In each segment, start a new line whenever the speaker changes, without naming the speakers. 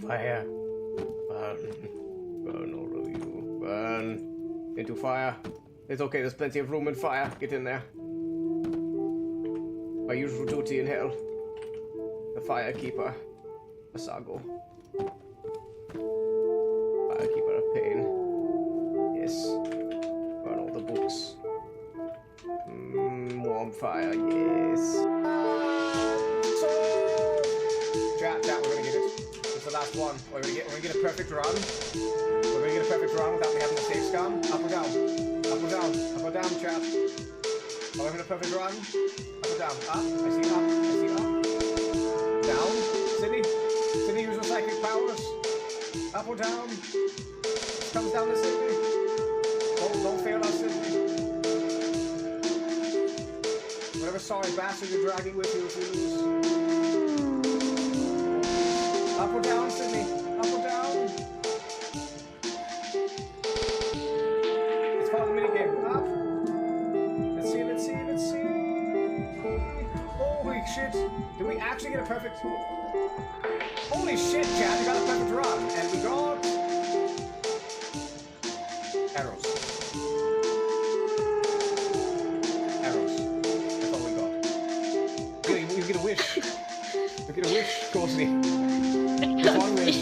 fire. Burn. Burn, all of you. Burn. Into fire. It's okay, there's plenty of room in fire. Get in there. My usual duty in hell. The firekeeper. Asago. Firekeeper of pain. Yes. Burn all the books. Warm fire, yes. Chat, we're gonna get it. It's the last one. We're gonna get a perfect run. We're gonna get a perfect run without me having to save scum. Up or down? Up or down? Up or down, chat? Are we having a perfect run? Up or down? Up? I see up. I see up. Down? Sydney? Sydney, use your psychic powers. Up or down? Comes down to Sydney. Don't fail us, Sydney. Whatever sorry bastard you're dragging with you if you lose. Up or down, Sydney? Up or down? It's called the minigame. Up. Let's see, let's see, let's see. Holy shit. Did we actually get a perfect... Holy shit, Chad, we got a perfect run. And we got... Arrows. Arrows. That's all we got. You get a wish. You get a wish, Ghosty. Just one wish.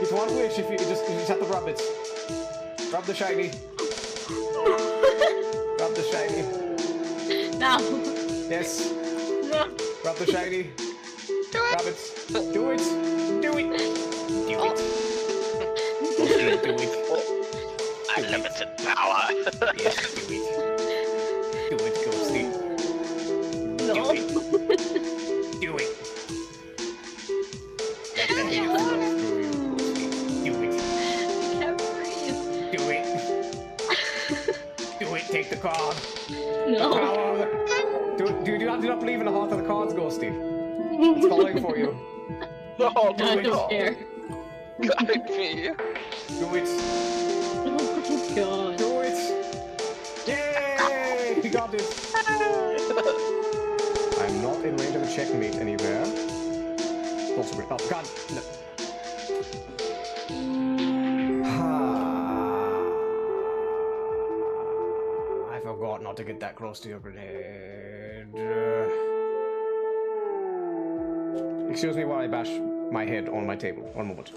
Just one wish if you just have to rub it. Rub the shiny. Rub the shiny.
No.
Yes.
No.
Rub the shiny.
Do it.
Rub it. Do it. Do it. Do it. Do it.
Unlimited power.
Yes, do it. Do it, Ghosty.
No.
Do it. Do it. Let the hair flow through you, Ghosty. Do it.
I can't breathe.
Do it. Do it. Take the card.
No.
Power. Do not believe in the heart of the cards, Ghosty. It's calling for you.
No,
I don't care.
guide me.
Do it.
Oh god.
Do it. Yay! We got it. I'm not in range of a checkmate anywhere. Possibly. Oh god. No. I forgot not to get that close to your grenade. Excuse me while I bash my head on my table. One moment.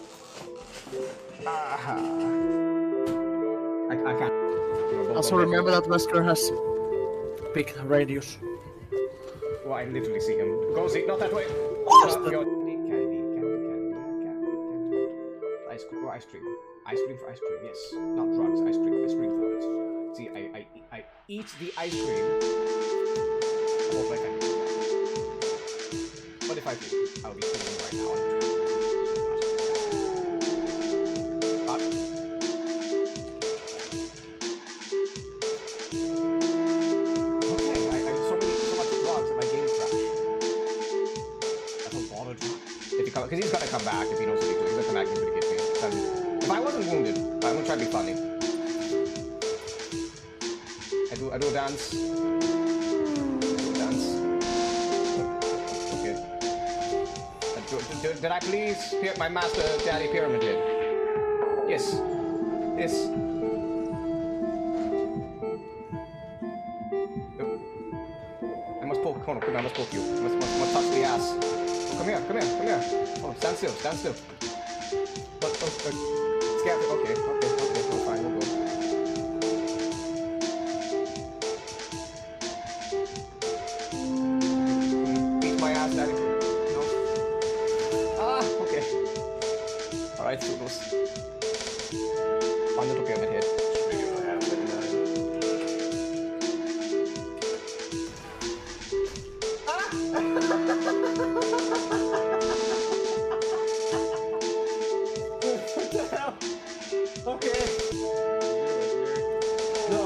I can't.
Also remember that Wesker has big radius.
Well, I literally see him. Go see, not that way. Candy. Ice cream. Ice cream. Ice cream for ice cream. Yes, not drugs. Ice cream. Ice cream for it. See, I eat the ice cream. Almost like I do. But if I do, I'll be screaming right now. But because he's gonna come back if he knows what he's doing. He's gonna come back and he's gonna get me. If I wasn't wounded, I'm gonna try to be funny. I do a dance. Okay. Did I please hear my master daddy pyramid head? Yes. Yes. I must poke. Hold on, I must poke you. I must touch the ass. Come here. Oh, stand still. What? Scared. Okay, no, fine, we'll go. Beat my ass, daddy. No. Ah, okay. Alright, Toodles. On the pyramid head. Okay. No.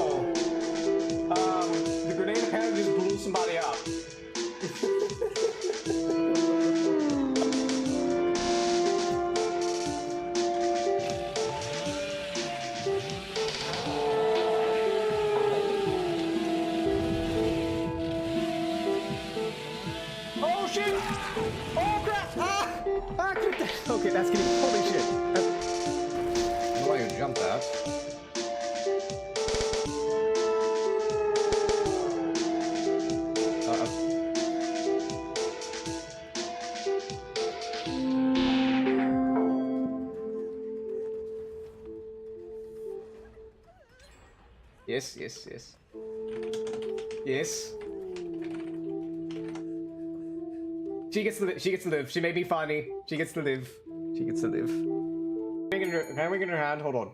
The grenade apparently just blew somebody up. That's getting holy shit. I don't know why you jumped that. Yes. Yes. She gets to live. She made me funny. She gets to live. She gets to live. Ring in her hand. Hold on.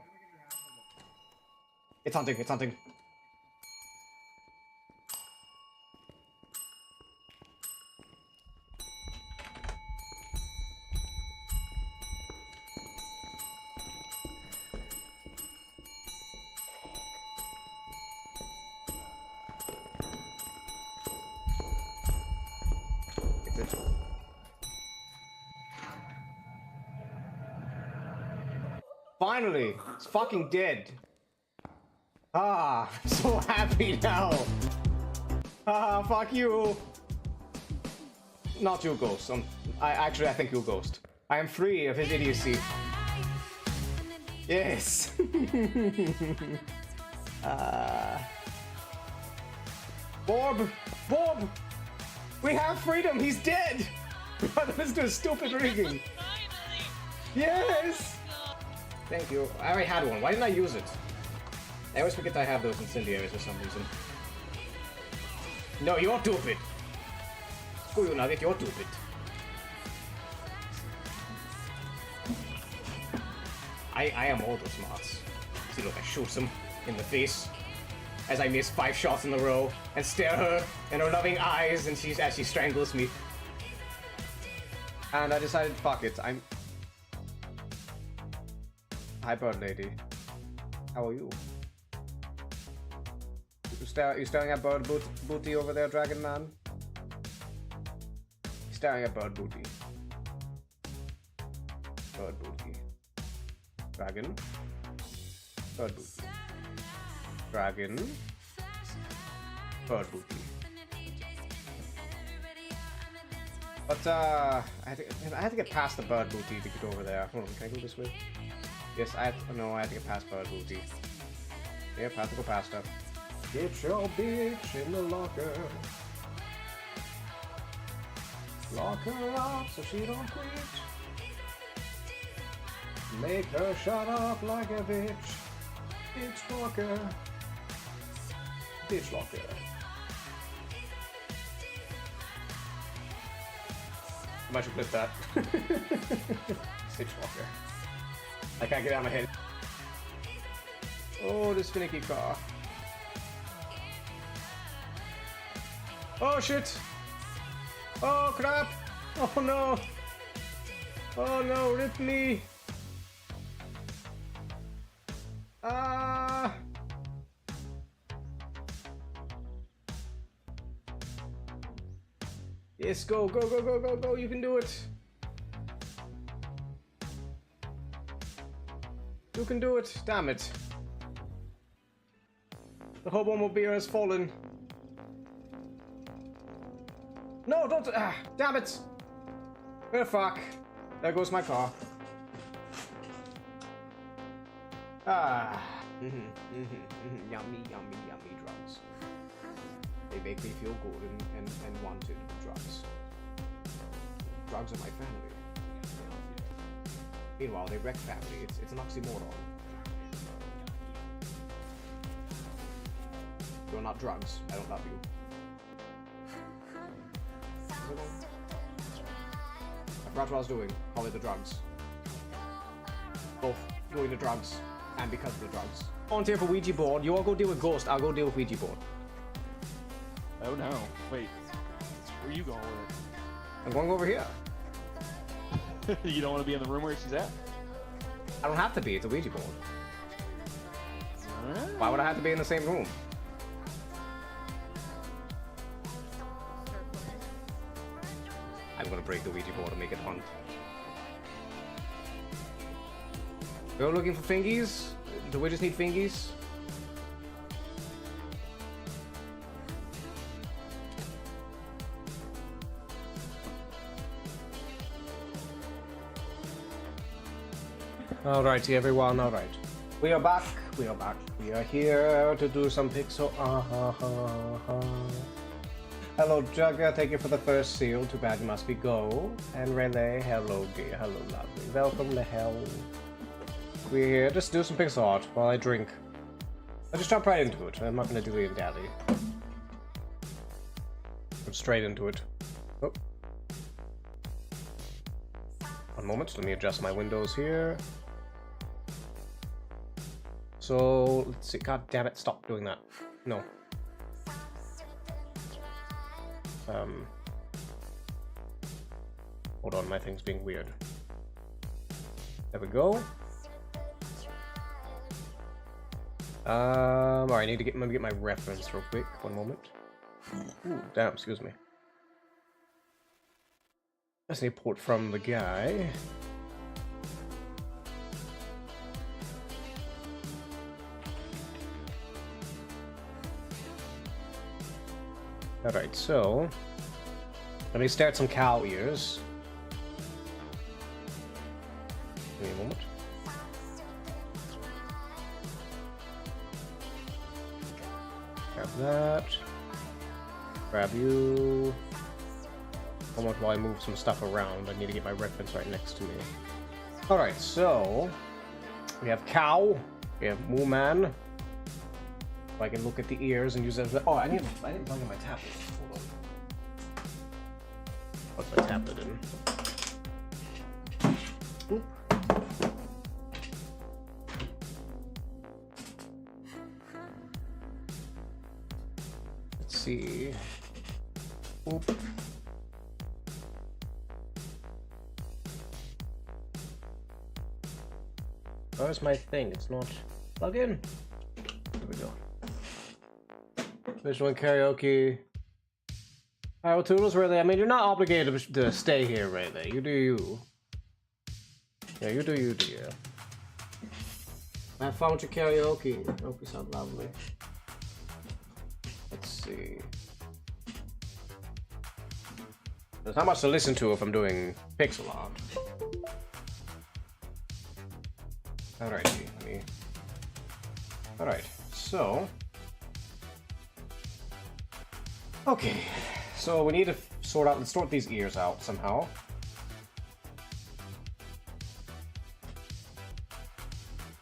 It's hunting. It's hunting. Finally! It's fucking dead. Ah, I'm so happy now. Ah, fuck you. Not you, Ghost. I think you, Ghost. I am free of his idiocy. Yes. Borb! We have freedom! He's dead! Let's do a stupid rigging. Yes! Thank you. I already had one. Why didn't I use it? I always forget I have those incendiaries for some reason. No, you're stupid. Screw you, Nugget. You're stupid. I am all those smarts. See, look, I shoot him in the face as I miss 5 shots in a row and stare her in her loving eyes and as she strangles me. And I decided, fuck it. Hi, bird lady. How are you? You staring at bird booty over there, dragon man? You're staring at bird booty. Bird booty. Dragon. Bird booty. Dragon. Bird booty. But I had to get past the bird booty to get over there. Hold on, can I go this way? Yes, I had to get past bird booty. Yep, I have to go past her. Get your bitch in the locker. Lock her up so she don't quit. Make her shut up like a bitch. Bitch locker. Bitch locker. I might should clip that. Bitch locker. I can't get out of my head. Oh, this finicky car. Oh shit! Oh crap! Oh no! Oh no, rip me! Ah! Yes, go, you can do it! You can do it, damn it. The Hobomobile has fallen. No, don't, damn it. Oh, fuck. There goes my car. Yummy drugs. They make me feel good and wanted drugs. Drugs are my family. Meanwhile, they wreck family. It's an oxymoron. You're not drugs. I don't love you. I forgot what I was doing. Probably the drugs. Both doing the drugs and because of the drugs. Volunteer for Ouija board. You all go deal with Ghost. I'll go deal with Ouija board.
Oh no. Wait. Where are you going with it?
I'm going over here.
You don't want to be in the room where she's at?
I don't have to be. It's a Ouija board.
Alright.
Why would I have to be in the same room? I'm gonna break the Ouija board and make it fun. You're looking for fingies? Do we just need fingies? Alrighty, everyone. Alright. We are back. We are back. We are here to do some pixel. Hello, Jugga. Thank you for the first seal. Too bad you must be go. And Relay. Hello, dear. Hello, lovely. Welcome to hell. We're here just to do some pixel art while I drink. I'll just jump right into it. I'm not going to dilly-dally. Go straight into it. Oh. One moment. Let me adjust my windows here. So, let's see. God damn it, stop doing that. No. Hold on, my thing's being weird. There we go. Alright, let me get my reference real quick. One moment. Ooh, damn, excuse me. That's an import from the guy. Alright, so let me start some cow ears. Give me a moment. Grab that. Grab you. One moment while I move some stuff around. I need to get my reference right next to me. Alright, so we have cow, we have moo man. I can look at the ears and use it as a... Oh, I didn't plug in my tablet. Hold on. Plug my tablet in. Oop. Let's see. Oop. Where's my thing? It's not... Plug in. There we go. Visual and karaoke. Alright, well, Toodles, really, I mean, you're not obligated to stay here, really. You do you. Yeah, you do you, dear. Have fun with your karaoke. Hope you sound lovely. Let's see. There's not much to listen to if I'm doing pixel art. Alrighty, let me... Alright, so... Okay, so we need to sort these ears out somehow.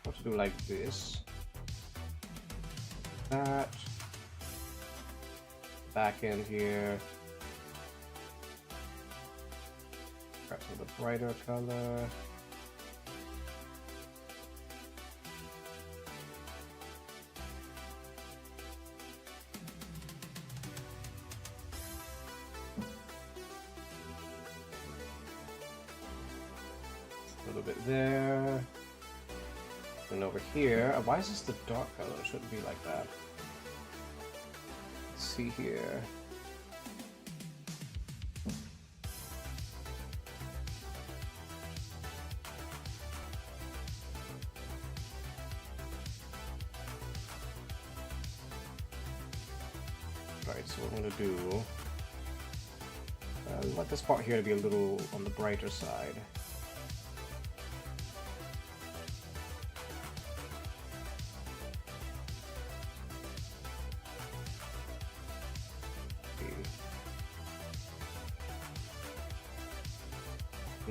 What to do like this. That. Back end here. Perhaps a little brighter color. There. And over here, why is this the dark color? It shouldn't be like that. Let's see here. Right, so what I'm gonna do, I want this part here to be a little on the brighter side.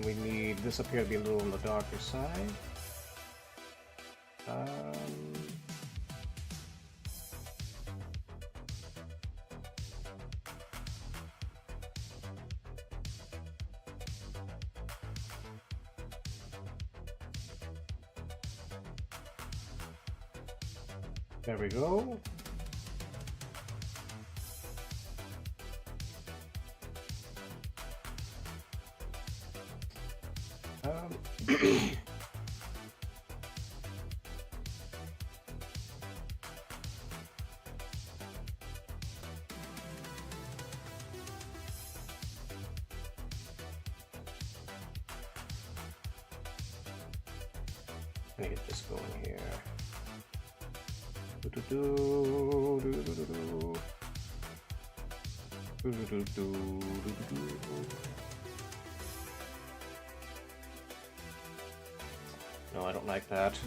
We need this up here to be a little on the darker side. There we go. Let me get this going here. No, I don't like that.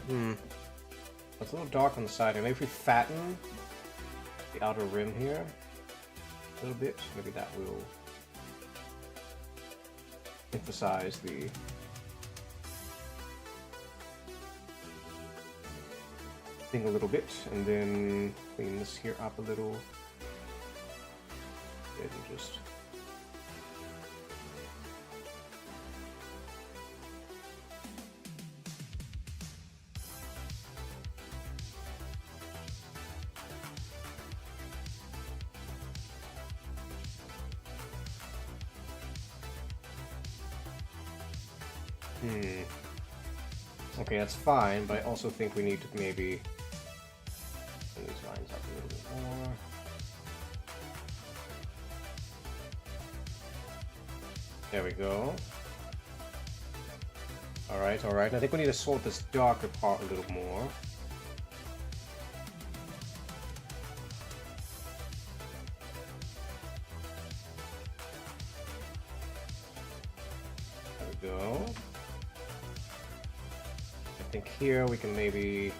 It's a little dark on the side here. Maybe if we fatten the outer rim here a little bit, maybe that will emphasize the thing a little bit, and then clean this here up a little. And just okay, that's fine, but I also think we need to maybe bring these lines up a little bit more. There we go. Alright, alright. I think we need to sort this darker part a little more. There we go. I think here we can maybe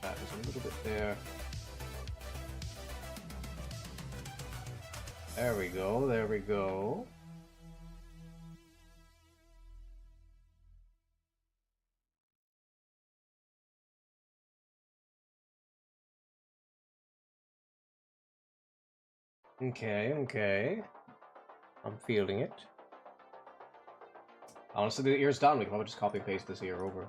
add just a little bit there. There we go, there we go. Okay, okay. I'm feeling it. Honestly, the ear's done. We can probably just copy and paste this ear over.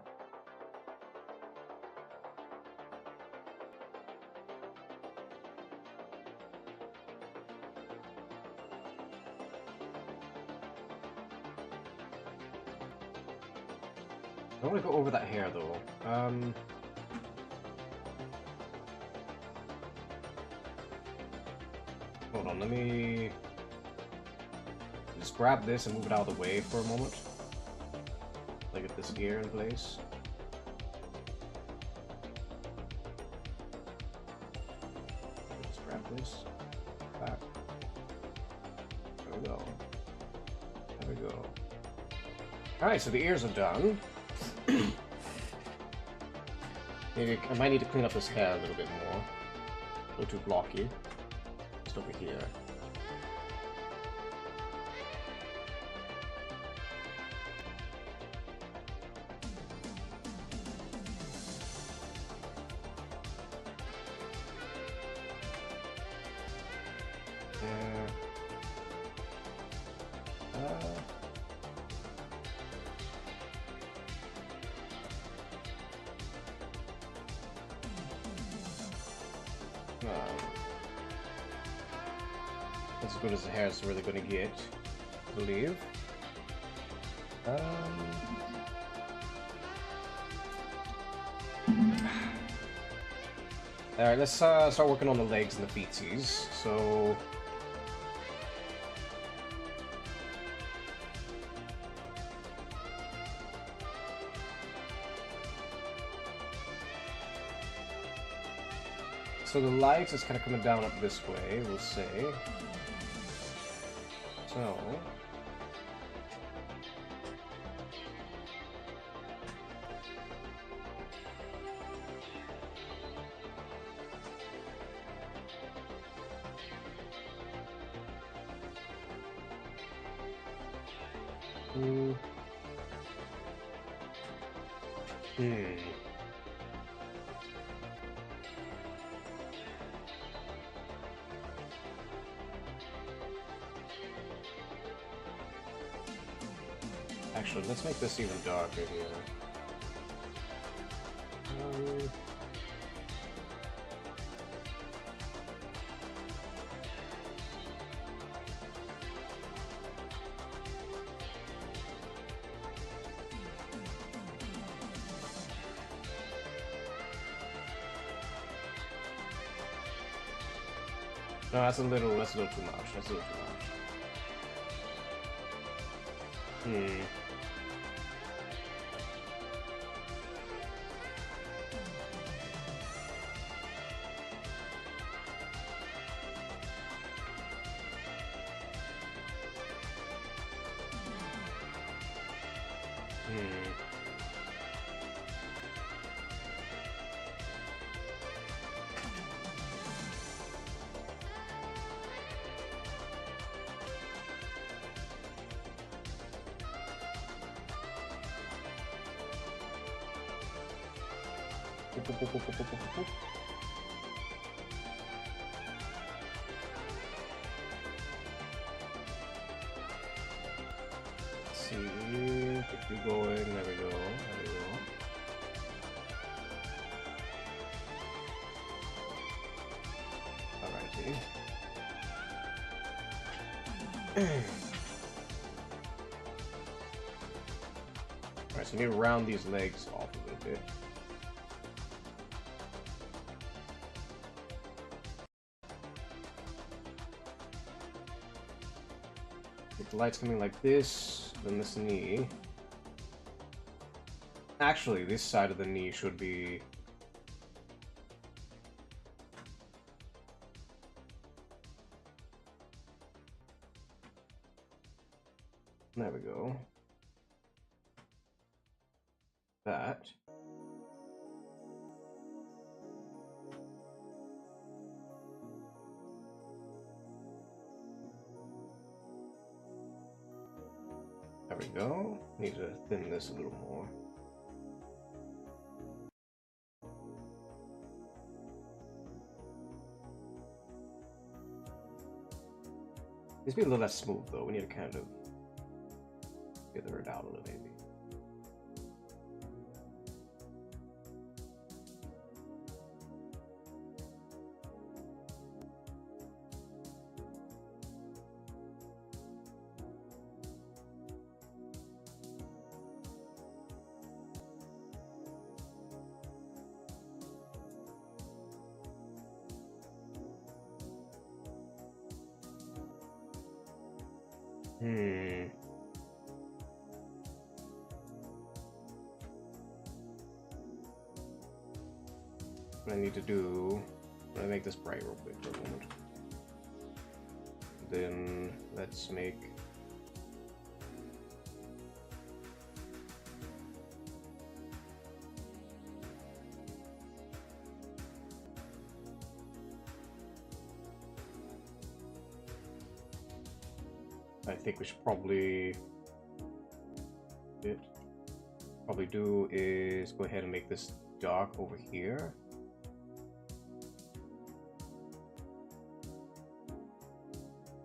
I don't want to go over that hair though. Hold on, let me just grab this and move it out of the way for a moment. Like get this gear in place. Just grab this. Back. There we go. There we go. Alright, so the ears are done. Maybe I might need to clean up this hair a little bit more. A little too blocky. Just over here. As good as the hair is really going to get, I believe. Alright, let's start working on the legs and the feetsies. So... So the light is kind of coming down up this way, we'll say. So... Actually, let's make this even darker here. No, that's a little too much. That's a little too much. Boop, boop, boop, boop, boop, boop, boop, boop. Let's see, keep you going. There we go. There we go. Alrighty. Alright, so you need to round these legs off a little bit. Get the lights coming like this, then this knee. Actually, this side of the knee should be... There we go. That. There we go. Need to thin this a little more. Needs to be a little less smooth though. We need to kind of figure it out a little maybe. What I need to do, I'm gonna make this bright real quick for a moment. Then let's make I think we should probably do is go ahead and make this dark over here.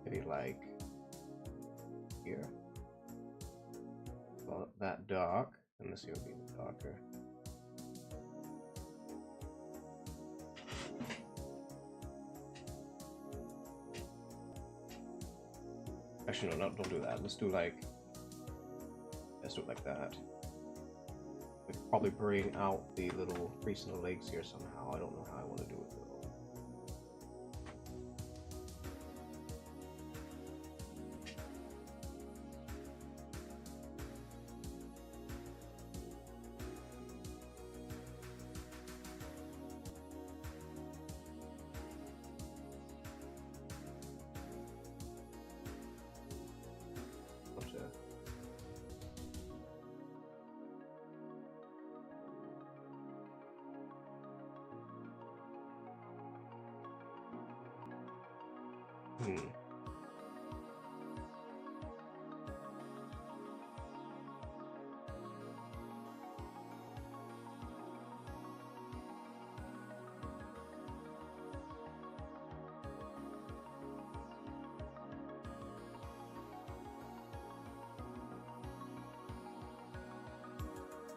Maybe like here. Well, that dark, and this here will be darker. Actually, no, don't do that. Let's do like, let's do it like that. We could probably bring out the little crease in the legs here somehow. I don't know how I want to do it though.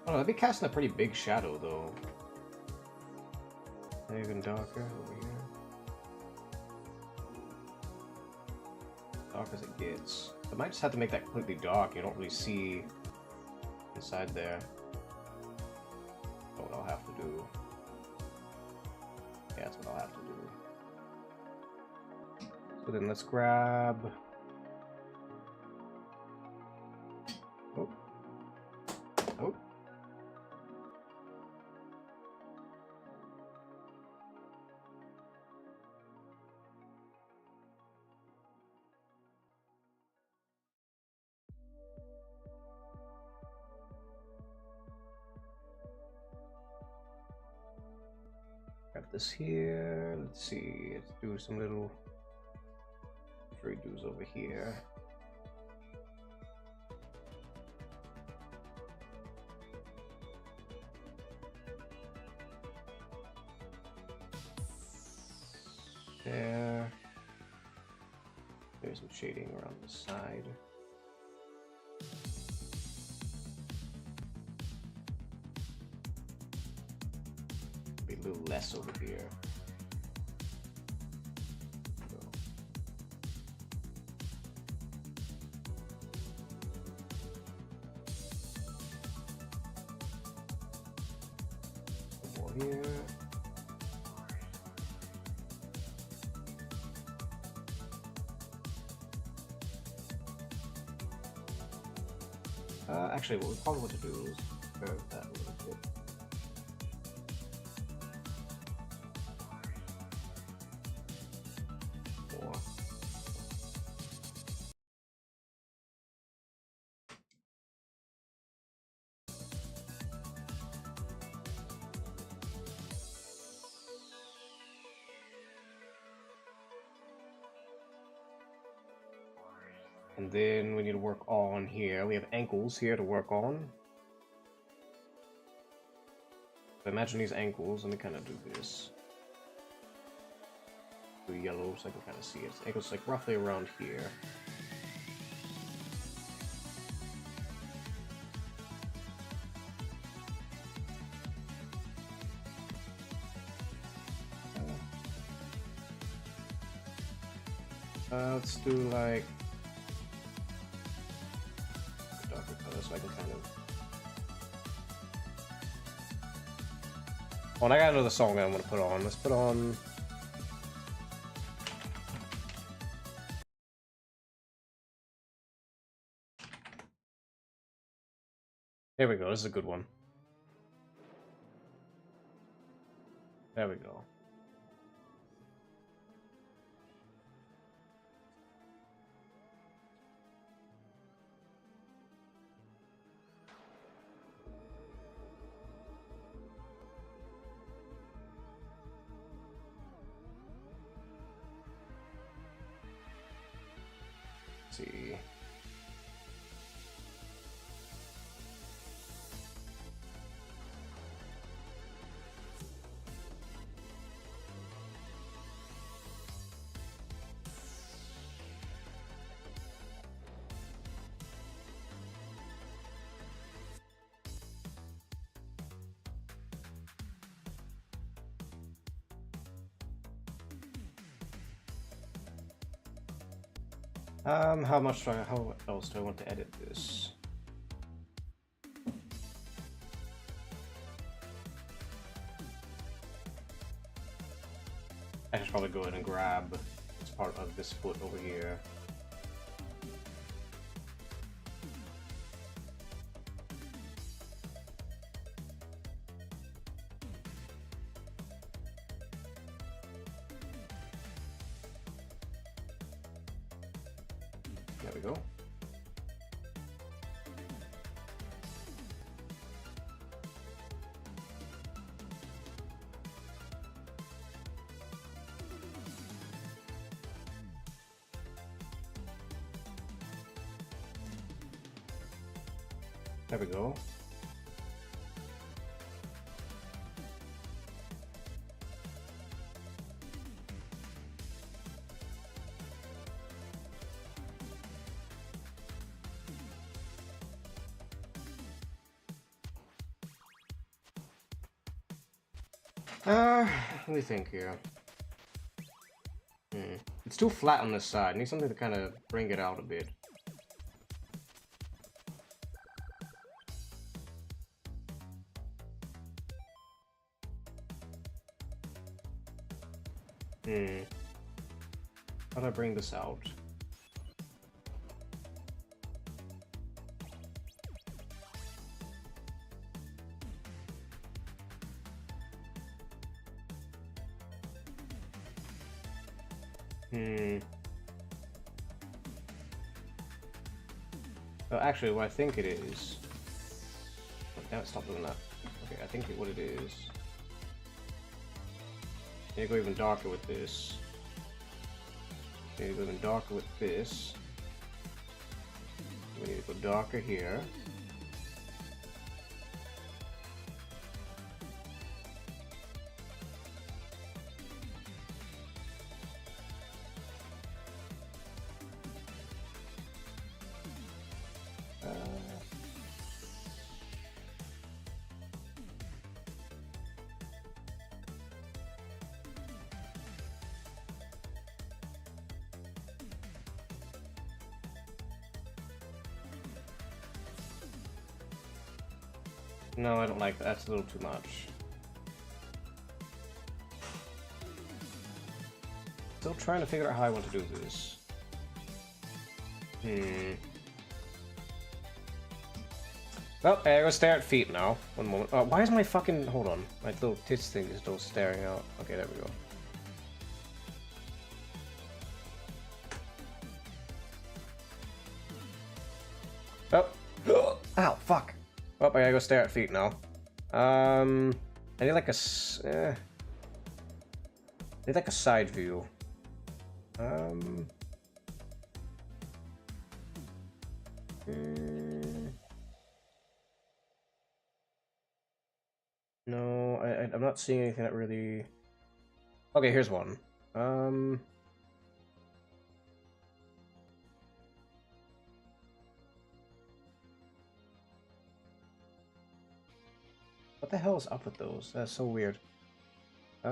Oh, that'd be casting a pretty big shadow, though. Even darker over here. Dark as it gets. I might just have to make that completely dark. You don't really see inside there. That's what I'll have to do. Yeah, that's what I'll have to do. So then let's grab... Oh. Oh. Grab this here. Let's see. Let's do some little redos over here. there. There's some shading around the side. Be a little less over here. More here. Actually, what we probably want to do is curve that a little bit. More. And then we need to work on here. We have ankles here to work on. So imagine these ankles, and we kind of do this. Do yellow so I can kind of see it. Ankles like roughly around here. Let's do like darker color so I can kind of. Oh, and I got another song that I'm gonna put on. Let's put on. There we go. This is a good one. There we go. See. How else do I want to edit this? I should probably go ahead and grab this part of this foot over here. There we go. There we go. Let me think here. It's too flat on this side. I need something to kind of bring it out a bit. How do I bring this out? Well, actually, what I think it is... Oh, damn it, stop doing that. Okay, I think what it is... I need to go even darker with this. I need to go even darker with this. We need to go darker here. No, I don't like that. That's a little too much. Still trying to figure out how I want to do this. Well, I go stare at feet now. One moment. Why is my fucking... Hold on. My little tits thing is still staring out. Okay, there we go. Oh! Ow, fuck! Oh, I gotta go stare at feet now. I need like a... I need like a side view. No, I'm not seeing anything that really... Okay, here's one. What the hell is up with those? That's so weird. No,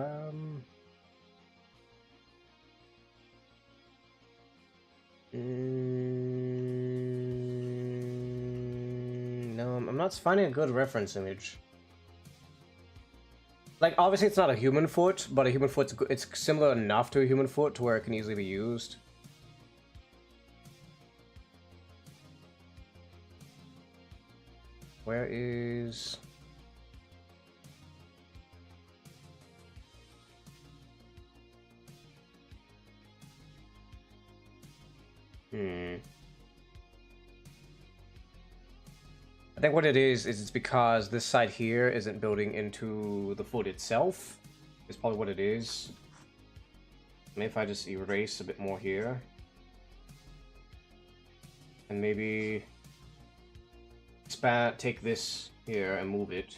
I'm not finding a good reference image. Like, obviously it's not a human foot, but a human foot's it's similar enough to a human foot to where it can easily be used. Where is... I think what it is it's because this side here isn't building into the foot itself. Is probably what it is. Maybe if I just erase a bit more here. And maybe expand, take this here and move it.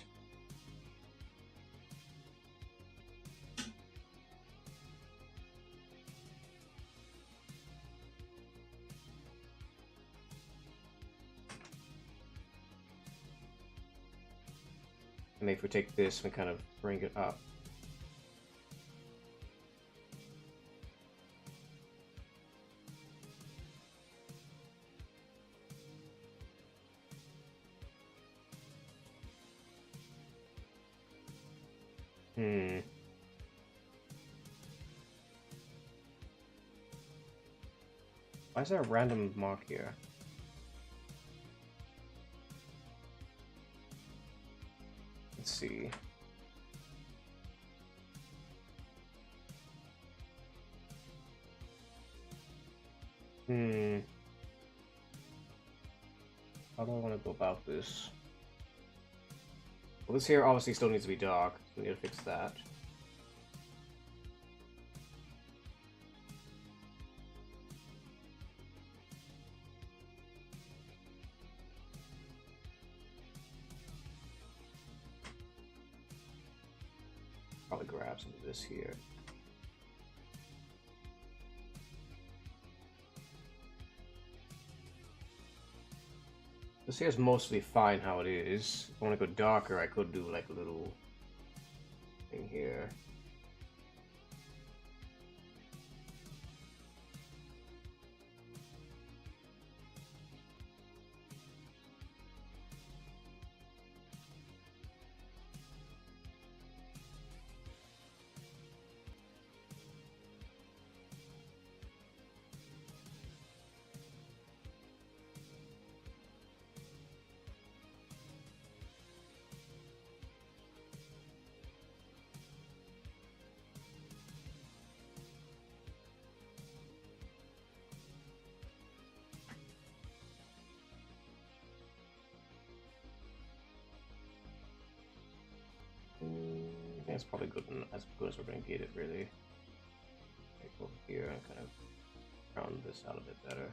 And maybe if we take this and kind of bring it up. Why is there a random mark here? Let's see. How do I want to go about this? Well, this here obviously still needs to be dark, so we need to fix that. Probably grab some of this here. This here is mostly fine how it is. If I want to go darker, I could do like a little thing here. That's probably good, as good as we're going to get it, really. Go over here and kind of round this out a bit better.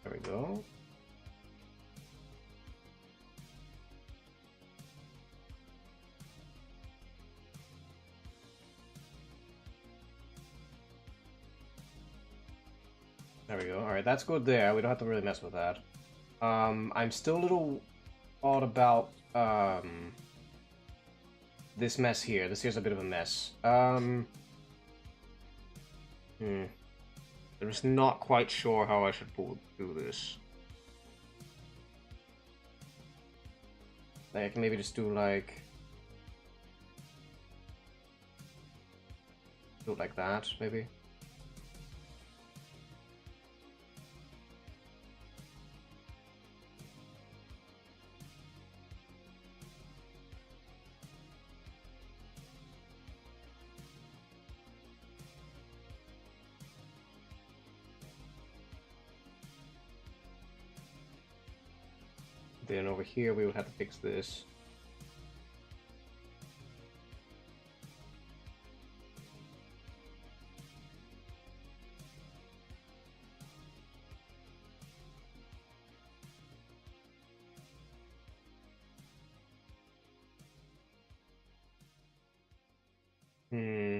There we go. There we go. Alright, that's good there. We don't have to really mess with that. I'm still a little odd about this mess here. This here's a bit of a mess. I'm just not quite sure how I should do this. Like, I can maybe just do like... do it like that, maybe? Then over here we would have to fix this. Hmm.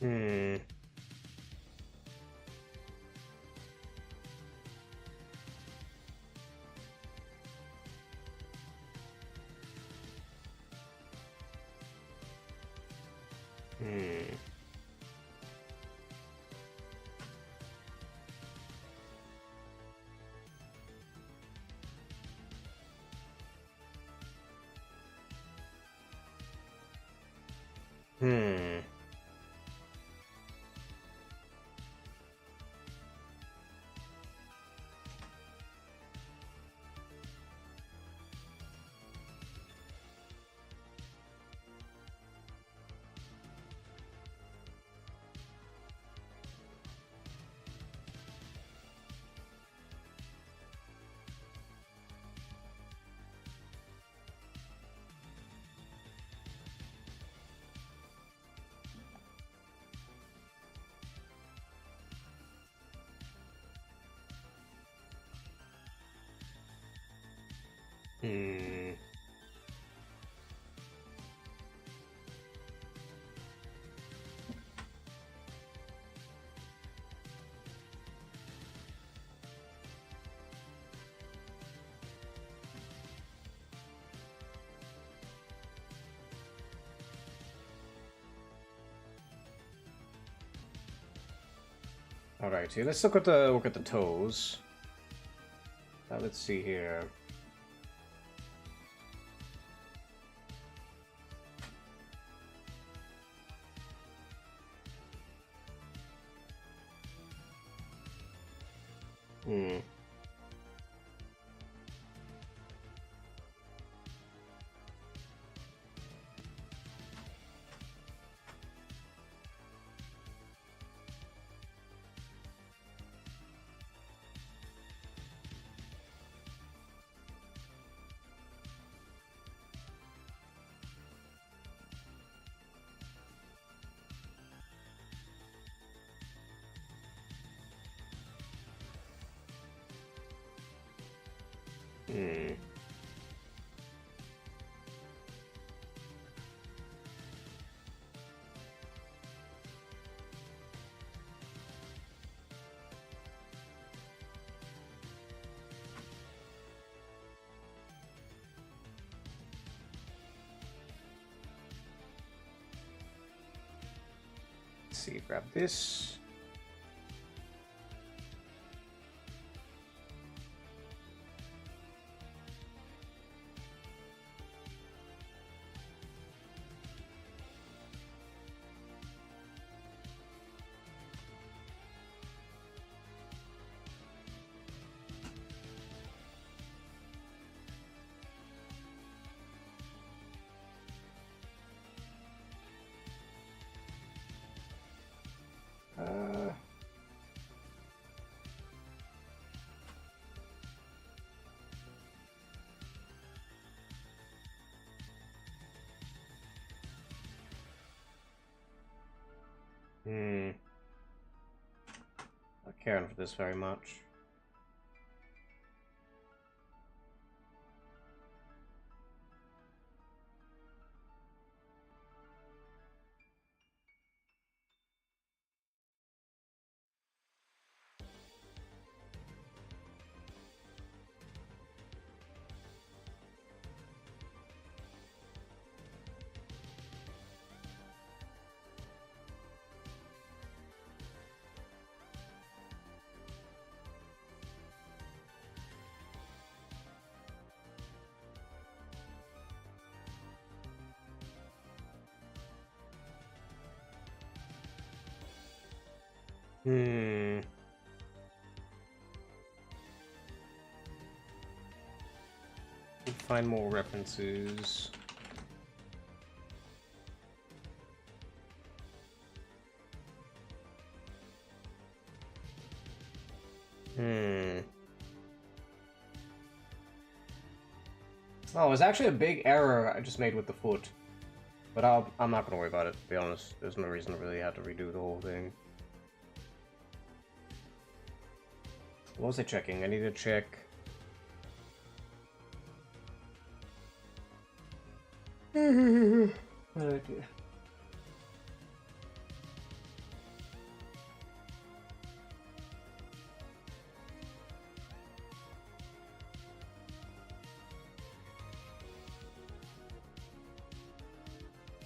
Hmm. Hmm. Hmm. Hmm. Alrighty, let's look at the toes. Let's see here. Hmm. Hmm. Let's see, grab this. Uh, Not caring for this very much. Hmm. Find more references. Hmm. Oh, it was actually a big error I just made with the foot. But I'm not gonna worry about it, to be honest. There's no reason to really have to redo the whole thing. What was I checking? I need to check... Oh dear.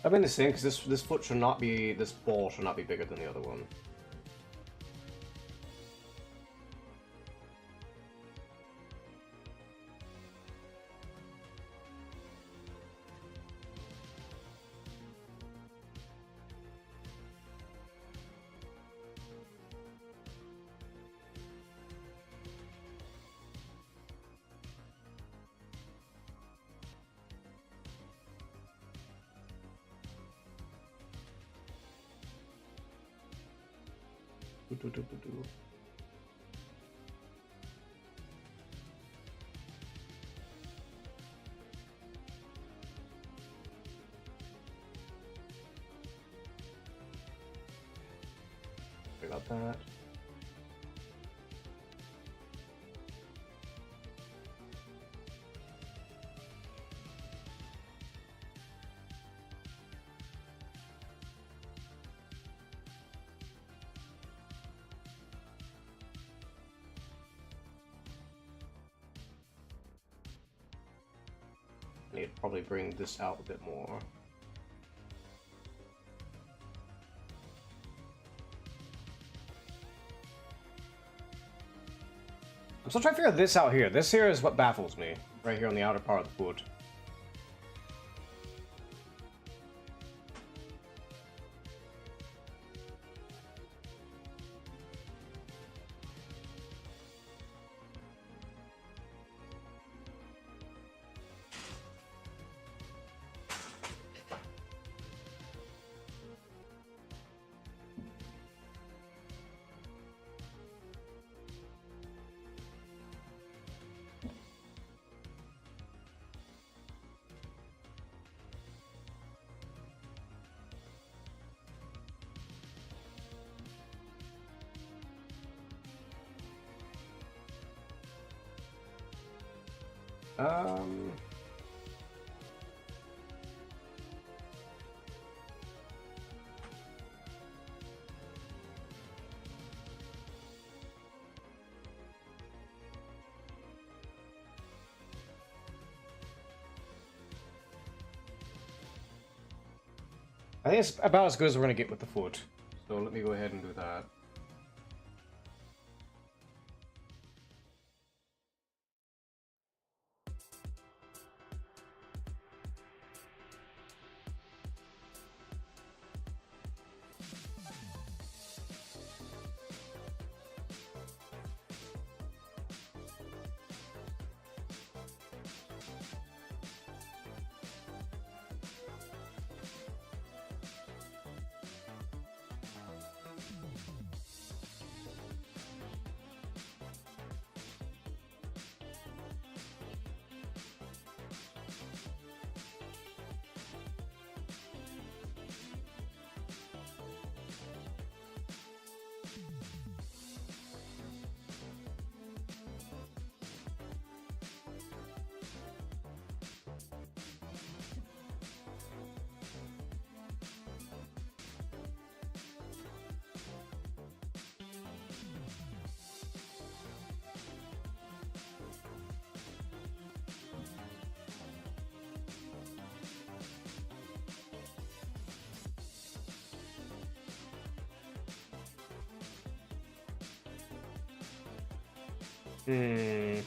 I've been the same because this foot should not be, this ball should not be bigger than the other one. Sorry about that. I need to probably bring this out a bit more. I'm still trying to figure this out here. This here is what baffles me. Right here on the outer part of the foot. Um... I think it's about as good as we're going to get with the foot. So let me go ahead and do that. Hmm.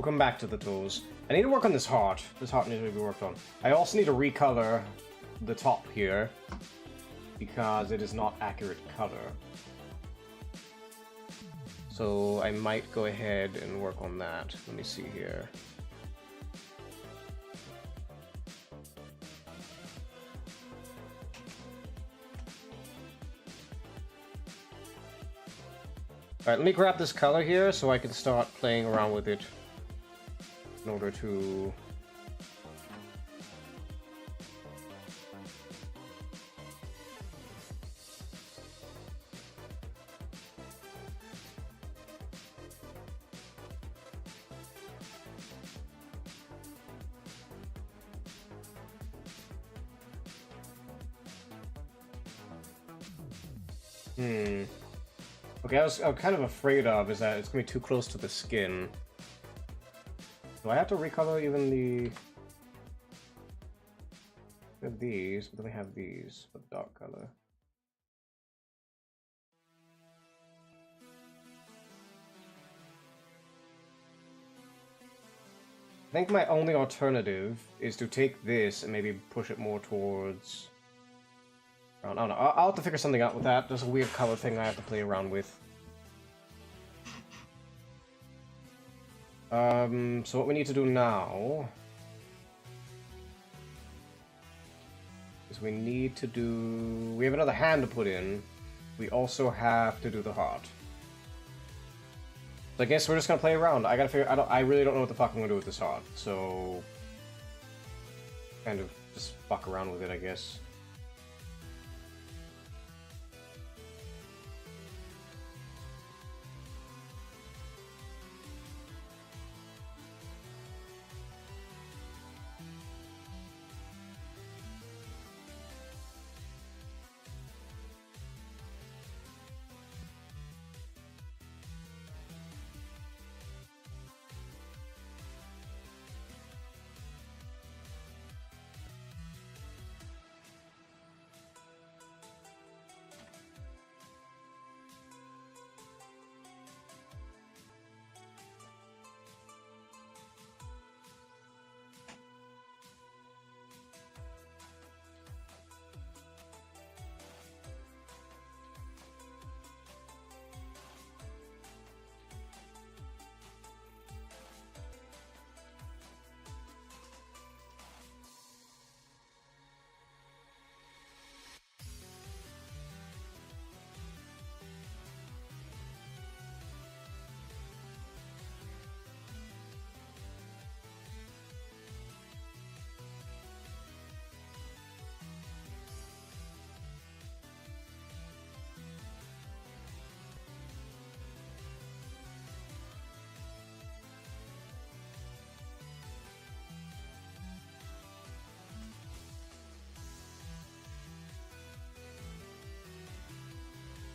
We'll come back to the tools. I need to work on this heart. This heart needs to be worked on. I also need to recolor the top here because it is not accurate color. So I might go ahead and work on that. Let me see here. Alright, let me grab this color here so I can start playing around with it in order to... Okay, I was kind of afraid of is that it's gonna be too close to the skin. Do I have to recolor even the... We have these, but then we have these with dark color. I think my only alternative is to take this and maybe push it more towards... I don't know. I'll have to figure something out with that. There's a weird color thing I have to play around with. So what we need to do now is we need to do... We have another hand to put in. We also have to do the heart. So I guess we're just gonna play around. I gotta figure... I really don't know what the fuck I'm gonna do with this heart, so... Kind of just fuck around with it, I guess.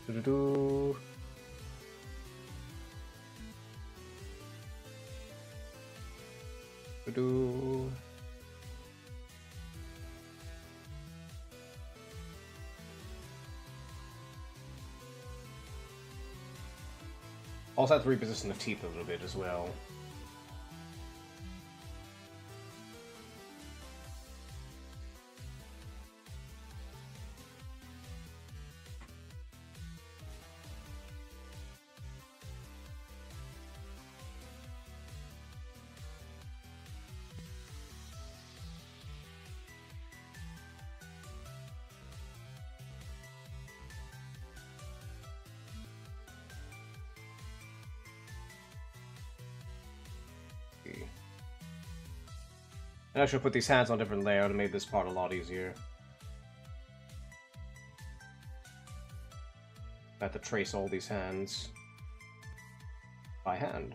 Do-do-do. Do-do. Also have to reposition the teeth a little bit as well. And I should put these hands on a different layer to make this part a lot easier. I have to trace all these hands by hand.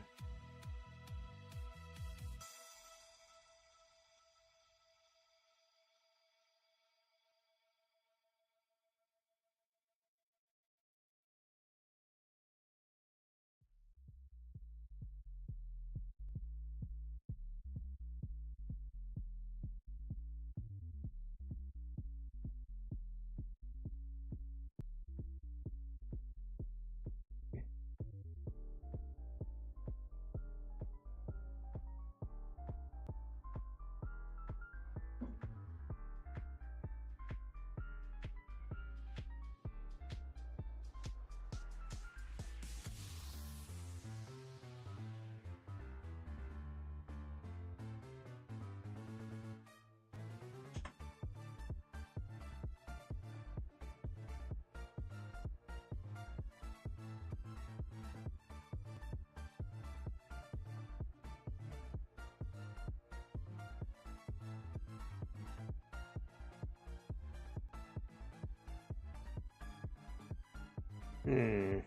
No,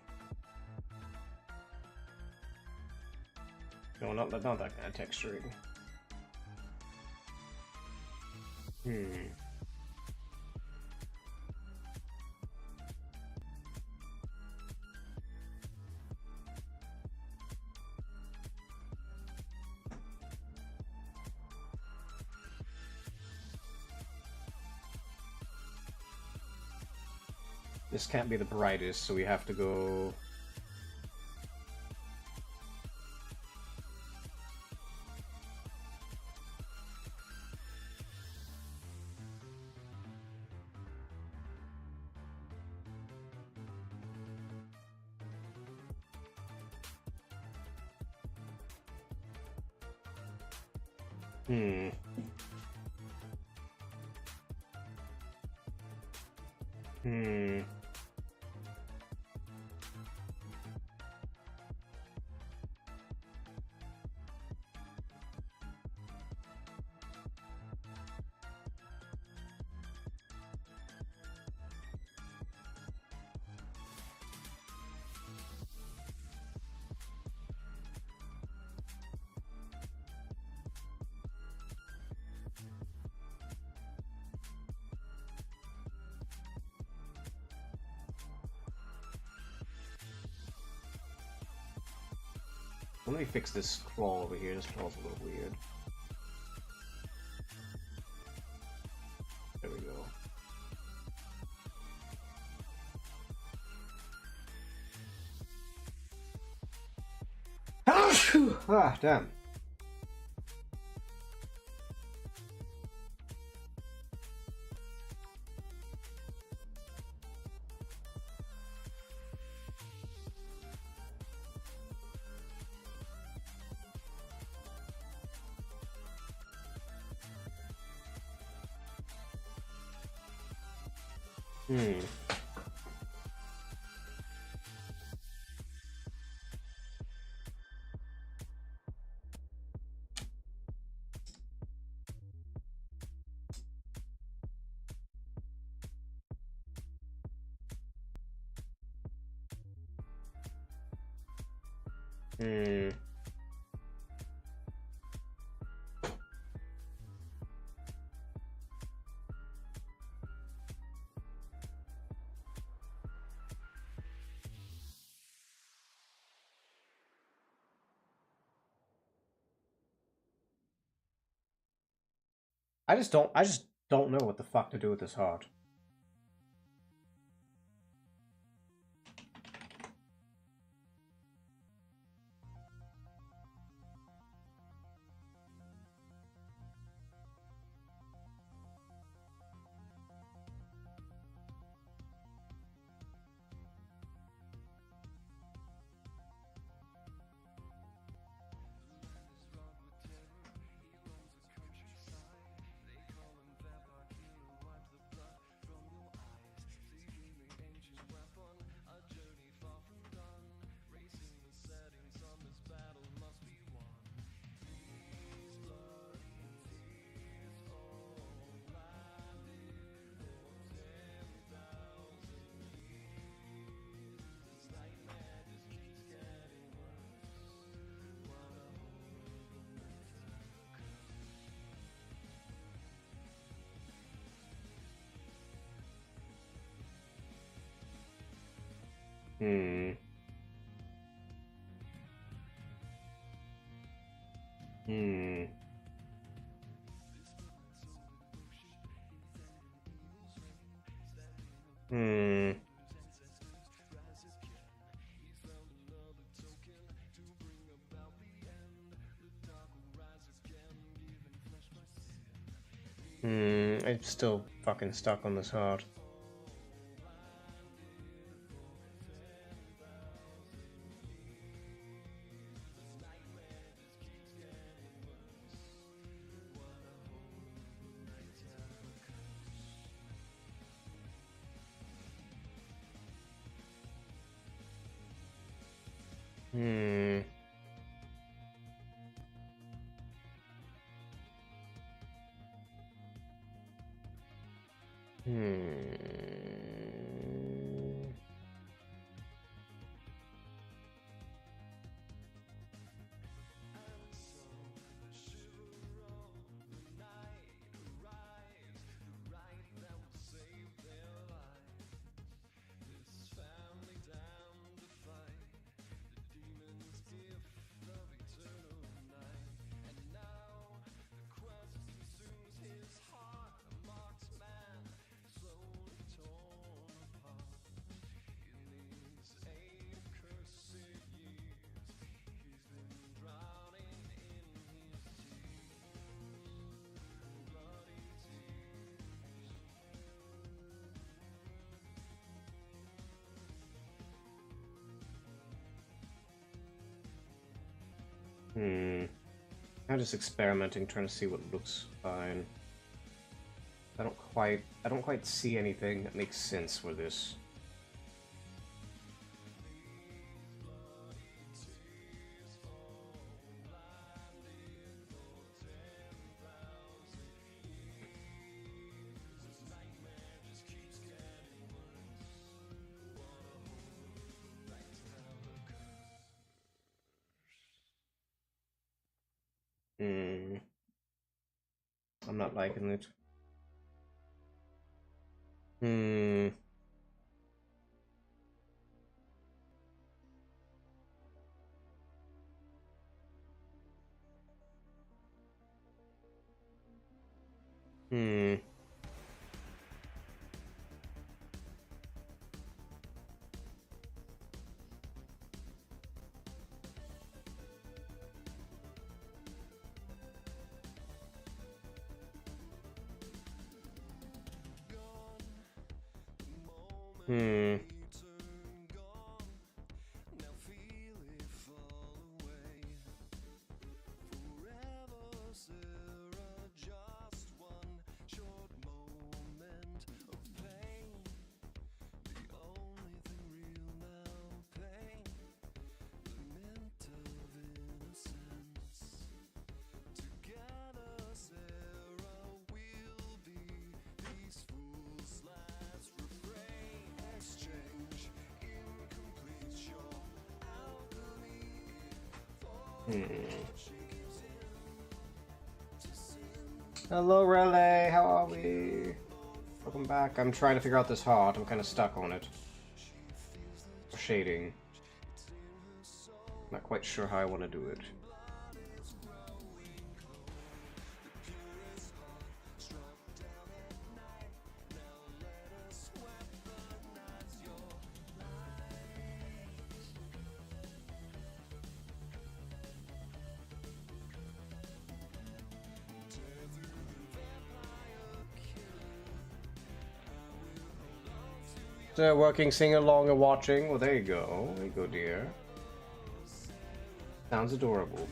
not that kind of texturing. This can't be the brightest, so we have to go... Hmm. Let me fix this scroll over here. This scroll's a little weird. There we go. Ah, damn. I just don't know what the fuck to do with this heart. Hmm. Hmm. Hmm. I'm still fucking stuck on this heart. Hmm. Hmm. I'm just experimenting, trying to see what looks fine. I don't quite see anything that makes sense for this. I'm not liking it. Hello, Relay. How are we? Welcome back. I'm trying to figure out this heart. I'm kind of stuck on it. Shading. Not quite sure how I want to do it. Working, sing along, and watching. Well, there you go. There you go, dear. Sounds adorable.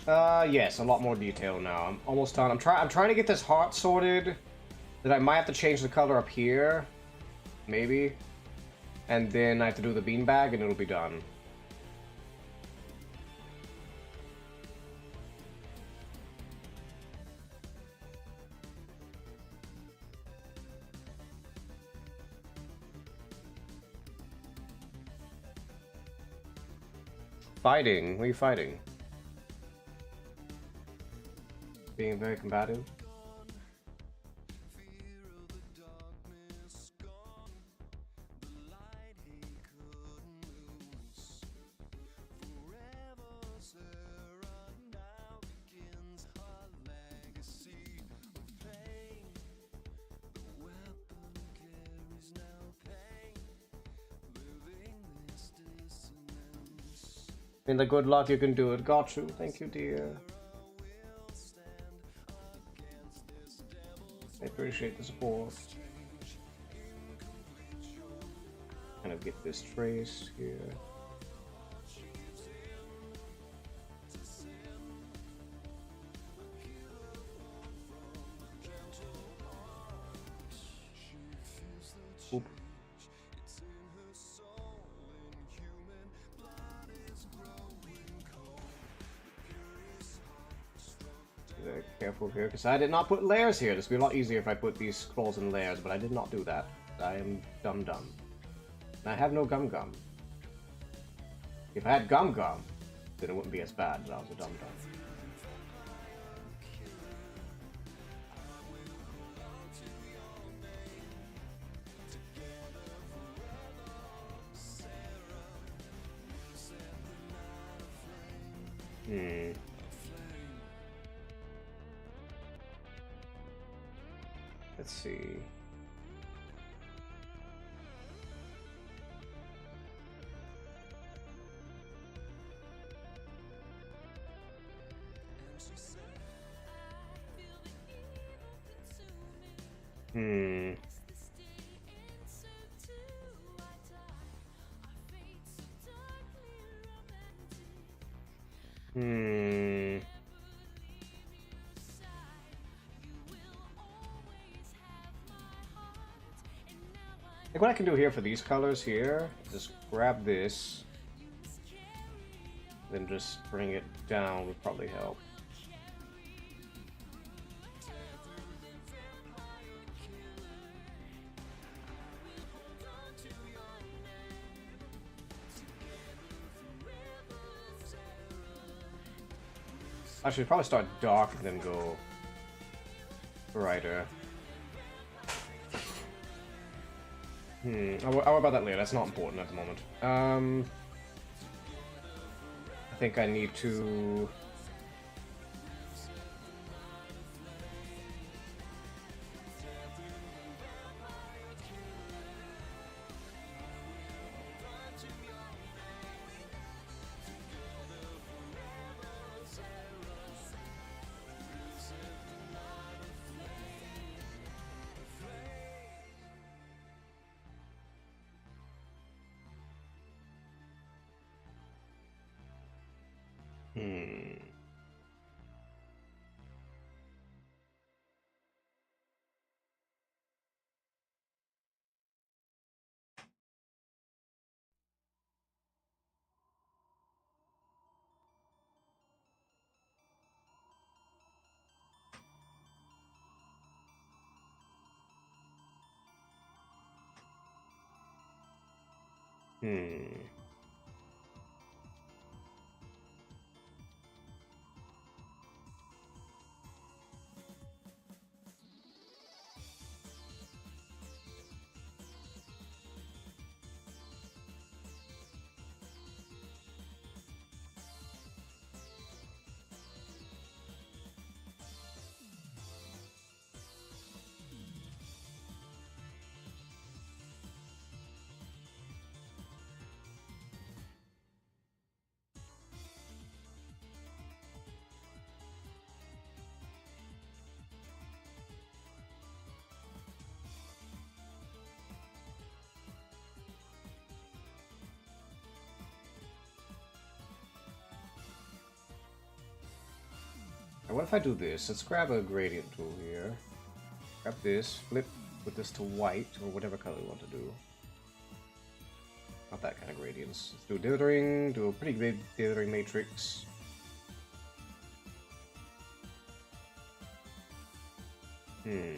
Yes, a lot more detail now. I'm almost done. I'm trying to get this heart sorted. That I might have to change the color up here, maybe, and then I have to do the beanbag, and it'll be done. Fighting? What are you fighting? Being very combative? In the good luck, you can do it. Got you. Thank you, dear. I appreciate the support. Kind of get this traced here. Oop. Very careful here, because I did not put layers here. This would be a lot easier if I put these scrolls in layers, but I did not do that. I am dumb. And I have no gum. If I had gum, then it wouldn't be as bad, but I was a dumb. Let's see. think what I can do here for these colors here, just grab this, then just bring it down would probably help. I should probably start dark and then go brighter. I'll worry about that later. That's not important at the moment. I think I need to... What if I do this? Let's grab a gradient tool here. Grab this, flip, put this to white, or whatever color we want to do. Not that kind of gradients. Let's do dithering, do a pretty big dithering matrix. Hmm.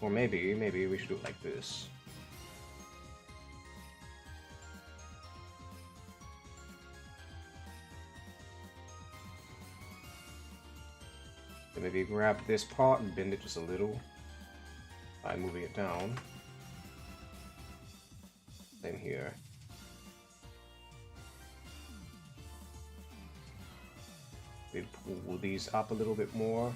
Or maybe we should do it like this. And maybe grab this part and bend it just a little by moving it down. Same here. Maybe pull these up a little bit more.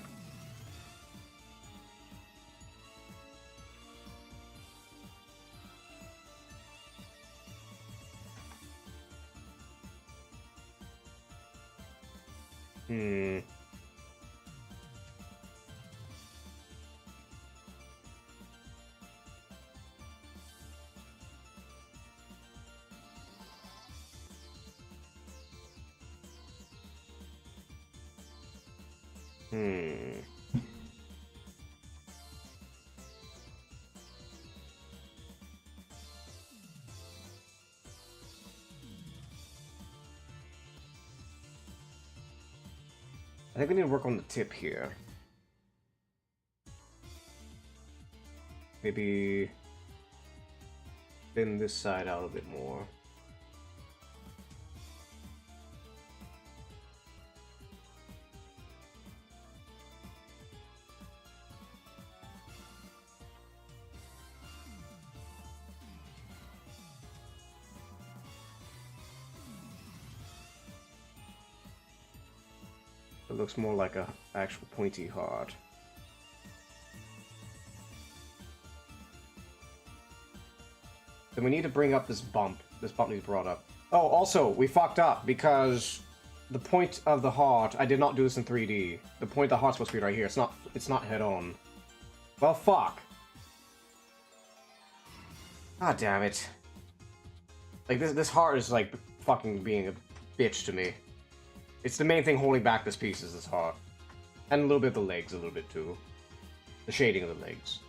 I think we need to work on the tip here. Maybe thin this side out a bit more. It looks more like a actual pointy heart. Then we need to bring up this bump. This bump needs brought up. Oh, also, we fucked up because the point of the heart, I did not do this in 3D. The point of the heart's supposed to be right here. It's not head on. Well, fuck. God damn it. Like, this heart is, like, fucking being a bitch to me. It's the main thing holding back this piece is this heart. And a little bit of the legs, a little bit, too. The shading of the legs.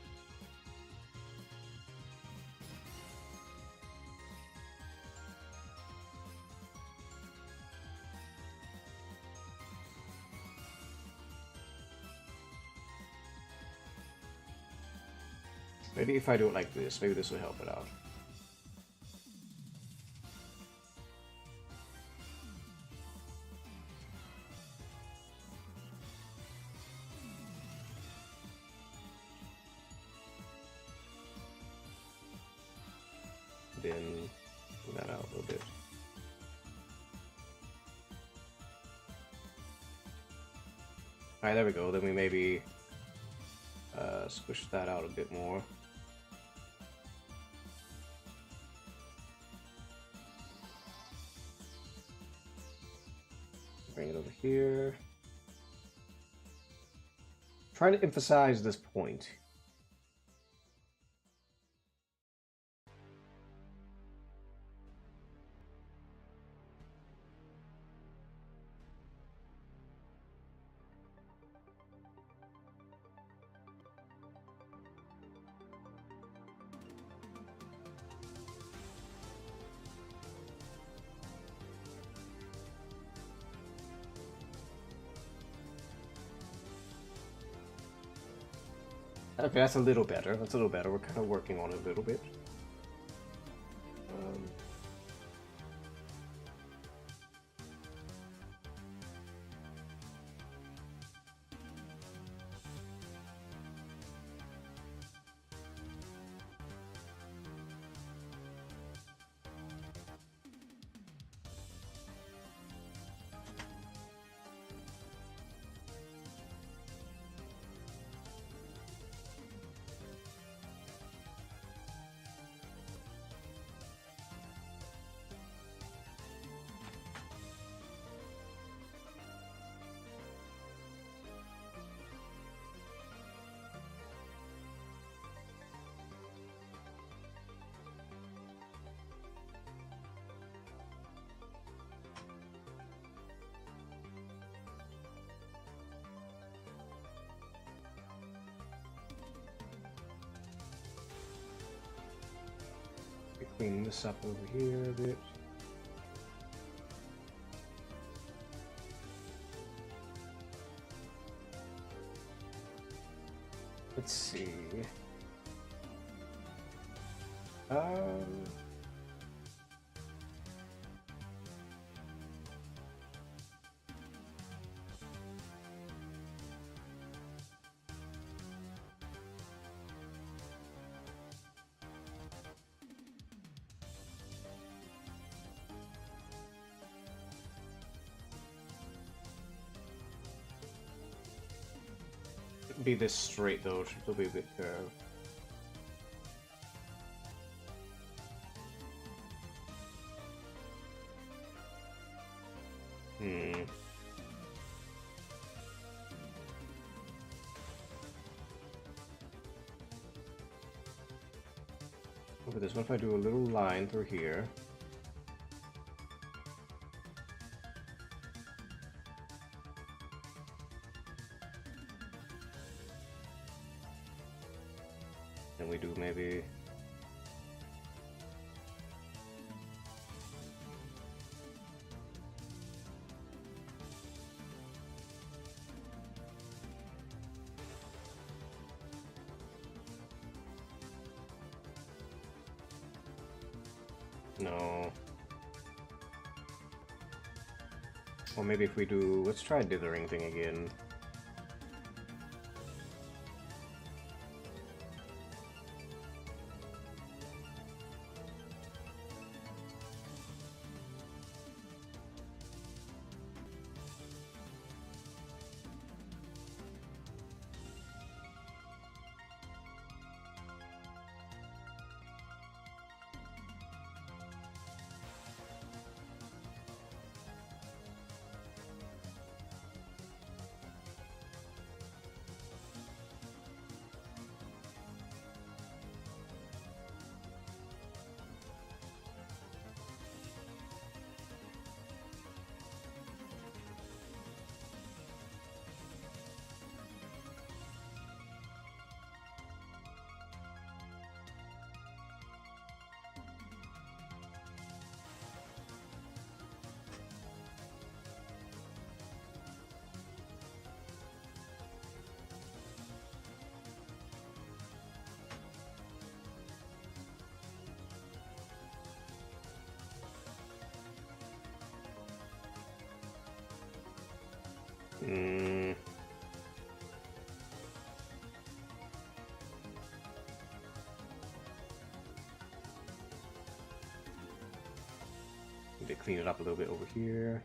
Maybe if I do it like this, maybe this will help it out. Then bring that out a little bit. Alright, there we go. Then we maybe squish that out a bit more. Bring it over here. Try to emphasize this point. Okay, that's a little better. That's a little better. We're kind of working on it a little bit. Clean this up over here a bit. Let's see. Be this straight though, it'll be a bit curved. Look at this. What if I do a little line through here? And we do maybe no. Or maybe if we do, let's try dithering thing again. Mm. Need to clean it up a little bit over here.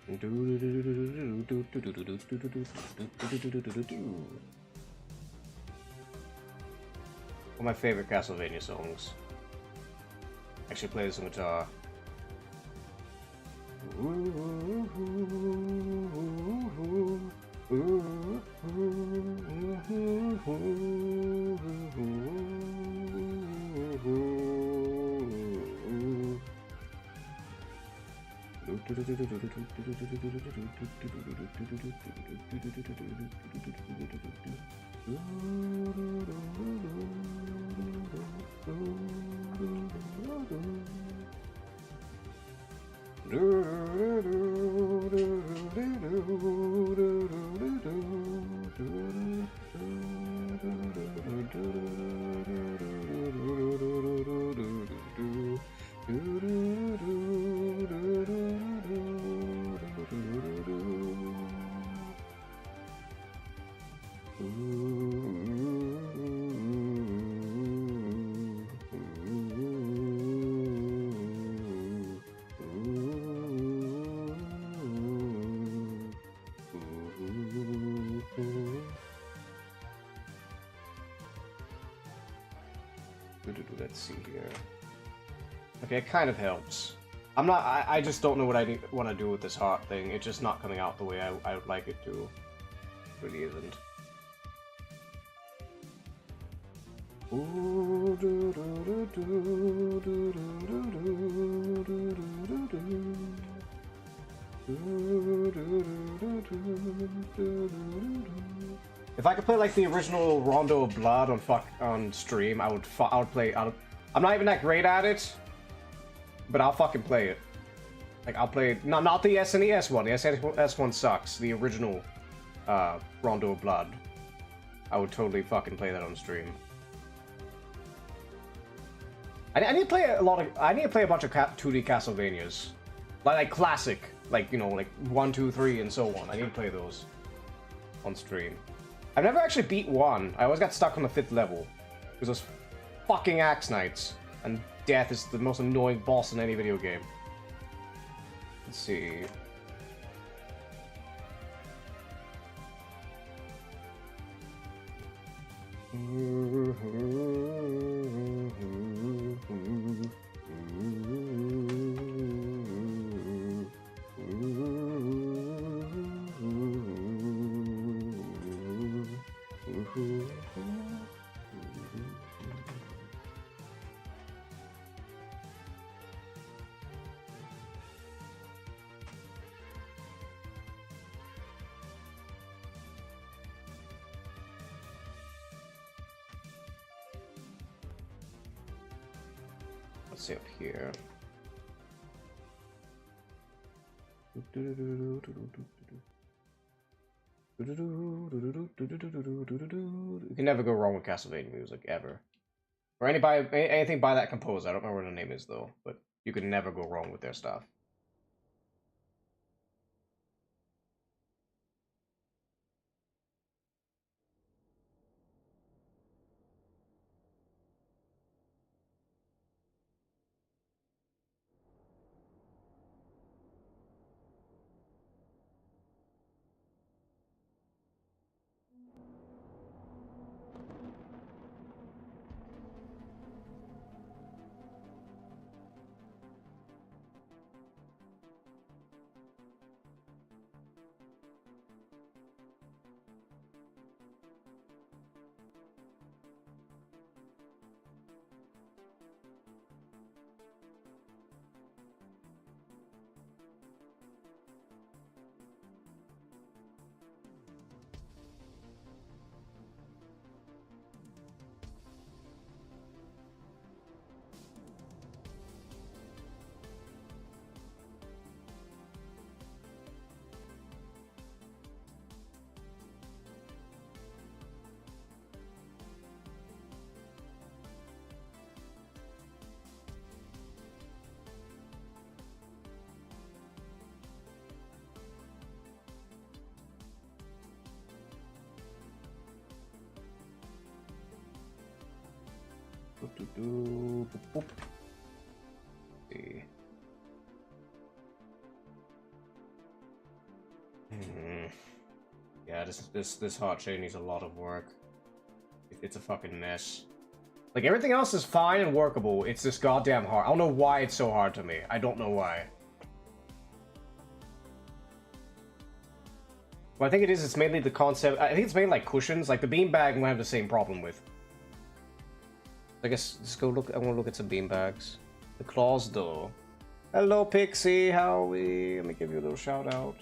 One of my favorite Castlevania songs. Actually play this on guitar. Let's see here. Okay, it kind of helps. I just don't know what I want to do with this heart thing. It's just not coming out the way I would like it to. It really isn't. If I could play like the original Rondo of Blood on stream, I would play. I'm not even that great at it, but I'll fucking play it. Like I'll play it. No, not the SNES one. The SNES one sucks. The original Rondo of Blood. I would totally fucking play that on stream. I need to play I need to play a bunch of 2D Castlevanias, like classic, like you know, like 1, 2, 3, and so on. I need to play those on stream. I've never actually beat one. I always got stuck on the 5th level because those fucking Axe Knights, and death is the most annoying boss in any video game. Let's see. Let's see up here. You can never go wrong with Castlevania music, ever. Or anything by that composer. I don't remember what the name is, though. But you can never go wrong with their stuff. Boop. See. Yeah, this heart chain needs a lot of work. It's a fucking mess. Like, everything else is fine and workable. It's this goddamn hard. I don't know why it's so hard to me. I don't know why. Well, I think it's mainly the concept. I think it's mainly like cushions. Like the beanbag we have the same problem with. I guess let's go look. I want to look at some beanbags. The claws, though. Hello, Pixie. How are we? Let me give you a little shout out.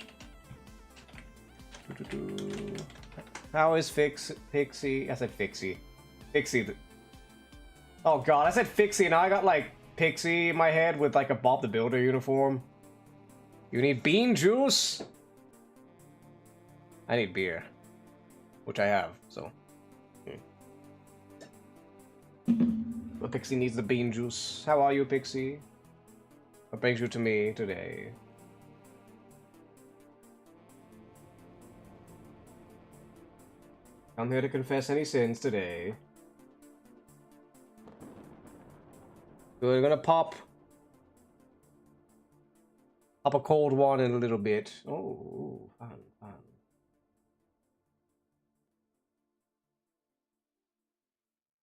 How is Pixie? I said Fixie. Pixie. Oh god, I said Fixie, and now I got like Pixie in my head with like a Bob the Builder uniform. You need bean juice? I need beer. Which I have, so. But Pixie needs the bean juice. How are you, Pixie? What brings you to me today? I'm here to confess any sins today. We're gonna pop a cold one in a little bit. Oh, fun.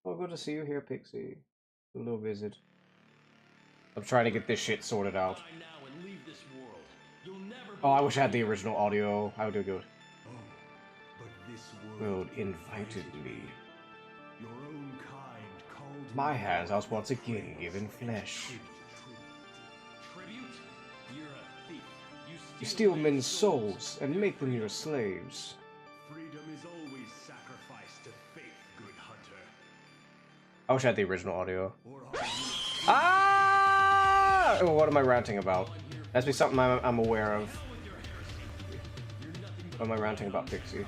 Oh, good to see you here, Pixie. A little visit. I'm trying to get this shit sorted out. Oh, I wish I had the original audio. I would do good. World invited me. Your own kind called my hands I was once again given flesh. You steal men's souls and make them your slaves. Freedom is always sacrificed to faith, good hunter. I wish I had the original audio. Ah! Oh, what am I ranting about? That's be something I'm aware of. What am I ranting about, Pixie?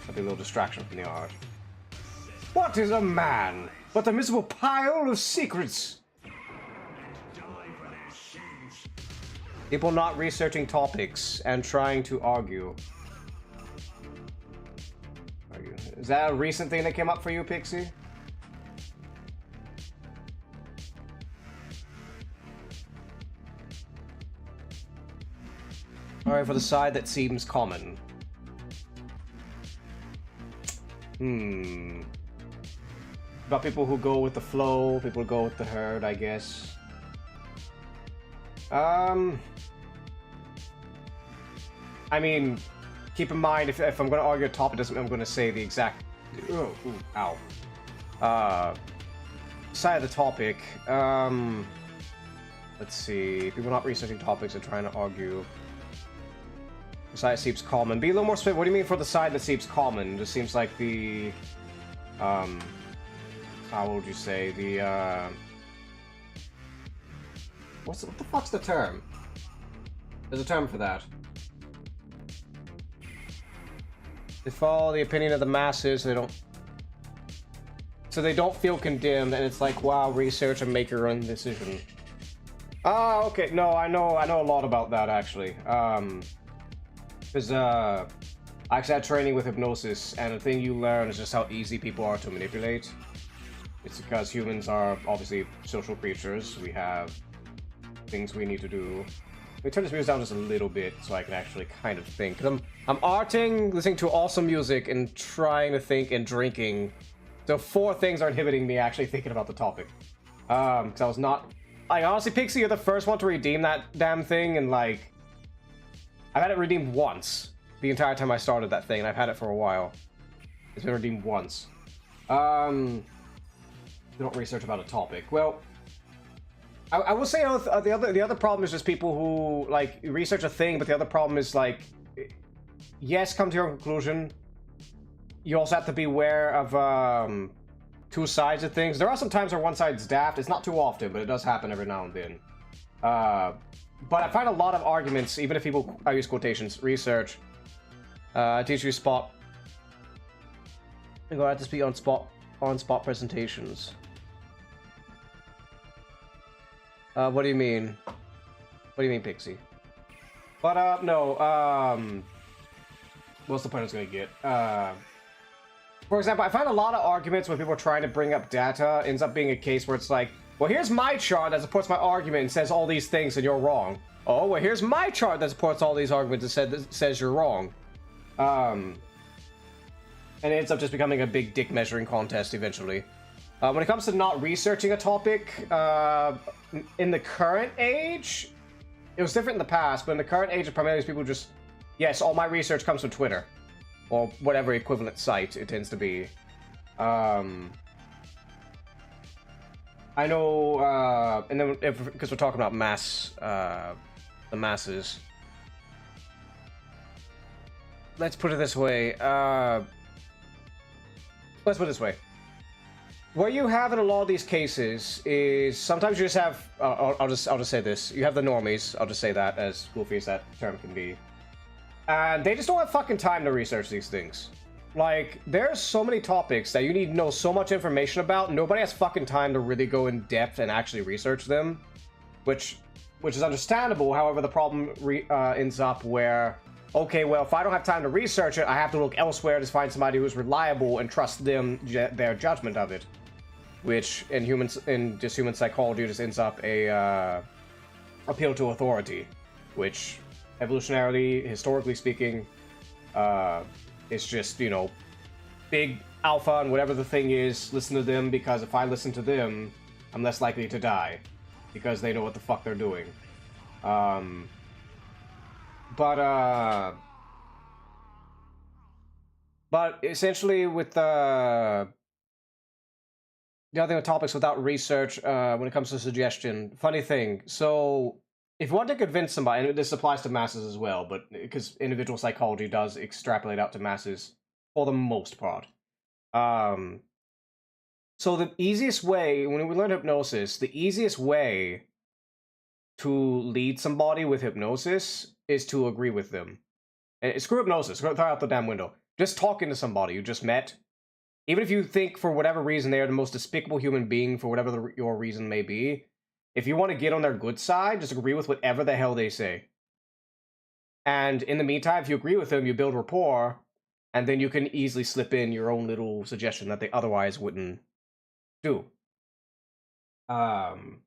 That'd be a little distraction from the art. What is a man but a miserable pile of secrets? People not researching topics and trying to argue. Is that a recent thing that came up for you, Pixie? Alright, for the side that seems common. About people who go with the flow, people who go with the herd, I guess. I mean, keep in mind, if I'm going to argue a topic, it doesn't mean I'm going to say the exact... side of the topic. Let's see. People not researching topics and trying to argue. The side that seems common. Be a little more specific. What do you mean for the side that seems common? It just seems like the... how would you say? The, what the fuck's the term? There's a term for that. They follow the opinion of the masses, so they don't feel condemned, and it's like, wow, research and make your own decision. Ah, okay, no, I know a lot about that, actually. Because, I actually had training with hypnosis, and the thing you learn is just how easy people are to manipulate. It's because humans are obviously social creatures. We have things we need to do. Let me turn this music down just a little bit so I can actually kind of think. Cause I'm arting, listening to awesome music, and trying to think and drinking. So 4 things are inhibiting me actually thinking about the topic. Because I was not... Like, honestly, Pixie, you're the first one to redeem that damn thing, and like... I've had it redeemed once. The entire time I started that thing, and I've had it for a while. It's been redeemed once. You don't research about a topic. Well, I will say the other problem is just people who like research a thing, but the other problem is like, yes, come to your conclusion. You also have to be aware of 2 sides of things. There are some times where one side's daft. It's not too often, but it does happen every now and then. But I find a lot of arguments, even if people, I use quotations, research, teach you spot. I'm gonna have to speak on spot presentations. What do you mean? What do you mean, Pixie? But, no, what's the point I was gonna get? For example, I find a lot of arguments when people are trying to bring up data ends up being a case where it's like, well, here's my chart that supports my argument and says all these things and you're wrong. Oh, well, here's my chart that supports all these arguments and says you're wrong. And it ends up just becoming a big dick measuring contest eventually. When it comes to not researching a topic, in the current age, it was different in the past, but in the current age, primarily people just, yes, all my research comes from Twitter. Or whatever equivalent site it tends to be. I know, and then because we're talking about the masses. Let's put it this way. Let's put it this way. What you have in a lot of these cases is sometimes you just have. I'll just say this. You have the normies. I'll just say that, as goofy as that term can be. And they just don't have fucking time to research these things. Like, there's so many topics that you need to know so much information about. Nobody has fucking time to really go in depth and actually research them, which is understandable. However, the problem ends up where, okay, well, if I don't have time to research it, I have to look elsewhere to find somebody who's reliable and trust them their judgment of it, which in just human psychology just ends up a appeal to authority, which evolutionarily, historically speaking, it's just, you know, big alpha and whatever the thing is, listen to them, because if I listen to them, I'm less likely to die, because they know what the fuck they're doing. But essentially with the other thing with topics without research, when it comes to suggestion, funny thing, so if you want to convince somebody, and this applies to masses as well, but because individual psychology does extrapolate out to masses for the most part. So the easiest way, when we learn hypnosis, the easiest way to lead somebody with hypnosis is to agree with them. And screw hypnosis, throw out the damn window. Just talking to somebody you just met, even if you think for whatever reason they are the most despicable human being for whatever your reason may be, if you want to get on their good side, just agree with whatever the hell they say. And in the meantime, if you agree with them, you build rapport, and then you can easily slip in your own little suggestion that they otherwise wouldn't do. And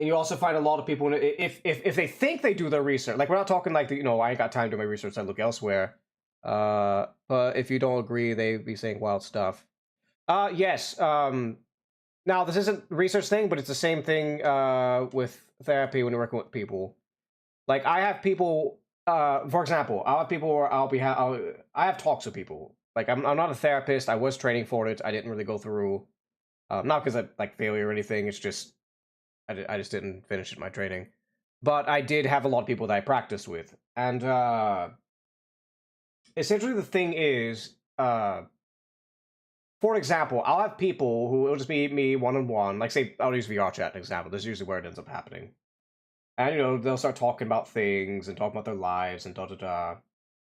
you also find a lot of people, if they think they do their research, like we're not talking like, you know, I ain't got time to do my research, I look elsewhere. But if you don't agree, they be saying wild stuff. Yes, now, this isn't a research thing, but it's the same thing with therapy when you're working with people. Like, I have people, for example, I'll have people where I have talks with people. Like, I'm not a therapist. I was training for it. I didn't really go through, not because I like failure or anything. It's just, I just didn't finish my training. But I did have a lot of people that I practiced with. And essentially the thing is, for example, I'll have people who will just be me one-on-one, like say, I'll use VR chat as an example, that's usually where it ends up happening. And, you know, they'll start talking about things and talking about their lives and da-da-da.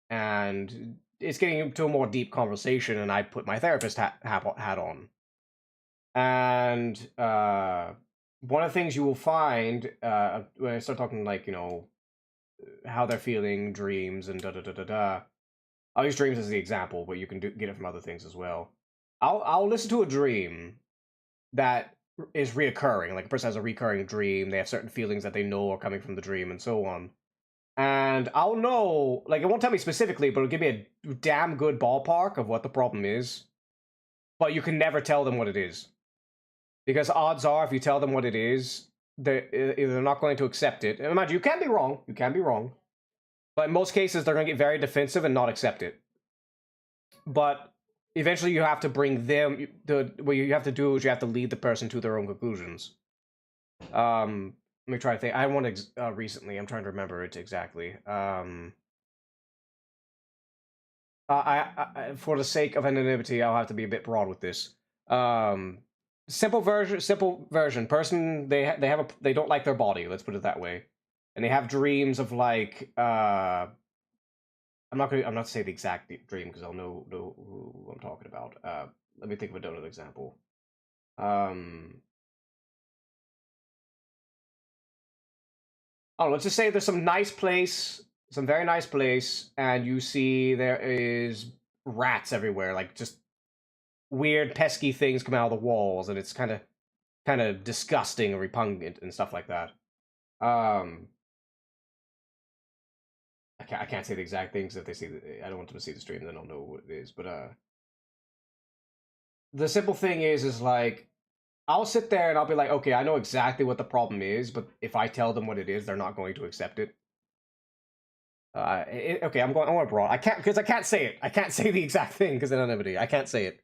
And it's getting into a more deep conversation, and I put my therapist hat on. And one of the things you will find when I start talking, like, you know, how they're feeling, dreams, and da-da-da-da-da. I'll use dreams as the example, but you can get it from other things as well. I'll listen to a dream that is reoccurring. Like a person has a recurring dream, they have certain feelings that they know are coming from the dream, and so on. And I'll know, like, it won't tell me specifically, but it'll give me a damn good ballpark of what the problem is. But you can never tell them what it is. Because odds are, if you tell them what it is, they're not going to accept it. And mind you, you can be wrong. But in most cases, they're going to get very defensive and not accept it. But eventually you have to bring them, what you have to do is you have to lead the person to their own conclusions. Let me try to think. I had one recently, I'm trying to remember it exactly. I for the sake of anonymity, I'll have to be a bit broad with this. Simple version. Person, they don't like their body, let's put it that way. And they have dreams of like, I'm not to say the exact dream because I'll know who I'm talking about. Let me think of another example. I don't know, let's just say there's some very nice place, and you see there is rats everywhere, like just weird pesky things come out of the walls, and it's kind of disgusting and repugnant and stuff like that. I can't say the exact things if they see. I don't want them to see the stream; they don't know what it is. But the simple thing is like I'll sit there and I'll be like, okay, I know exactly what the problem is, but if I tell them what it is, they're not going to accept it. Okay, I want to broad. I can't because I can't say it. I can't say the exact thing because anonymity. I can't say it.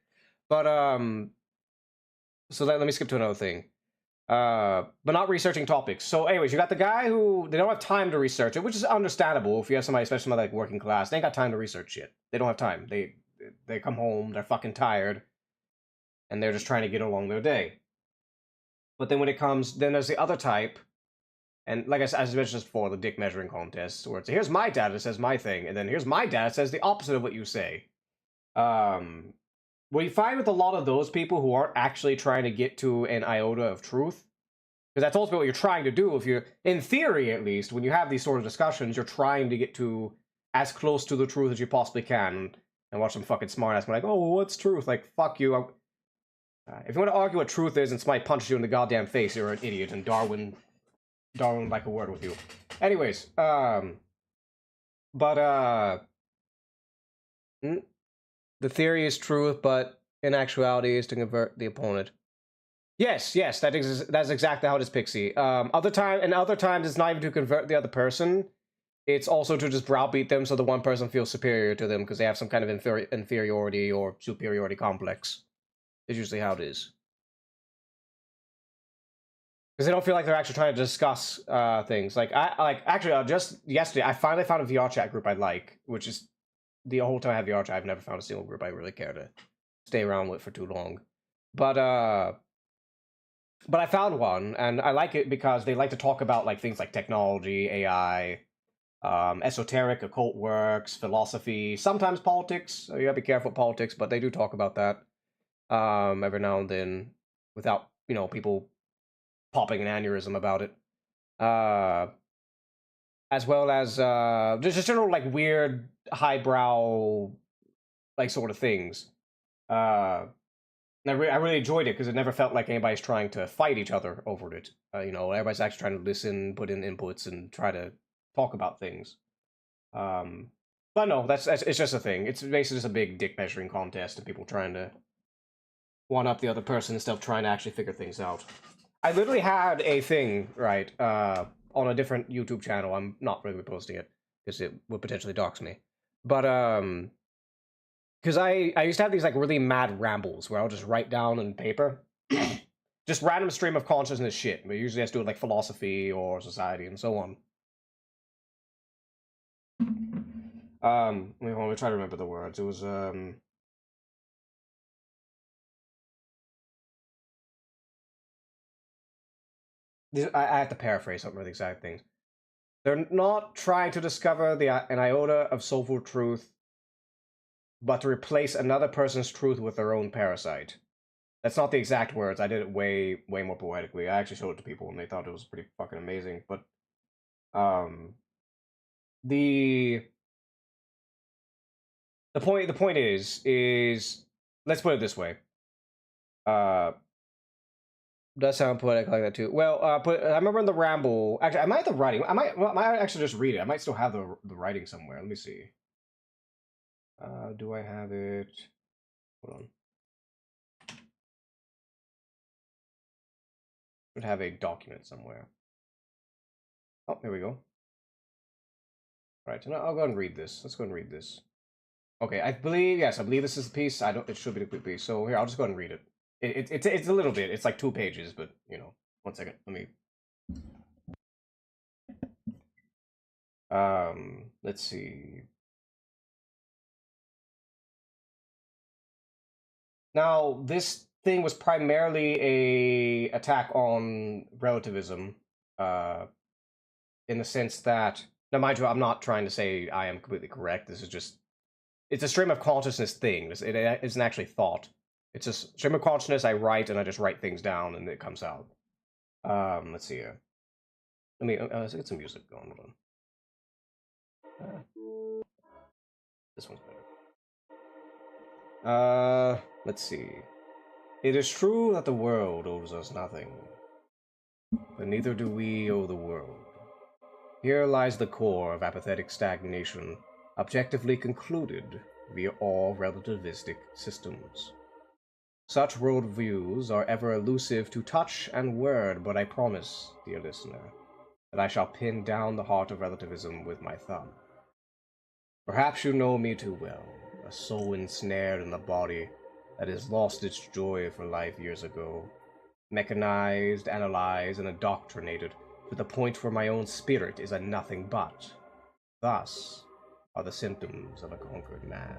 But so let me skip to another thing. But not researching topics. So, anyways, you got the guy who they don't have time to research it, which is understandable if you have somebody, especially somebody like working class. They ain't got time to research shit. They don't have time. They come home, they're fucking tired, and they're just trying to get along their day. But then when it comes, then there's the other type. And like as I mentioned before, the dick measuring contest, where it's here's my data that says my thing, and then here's my data that says the opposite of what you say. What you find with a lot of those people who aren't actually trying to get to an iota of truth, because that's ultimately what you're trying to do. If you're, in theory at least, when you have these sort of discussions, you're trying to get to as close to the truth as you possibly can, and watch some fucking smartass be like, oh, what's truth? Like, fuck you. If you want to argue what truth is and somebody punches you in the goddamn face, you're an idiot, and Darwin like a word with you. Anyways, the theory is truth, but in actuality is to convert the opponent. Yes, that's exactly how it is, Pixie. Other times it's not even to convert the other person. It's also to just browbeat them so the one person feels superior to them because they have some kind of inferiority or superiority complex. Is usually how it is. Because they don't feel like they're actually trying to discuss things. Actually, just yesterday, I finally found a VR chat group I like, which is the whole time I have VR chat, I've never found a single group I really care to stay around with for too long. But I found one, and I like it because they like to talk about like things like technology, AI, esoteric occult works, philosophy, sometimes politics. You gotta be careful with politics, but they do talk about that every now and then without people popping an aneurysm about it. As well as just general like weird highbrow like sort of things. I really enjoyed it because it never felt like anybody's trying to fight each other over it. Everybody's actually trying to listen, put in inputs, and try to talk about things. But no, it's just a thing. It's basically just a big dick measuring contest and people trying to one up the other person instead of trying to actually figure things out. I literally had a thing, right, on a different YouTube channel. I'm not really posting it because it would potentially dox me. But because I used to have these like really mad rambles where I'll just write down on paper just random stream of consciousness shit. But usually I just do it like philosophy or society and so on. Let me try to remember the words. It was I have to paraphrase some of the exact things. They're not trying to discover an iota of soulful truth, but to replace another person's truth with their own parasite. That's not the exact words. I did it way more poetically. I actually showed it to people and they thought it was pretty fucking amazing. But the point is let's put it this way. Does sound poetic like that too. Well, but I remember in the ramble. Actually, I might have the writing. I might actually just read it. I might still have the writing somewhere. Let me see. Do I have it? Hold on. Should have a document somewhere. Oh, there we go. Right, so now I'll go ahead and read this. Let's go ahead and read this. Okay, I believe this is the piece. It should be the quick piece. So here, I'll just go ahead and read it. It's a little bit. It's like 2 pages, but 1 second. Let me. Let's see. Now, this thing was primarily a attack on relativism, in the sense that, now mind you, I'm not trying to say I am completely correct. This is just, it's a stream of consciousness thing. It isn't actually thought. It's a stream of consciousness. I write and I just write things down and it comes out. Let's see here. Let's get some music going. Hold on. This one's better. Let's see. It is true that the world owes us nothing, but neither do we owe the world. Here lies the core of apathetic stagnation, objectively concluded via all relativistic systems. Such worldviews are ever elusive to touch and word, but I promise, dear listener, that I shall pin down the heart of relativism with my thumb. Perhaps you know me too well, a soul ensnared in the body that has lost its joy for life years ago, mechanized, analyzed, and indoctrinated to the point where my own spirit is a nothing but. Thus are the symptoms of a conquered man.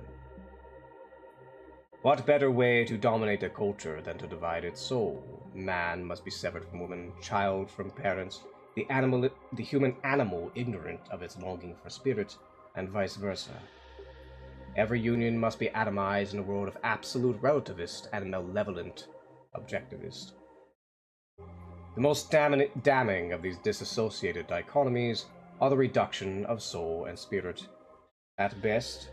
What better way to dominate a culture than to divide its soul? Man must be severed from woman, child from parents, the human animal ignorant of its longing for spirit, and vice versa. Every union must be atomized in a world of absolute relativist and malevolent objectivist. The most damning of these disassociated dichotomies are the reduction of soul and spirit. At best,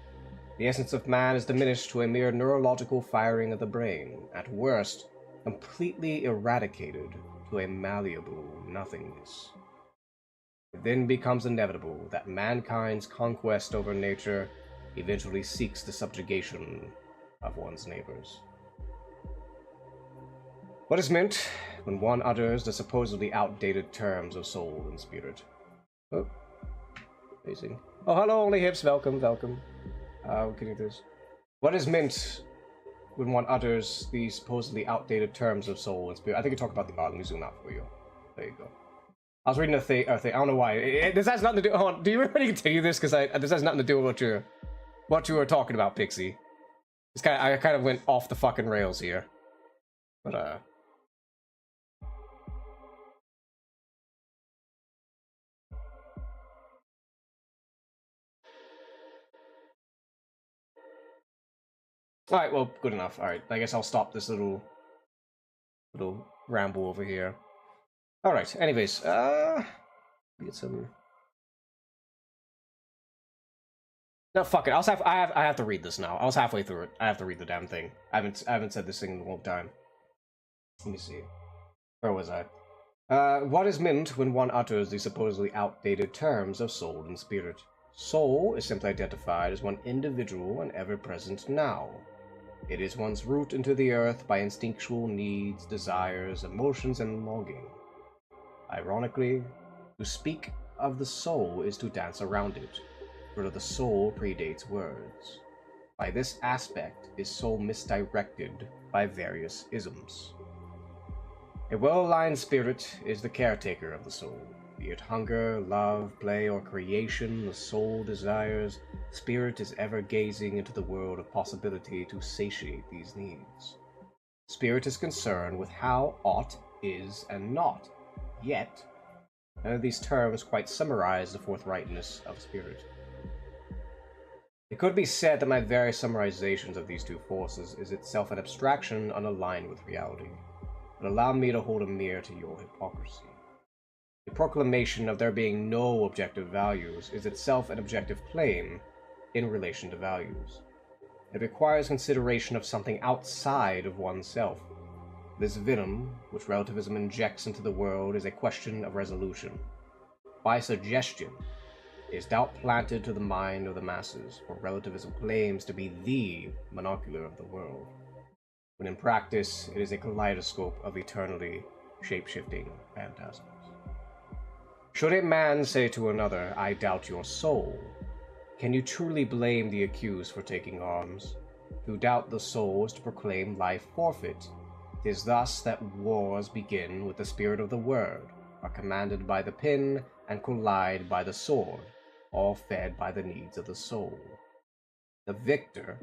the essence of man is diminished to a mere neurological firing of the brain, at worst, completely eradicated to a malleable nothingness. It then becomes inevitable that mankind's conquest over nature eventually seeks the subjugation of one's neighbors. What is meant when one utters the supposedly outdated terms of soul and spirit? Oh, amazing. Oh, hello, Only Hips. Welcome, welcome. What can you do this? What is meant when one utters the supposedly outdated terms of soul and spirit? I think you talk about the art. Let me zoom out for you. There you go. I was reading a thing. I don't know why. This has nothing to do. Hold on. Do you really continue this? Because this has nothing to do with what you were talking about, Pixie. I kind of went off the fucking rails here. But Alright, well, good enough. Alright, I guess I'll stop this little ramble over here. Alright, anyways, get some... No, fuck it. I have to read this now. I was halfway through it. I have to read the damn thing. I haven't said this thing in a long time. Let me see. Where was I? What is meant when one utters the supposedly outdated terms of soul and spirit? Soul is simply identified as one individual and ever-present now. It is one's root into the earth by instinctual needs, desires, emotions, and longing. Ironically, to speak of the soul is to dance around it, for the soul predates words. By this aspect is soul misdirected by various isms. A well-aligned spirit is the caretaker of the soul. Be it hunger, love, play, or creation, the soul desires. Spirit is ever gazing into the world of possibility to satiate these needs. Spirit is concerned with how ought is and not. Yet, none of these terms quite summarize the forthrightness of spirit. It could be said that my various summarizations of these two forces is itself an abstraction unaligned with reality, but allow me to hold a mirror to your hypocrisy. The proclamation of there being no objective values is itself an objective claim in relation to values. It requires consideration of something outside of oneself. This venom, which relativism injects into the world, is a question of resolution. By suggestion, is doubt planted to the mind of the masses, for relativism claims to be the monocular of the world, when in practice it is a kaleidoscope of eternally shape-shifting phantasms. Should a man say to another, "I doubt your soul," can you truly blame the accused for taking arms? To doubt the soul is to proclaim life forfeit. It is thus that wars begin with the spirit of the word, are commanded by the pen, and collide by the sword, all fed by the needs of the soul. The victor,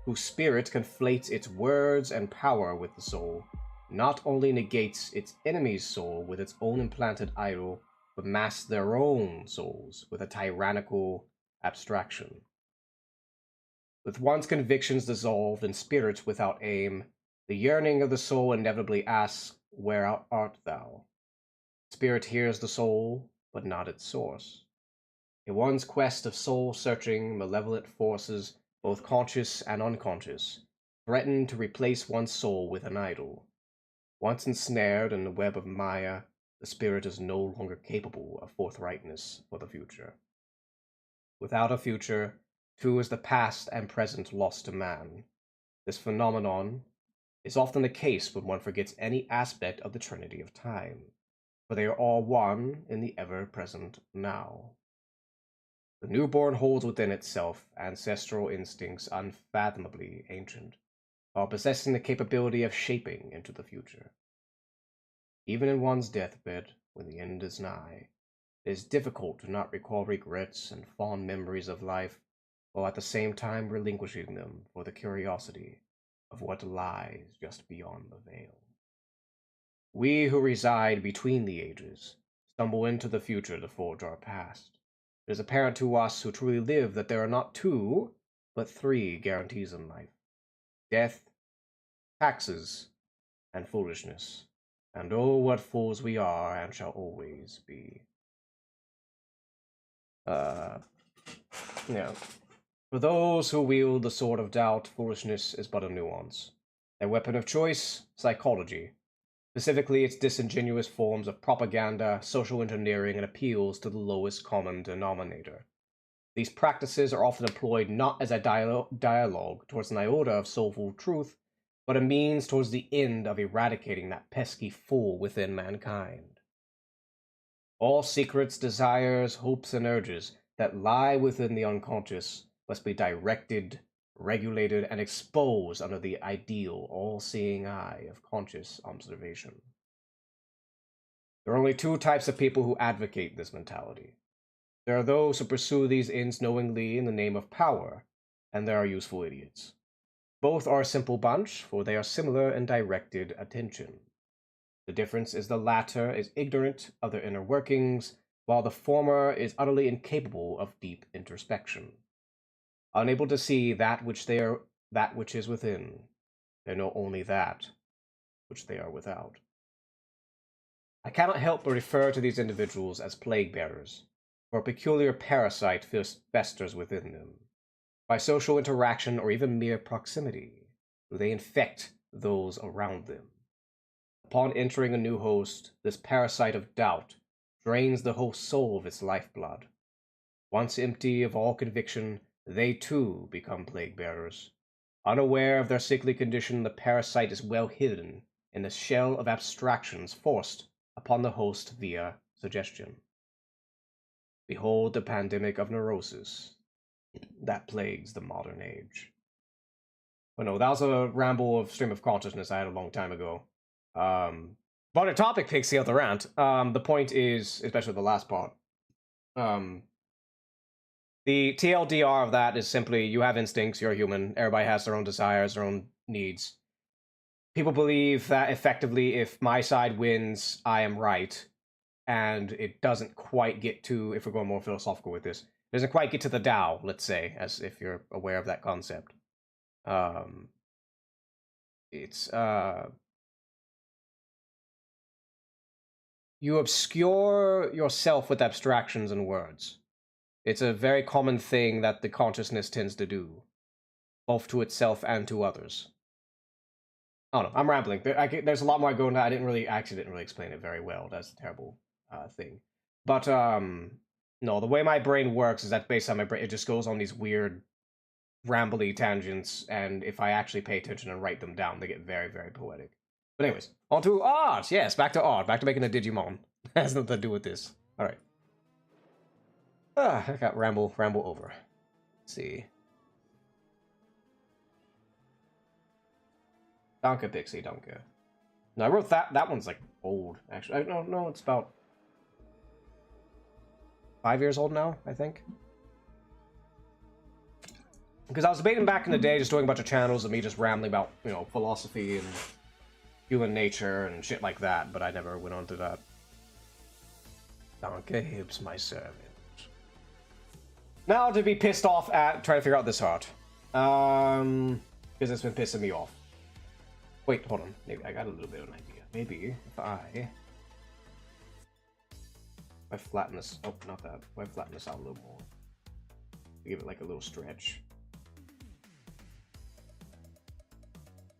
whose spirit conflates its words and power with the soul, not only negates its enemy's soul with its own implanted idol, but masks their own souls with a tyrannical abstraction. With one's convictions dissolved and spirit without aim, the yearning of the soul inevitably asks, "Where art thou?" Spirit hears the soul, but not its source. In one's quest of soul-searching, malevolent forces, both conscious and unconscious, threaten to replace one's soul with an idol. Once ensnared in the web of Maya, the spirit is no longer capable of forthrightness for the future. Without a future, too is the past and present lost to man. This phenomenon is often the case when one forgets any aspect of the trinity of time, for they are all one in the ever-present now. The newborn holds within itself ancestral instincts unfathomably ancient, while possessing the capability of shaping into the future. Even in one's deathbed, when the end is nigh, it is difficult to not recall regrets and fond memories of life, while at the same time relinquishing them for the curiosity of what lies just beyond the veil. We who reside between the ages stumble into the future to forge our past. It is apparent to us who truly live that there are not two, but three guarantees in life: death, taxes, and foolishness. And oh, what fools we are and shall always be. Yeah. For those who wield the sword of doubt, foolishness is but a nuance. Their weapon of choice, psychology. Specifically, its disingenuous forms of propaganda, social engineering, and appeals to the lowest common denominator. These practices are often employed not as a dialogue towards an iota of soulful truth, but a means towards the end of eradicating that pesky fool within mankind. All secrets, desires, hopes, and urges that lie within the unconscious must be directed, regulated, and exposed under the ideal, all-seeing eye of conscious observation. There are only two types of people who advocate this mentality. There are those who pursue these ends knowingly in the name of power, and there are useful idiots. Both are a simple bunch, for they are similar in directed attention. The difference is the latter is ignorant of their inner workings, while the former is utterly incapable of deep introspection. Unable to see that which is within, they know only that which they are without. I cannot help but refer to these individuals as plague bearers, for a peculiar parasite festers within them. By social interaction or even mere proximity, they infect those around them. Upon entering a new host, this parasite of doubt drains the host's soul of its lifeblood. Once empty of all conviction, they too become plague bearers. Unaware of their sickly condition, the parasite is well hidden in the shell of abstractions forced upon the host via suggestion. Behold the pandemic of neurosis that plagues the modern age. But no, that was a ramble of stream of consciousness I had a long time ago. But a topic picks the other rant. The point is, especially the last part, the TLDR of that is simply you have instincts, you're a human, everybody has their own desires, their own needs. People believe that effectively if my side wins, I am right, and it doesn't quite get to, if we're going more philosophical with this, it doesn't quite get to the Tao, let's say, as if you're aware of that concept. You obscure yourself with abstractions and words. It's a very common thing that the consciousness tends to do, both to itself and to others. Oh no, I'm rambling. There's a lot more I go into. I didn't really explain it very well. That's a terrible thing. But no, the way my brain works is that based on my brain, it just goes on these weird, rambly tangents, and if I actually pay attention and write them down, they get very, very poetic. But anyways, on to art. Yes, back to art. Back to making a Digimon. Has nothing to do with this. All right. I got ramble over. Let's see. Danke, Pixie, danke. No, I wrote that. That one's like old, actually. No, it's about 5 years old now, I think. Because I was debating back in the day, just doing a bunch of channels of me just rambling about, you know, philosophy and human nature and shit like that, but I never went on to that. Danke, Hibbs, my servant. Now to be pissed off at trying to figure out this art. Because it's been pissing me off. Wait, hold on. Maybe I got a little bit of an idea. Maybe if I flatten this... Oh, not that. If I flatten this out a little more. Give it like a little stretch.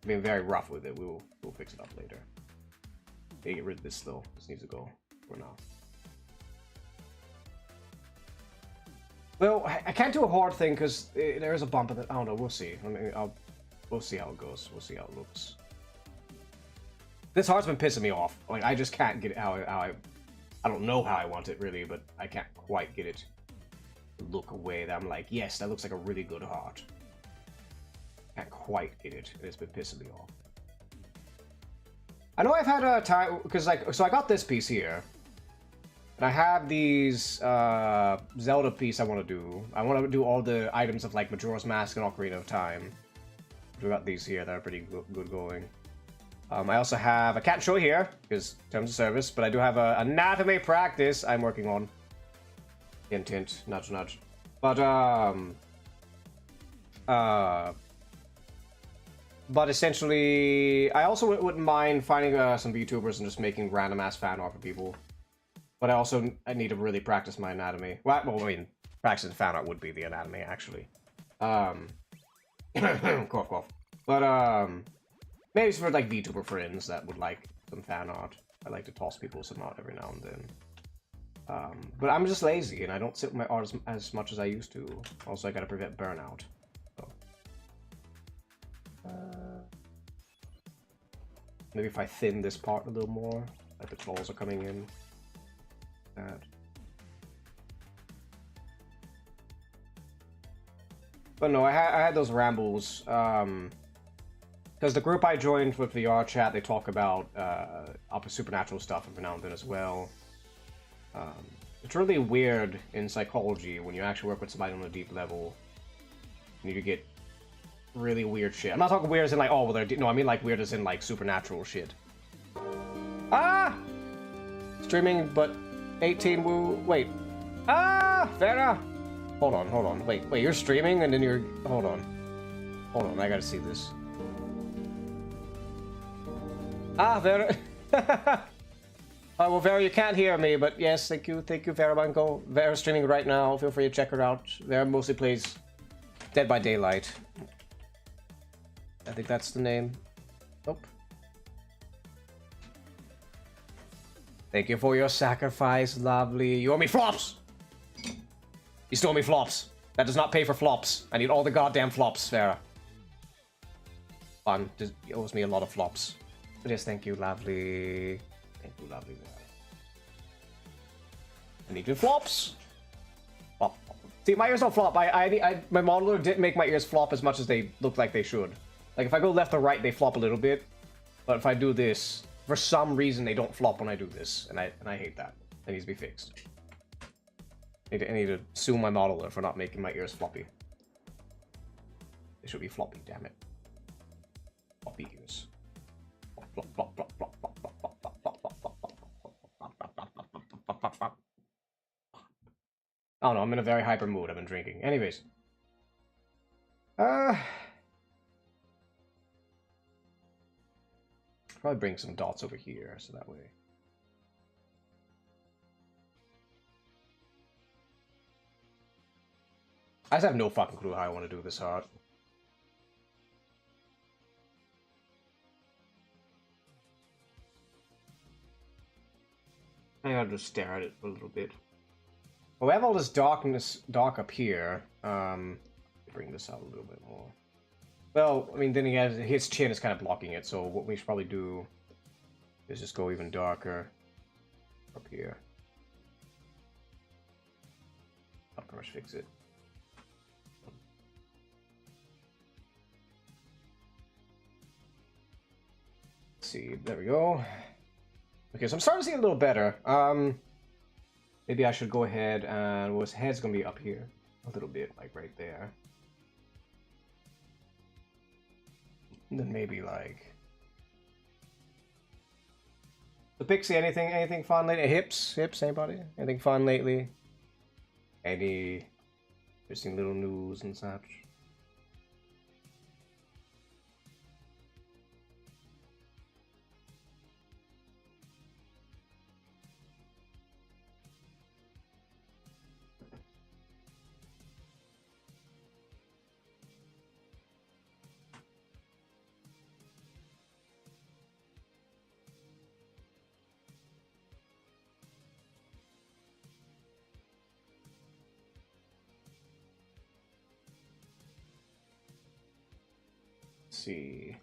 being very rough with it. We'll fix it up later. Okay, get rid of this though. This needs to go for now. Well, I can't do a hard thing because there is a bump in it. I don't know. We'll see. I mean, we'll see how it goes. We'll see how it looks. This heart's been pissing me off. Like, I just can't get it how I don't know how I want it really, but I can't quite get it to look a way that I'm like, yes, that looks like a really good heart. Can't quite get it, and it's been pissing me off. I know I've had a time because like, so I got this piece here, and I have these Zelda piece I want to do. I want to do all the items of like Majora's Mask and Ocarina of Time. We got these here that are pretty good going. I also have, I can't show here, because terms of service, but I do have a anatomy practice I'm working on. Hint, hint, nudge, nudge. But essentially, I also wouldn't mind finding some VTubers and just making random-ass fan art for people. But I need to really practice my anatomy. Well, I mean, practicing fan art would be the anatomy, actually. Cough, cough. But, maybe it's for, like, VTuber friends that would like some fan art. I like to toss people some art every now and then. But I'm just lazy, and I don't sit with my art as much as I used to. Also, I gotta prevent burnout. So. Maybe if I thin this part a little more, like the claws are coming in. That. But no, I had those rambles. Because the group I joined with VR chat, they talk about supernatural stuff every now and then as well. It's really weird in psychology when you actually work with somebody on a deep level. And you get really weird shit. I'm not talking weird as in like, oh, well, they're no, I mean like weird as in like supernatural shit. Ah! Streaming, but 18 woo. Wait. Ah! Vera! Hold on. Wait, you're streaming and then you're. Hold on, I gotta see this. Ah, Vera. Well, Vera, you can't hear me, but yes, thank you, Vera Banco. Vera's streaming right now. Feel free to check her out. Vera mostly plays Dead by Daylight. I think that's the name. Nope. Thank you for your sacrifice, lovely. You owe me flops! You stole me flops. That does not pay for flops. I need all the goddamn flops, Vera. Fun. He owes me a lot of flops. But yes, thank you, lovely. Thank you, lovely. I need your flops. Flop. See, my ears don't flop. My modeler didn't make my ears flop as much as they look like they should. Like, if I go left or right, they flop a little bit. But if I do this, for some reason, they don't flop when I do this. And I hate that. That needs to be fixed. I need to sue my modeler for not making my ears floppy. They should be floppy, damn it. Floppy ears. Flop, flop, flop, flop, flop, flop, flop, flop, flop, flop, flop, flop, flop. I don't know, I'm in a very hyper mood. I've been drinking. Anyways. Probably bring some dots over here, so that way. I just have no fucking clue how I want to do this heart. I gotta just stare at it for a little bit. Well, we have all this dark up here. Bring this out a little bit more. Well, I mean, then again, his chin is kind of blocking it, so what we should probably do is just go even darker up here. I'll pretty much fix it. Let's see, there we go. Okay, so I'm starting to see a little better. Maybe I should go ahead and his head's gonna be up here a little bit, like right there. And then maybe like the Pixie. Anything fun lately? Hips, anybody? Anything fun lately? Any interesting little news and such? see.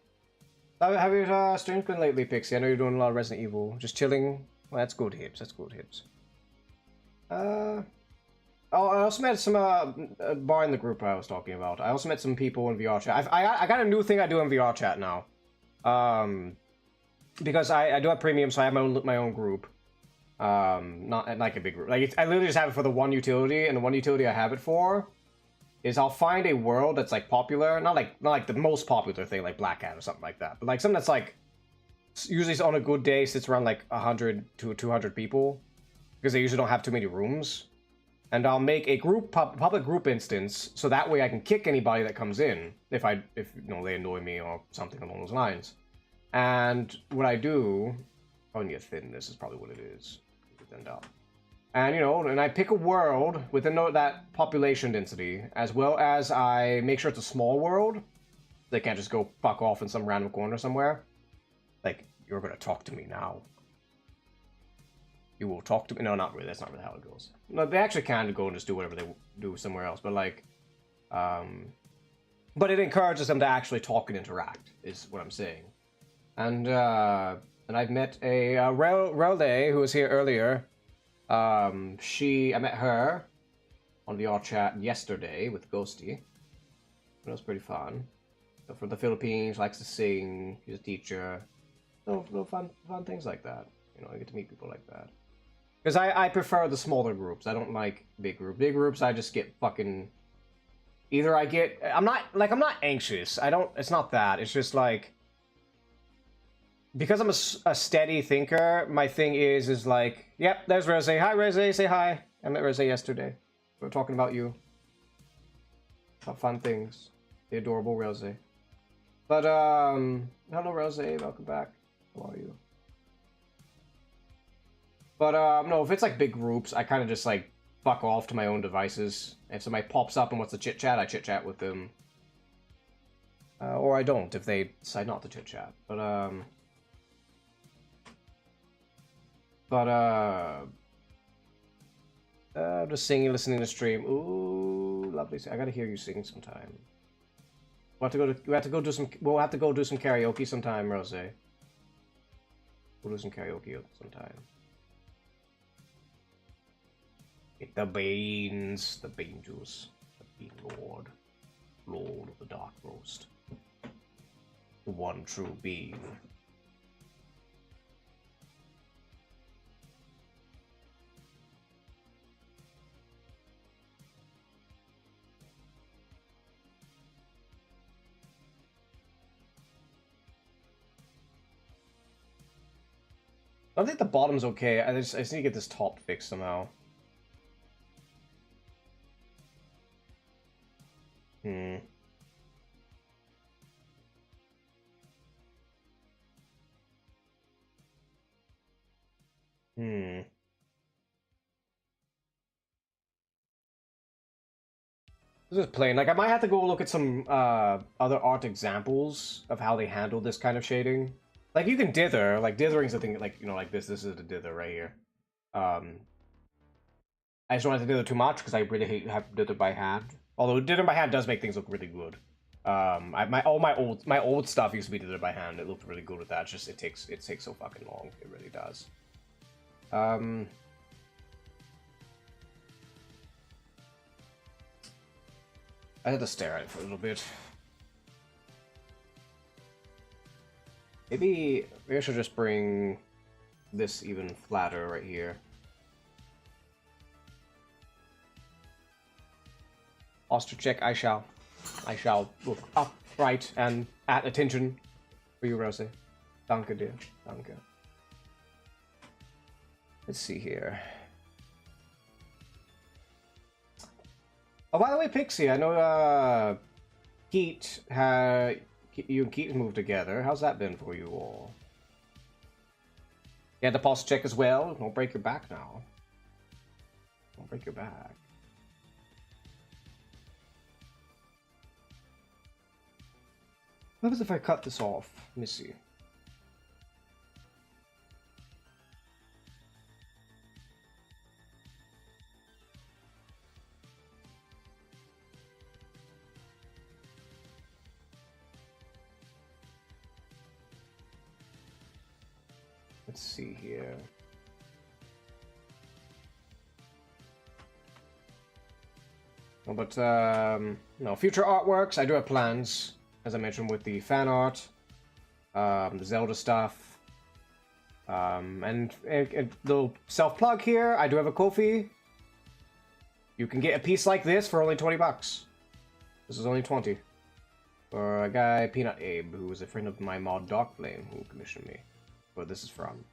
Have you streamed been lately, Pixie? I know you're doing a lot of Resident Evil. Just chilling. Well, that's good hips. That's good hips. Oh, I also met some bar in the group I was talking about. I also met some people in VR chat. I got a new thing I do in VR chat now. Because I do have premium, so I have my own group. Not like a big group. Like I literally just have it for the one utility, and the one utility I have it for is I'll find a world that's like popular, not like the most popular thing like Black Hat or something like that, but like something that's like usually on a good day sits around like 100 to 200 people because they usually don't have too many rooms. And I'll make a public group instance, so that way I can kick anybody that comes in if you know they annoy me or something along those lines. And what I do, oh, I need to thin this is probably what it is. Thinned up. And you know, and I pick a world within that population density, as well as I make sure it's a small world. They can't just go fuck off in some random corner somewhere. Like, you're gonna talk to me now. You will talk to me. No, not really. That's not really how it goes. No, they actually can go and just do whatever they do somewhere else. But like, but it encourages them to actually talk and interact. Is what I'm saying. And I've met a Relay who was here earlier. I met her on VR chat yesterday with Ghosty. It was pretty fun. So from the Philippines, likes to sing. She's a teacher. Little fun things like that. You know, I get to meet people like that. Because I prefer the smaller groups. I don't like big groups. Big groups, I just get fucking... I'm not anxious. It's not that. It's just like... Because I'm a steady thinker, my thing is like... Yep, there's Rose. Hi, Rose. Say hi. I met Rose yesterday. We were talking about you. About fun things. The adorable Rose. But, hello, Rose. Welcome back. How are you? But, no, if it's like big groups, I kind of just like fuck off to my own devices. If somebody pops up and wants to chit-chat, I chit-chat with them. Or I don't, if they decide not to chit-chat. But, I'm just singing, listening to stream. Ooh, lovely. I gotta hear you sing sometime. We'll have to go do some karaoke sometime, Rose. We'll do some karaoke sometime. Get the beans, the bean juice, the bean lord, lord of the dark roast, the one true bean. I think the bottom's okay. I just need to get this top fixed somehow. Hmm. This is plain. Like, I might have to go look at some other art examples of how they handle this kind of shading. Like, you can dither. Like, dithering's a thing, like, you know, like this. This is the dither right here. I just don't have to dither too much because I really hate having to dither by hand. Although dither by hand does make things look really good. My old stuff used to be dithered by hand. It looked really good with that. It's just it takes so fucking long. It really does. I had to stare at it for a little bit. Maybe I should just bring this even flatter right here. Ostercheck, I shall look upright and at attention for you, Rose. Danke, dear. Danke. Let's see here. Oh, by the way, Pixie, I know Keat you and Keat moved together. How's that been for you all? You had the pulse check as well. Don't break your back now. Don't break your back. What happens if I cut this off? Let me see. Let's see here. Oh, but no, future artworks. I do have plans, as I mentioned, with the fan art, the Zelda stuff, and a little self-plug here. I do have a Ko-fi. You can get a piece like this for only 20 bucks. This is only 20. For a guy, Peanut Abe, who is a friend of my mod Darkflame, who commissioned me. Where this is from.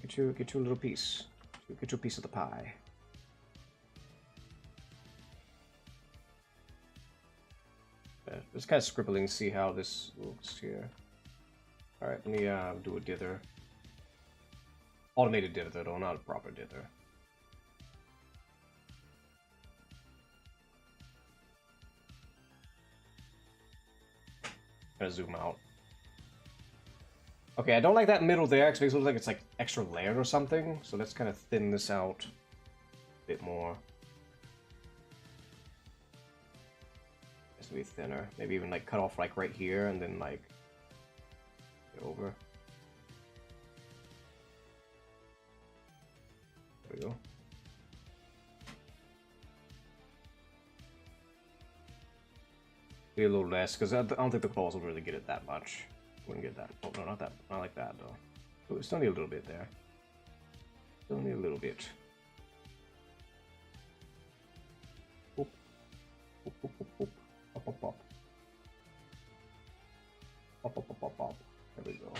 Get you a little piece. Get you a piece of the pie. Just kind of scribbling, see how this looks here. Alright, let me do a dither. Automated dither though, not a proper dither. Gonna zoom out. Okay, I don't like that middle there because it looks like it's like extra layered or something. So let's kind of thin this out a bit more. Has to be thinner. Maybe even like cut off like right here and then like get over. There we go. Be a little less because I don't think the claws will really get it that much. Wouldn't get that. Oh, no, not that. Not like that, though. Oh, we still need a little bit there. Still need a little bit. Boop. Boop, boop, boop, boop. Pop, pop, pop. Pop, pop, pop, pop, pop. There we go.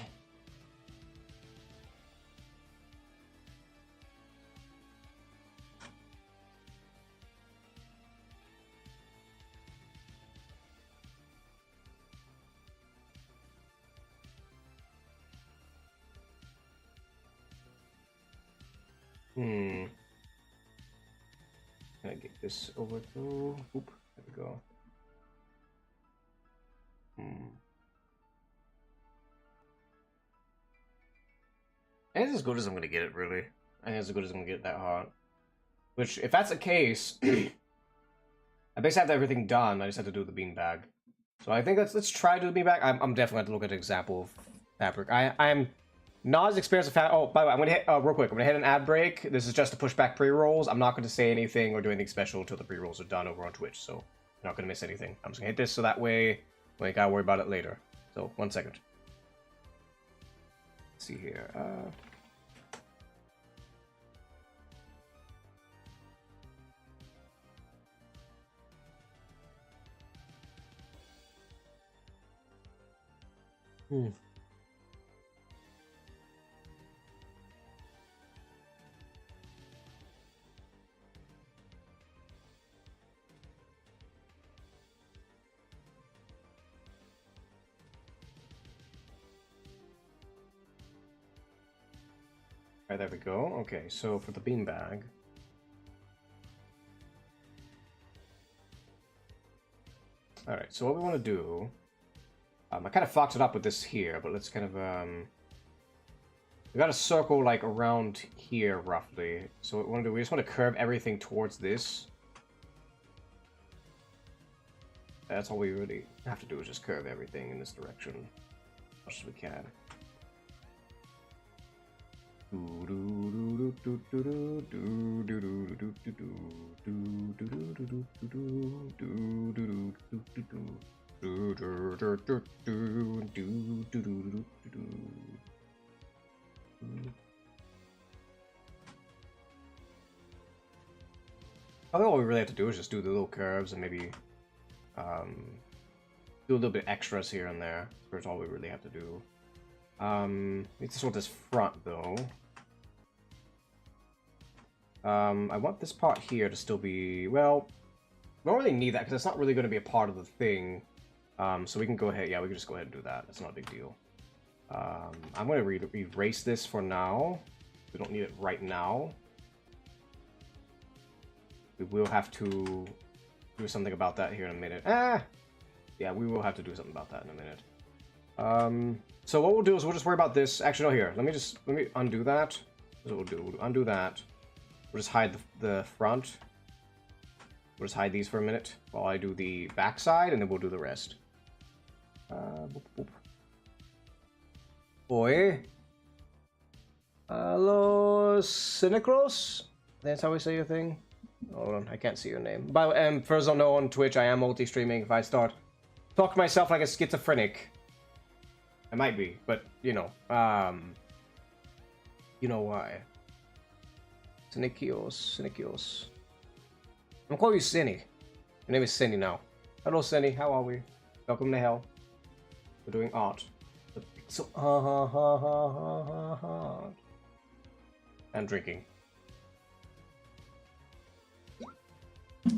Can I get this over to? Oop, there we go. I think it's as good as I'm gonna get it, really. I think it's as good as I'm gonna get it that hard. Which, if that's the case, I basically have everything done. I just have to do the beanbag. So I think let's try to do the beanbag. I'm definitely going to look at an example of fabric. I'm not as experienced with fabric. Oh, by the way, I'm going to hit, real quick, I'm going to hit an ad break. This is just to push back pre-rolls. I'm not going to say anything or do anything special until the pre-rolls are done over on Twitch, so you're not going to miss anything. I'm just going to hit this so that way we ain't got to worry about it later. So, 1 second. Let's see here. Alright, there we go. Okay, so for the beanbag. Alright, so what we want to do... I kind of fucked it up with this here, but let's kind of... we got a circle, like, around here, roughly. So what we want to do, we just want to curve everything towards this. That's all we really have to do, is just curve everything in this direction. As much as we can. I think all we really have to do is just do the little curves and maybe do a little bit extras here and there. That's all we really have to do. Need to sort this front though. I want this part here to still be, well, we don't really need that because it's not really going to be a part of the thing. So we can go ahead, yeah, we can just go ahead and do that. It's not a big deal. I'm going to erase this for now. We don't need it right now. We will have to do something about that here in a minute. Yeah, we will have to do something about that in a minute. So what we'll do is we'll just worry about this. Actually, no, here. Let me undo that. That's what we'll do. We'll undo that. We'll just hide the front. We'll just hide these for a minute while I do the back side, and then we'll do the rest. Boop, boop. Boy. Hello, Synchros? That's how we say your thing? Hold on, I can't see your name. But for those who don't know, on Twitch, I am multi-streaming. If I start talking to myself like a schizophrenic, I might be, but, you know why. Synikios. I'm gonna call you Cinny. Your name is Cindy now. Hello, Cindy. How are we? Welcome to hell. We're doing art. So and drinking.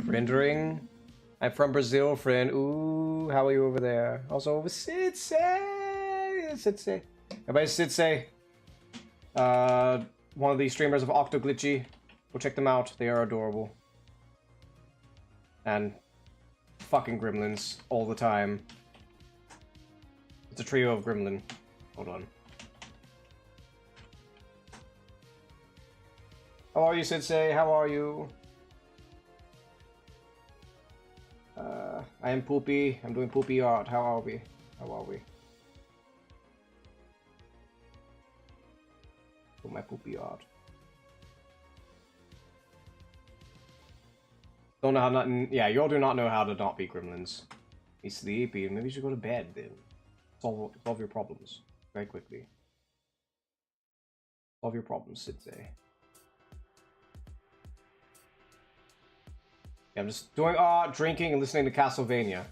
Rendering. I'm from Brazil, friend. Ooh, how are you over there? Also over Sitse. Sitse. Everybody's Sitse. One of the streamers of Octoglitchy. Go check them out. They are adorable. And fucking gremlins all the time. It's a trio of gremlin. Hold on. How are you, Sensei? How are you? I am poopy. I'm doing poopy art. How are we? How are we? Do my poopy art. Don't know how not. Yeah, you all do not know how to not be gremlins. Be sleepy. Maybe you should go to bed then. Solve your problems very quickly. Solve your problems, Sitze. Yeah, I'm just doing art, drinking, and listening to Castlevania.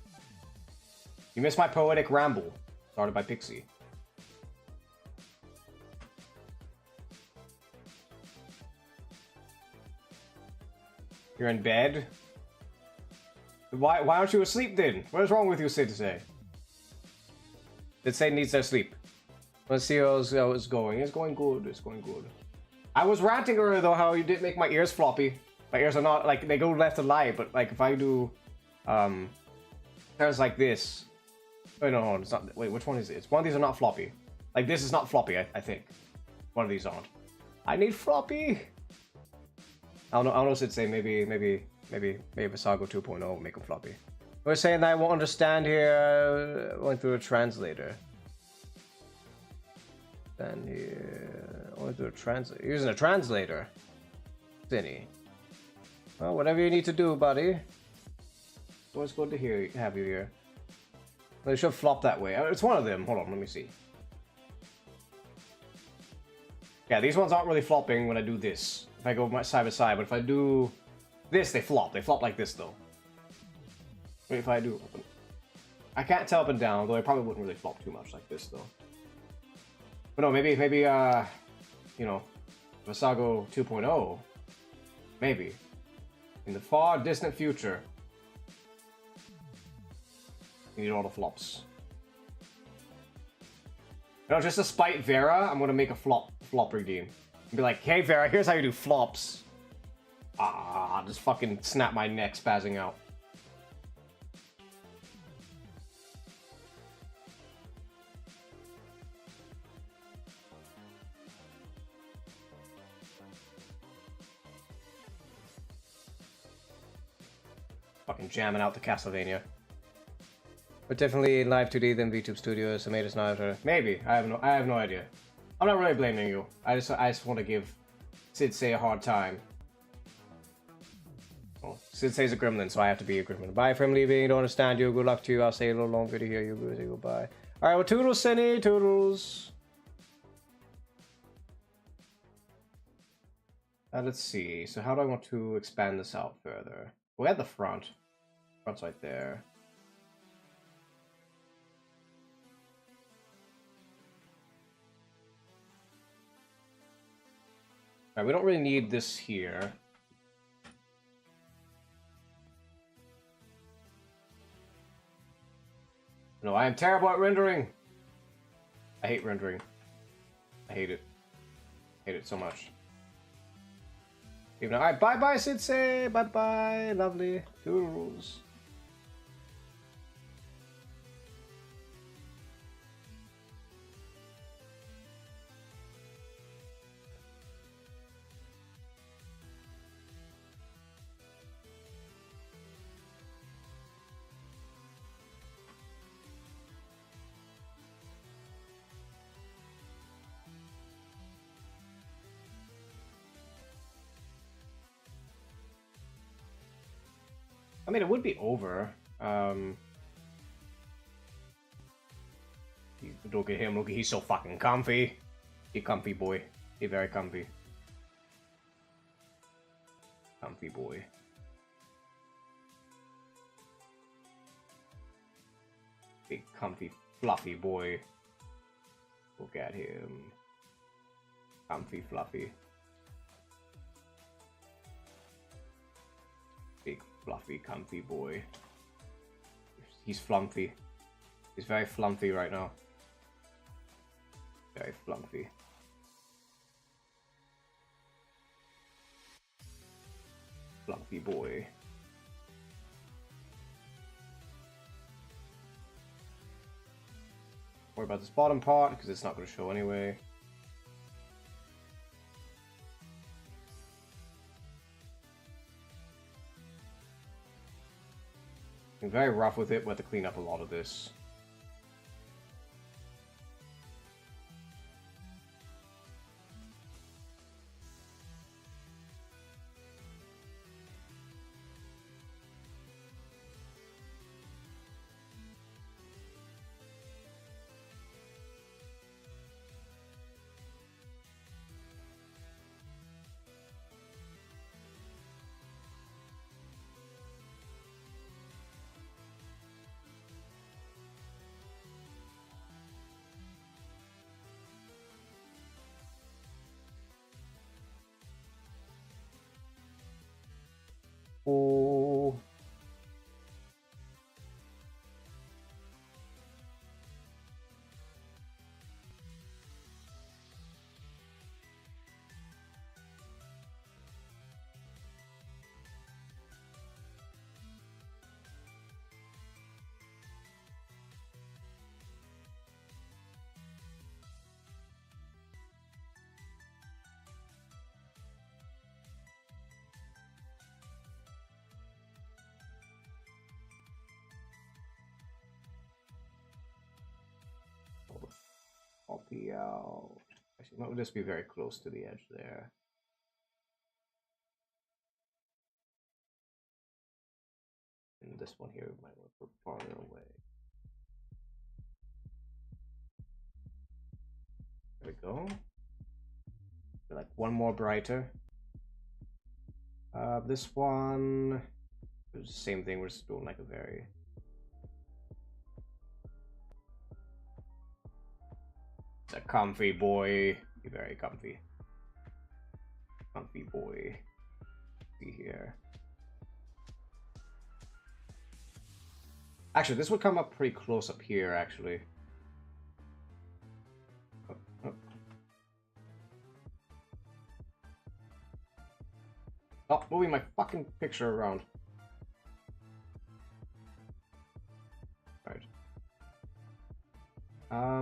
You missed my poetic ramble, started by Pixie. You're in bed? Why aren't you asleep then? What is wrong with you, Sitze? Sitze needs their sleep. Let's see how it's going. It's going good. It's going good. I was ranting earlier though how you didn't make my ears floppy. My ears are not like they go left and right, but like if I do turns like this. Wait, no, it's not. Wait, which one is it? One of these are not floppy. Like this is not floppy, I think. One of these aren't. I need floppy. I don't know. Sitze. Maybe Visago 2.0 will make them floppy. We're saying that I won't understand here. Went through a translator. Then here, went through a translator. Using a translator. Cinny. Well, whatever you need to do, buddy. Always good to have you here. They should flop that way. It's one of them. Hold on, let me see. Yeah, these ones aren't really flopping when I do this. If I go side by side, but if I do this, they flop. They flop like this, though. Wait, if I do... I can't tell up and down, though I probably wouldn't really flop too much like this, though. But no, maybe, you know, Visago 2.0. Maybe. In the far distant future. You need all the flops. You know, just to spite Vera, I'm gonna make a flop redeem. Be like, hey Vera, here's how you do flops. Ah, just fucking snap my neck spazzing out. Fucking jamming out the Castlevania. But definitely in live 2D than VTube Studios. I made us not. Maybe I have no idea. I'm not really blaming you. I just want to give Sitze a hard time. Well, Sitze's a gremlin, so I have to be a gremlin. Bye from leaving. Don't understand you. Good luck to you. I'll stay a little longer to hear you. Goodbye. All right. Well, toodles, Cinny. Toodles. Let's see. So how do I want to expand this out further? We had the front. Front's right there. Alright, we don't really need this here. No, I am terrible at rendering. I hate rendering. I hate it. I hate it so much. Even though, alright, bye-bye, Sitze! Bye-bye, lovely. Toodles. I mean, it would be over. Look at him. Look, he's so fucking comfy. He comfy boy. He very comfy. Comfy boy. Big comfy fluffy boy. Look at him. Comfy fluffy. Big fluffy comfy boy. He's flumpy. He's very flumpy right now. Very flumpy. Flumpy boy. Worry about this bottom part because it's not going to show anyway. I'm very rough with it. We'll have to clean up a lot of this. Oh. Copy out. Actually, that would just be very close to the edge there. And this one here might want to put farther away. There we go. Like one more brighter. This one, it's the same thing. We're just doing like a very. It's a comfy boy. Be very comfy. Comfy boy. See here. Actually, this would come up pretty close up here, actually. Oh, moving my fucking picture around. Right.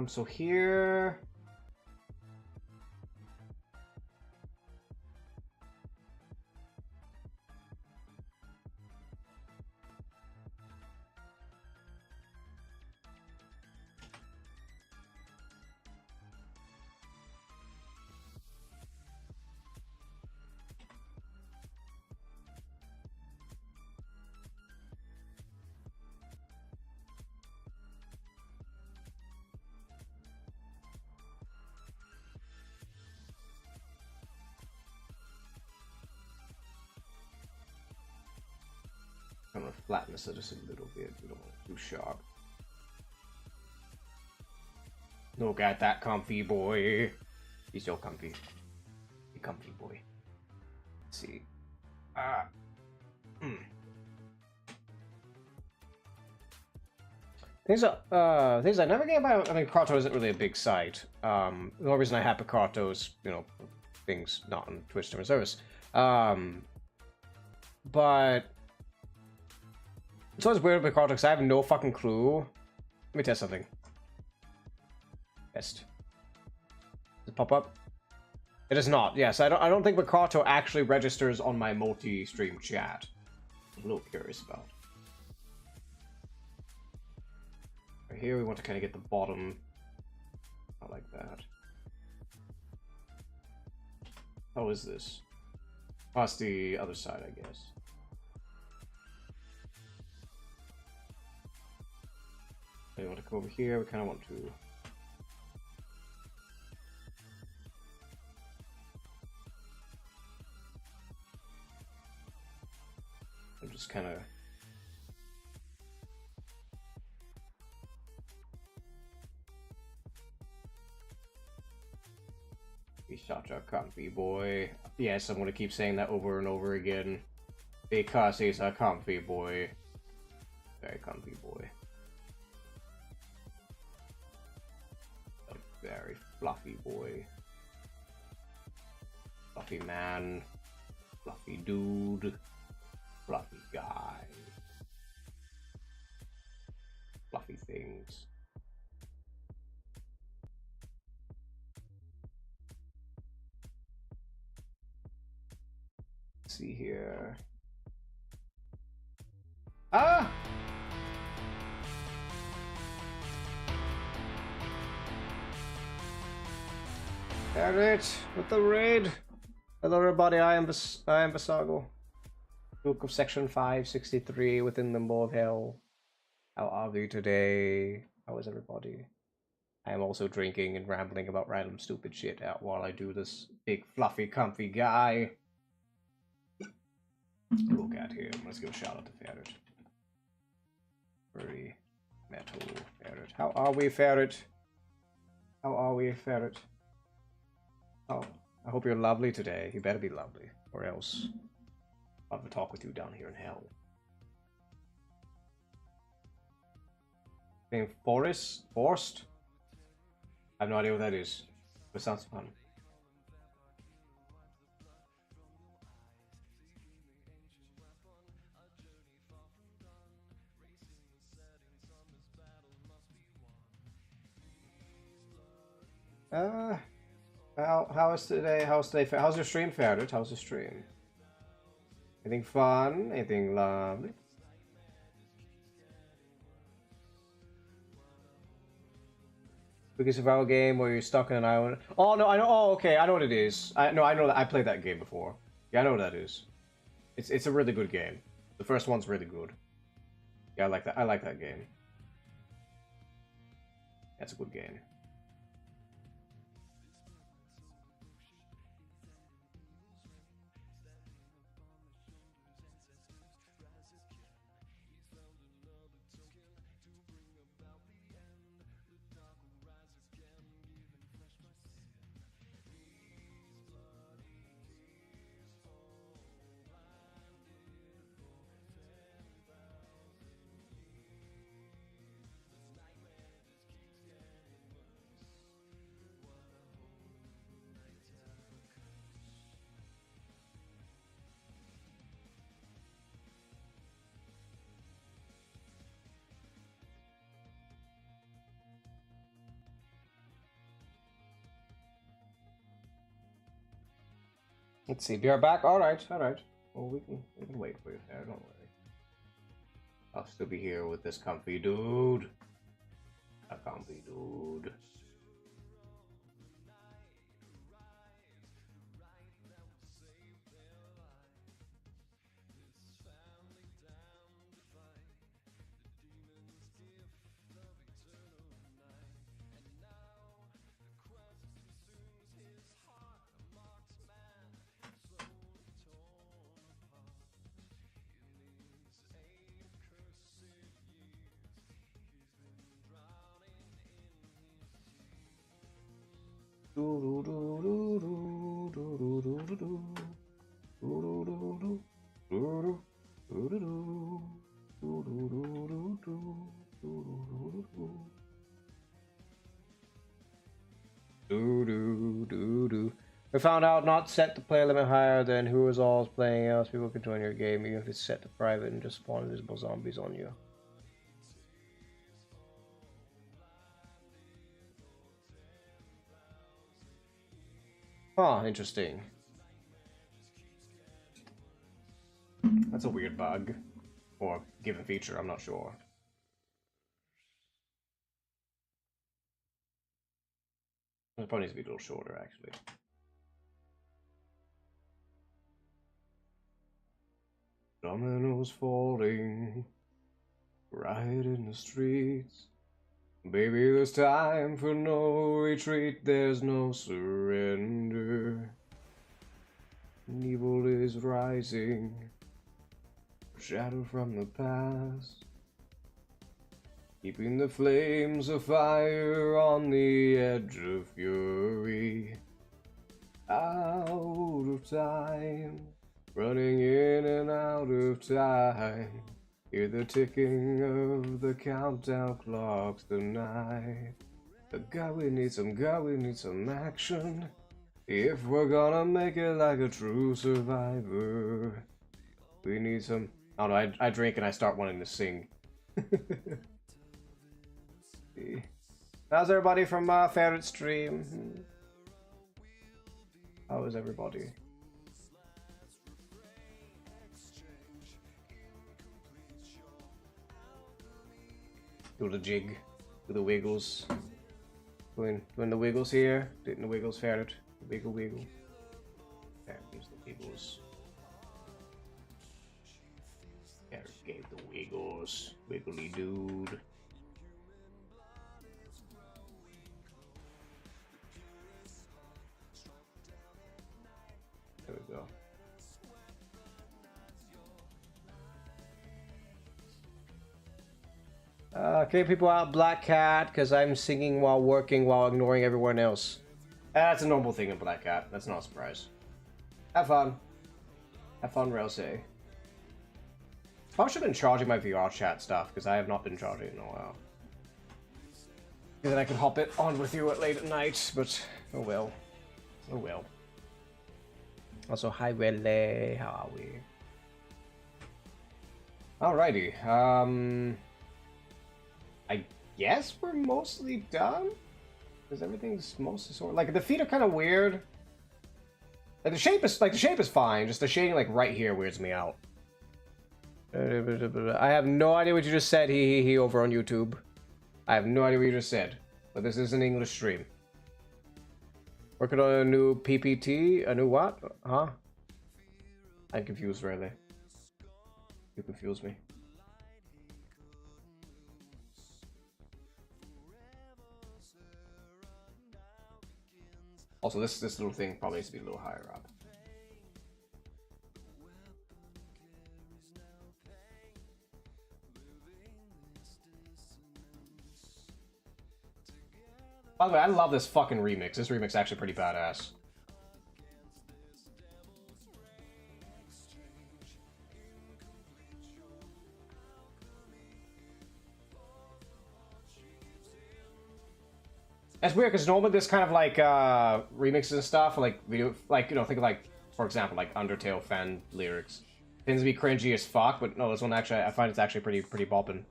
So here... I'm gonna flatten this just a little bit. We don't want it too sharp. Look at that comfy boy. He's so comfy. He comfy boy. Let's see. Things I never get about. I mean, Kratos isn't really a big site. The only reason I have Picarto is, you know, things not on Twitch term of service. But it's always weird with Picarto because I have no fucking clue. Let me test something. Test. Does it pop up? It is not. Yes, I don't think Picarto actually registers on my multi-stream chat. I'm a little curious about. Right here we want to kind of get the bottom. Not like that. How is this? Oh, it's the other side, I guess. We want to go over here. We kind of want to. I'm just kind of. He shot your comfy boy. Yes, I'm gonna keep saying that over and over again. Because he's a comfy boy. Very comfy boy. A very fluffy boy. Fluffy man. Fluffy dude. Fluffy guy. Fluffy things. Let's see here. Ah! Alright, with the raid. Hello everybody, I am Basago. Duke of Section 563 within Limbo of Hell. How are we today? How is everybody? I am also drinking and rambling about random stupid shit out while I do this big fluffy comfy guy. Look at him. Let's give a shout out to Ferret. Furry metal Ferret. How are we, Ferret? How are we, Ferret? Oh, I hope you're lovely today. You better be lovely, or else I'll have a talk with you down here in hell. Name Forest? I have no idea what that is, but it sounds fun. How is today? How's your stream, Ferret? How's the stream? Anything fun? Anything lovely? Because of our game where you're stuck in an island. Oh no, I know. Oh, okay, I know what it is. I know that. I played that game before. Yeah, I know what that is. It's a really good game. The first one's really good. Yeah, I like that. I like that game. That's a good game. Let's see. Be right back. All right. Well, we can wait for you there. Don't worry. I'll still be here with this comfy dude. A comfy dude. We found out not set the play limit higher than who is all playing else. People can join your game even if it's set to private and just spawn invisible zombies on you. Huh, interesting. That's a weird bug. Or given feature, I'm not sure. It probably needs to be a little shorter, actually. Dominoes falling right in the streets. Baby, there's time for no retreat, there's no surrender. Evil is rising, shadow from the past, keeping the flames of fire on the edge of fury. Out of time, running in and out of time. Hear the ticking of the countdown clocks tonight. God, we need some action. If we're gonna make it like a true survivor, we need some. Oh no, I drink and I start wanting to sing. How's everybody from Fanart stream? How is everybody? Do the jig, do the wiggles. Doing the wiggles here, doing the wiggles, Fanart. Wiggle, wiggle. There, gives the wiggles. There, gave the wiggles. Wiggly dude. There we go. Okay, people out, Black Cat, because I'm singing while working while ignoring everyone else. That's a normal thing in Black Cat. That's not a surprise. Have fun. Have fun, Railsay. Probably should have been charging my VR chat stuff, because I have not been charging in a while. And then I could hop it on with you at late at night, but oh well. Oh well. Also, hi Rele, how are we? Alrighty, I guess we're mostly done? Because everything's mostly sort of, like, the feet are kind of weird. Like, the shape is fine, just the shading, like, right here weirds me out. I have no idea what you just said, he over on YouTube. I have no idea what you just said, but this is an English stream. Working on a new PPT? A new what? Huh? I'm confused, really. You confuse me. Also, this little thing probably needs to be a little higher up. By the way, I love this fucking remix. This remix is actually pretty badass. It's weird because normally this kind of like remixes and stuff, like video, like, you know, think of like, for example, like Undertale fan lyrics, tends to be cringy as fuck. But no, this one actually, I find it's actually pretty bopping.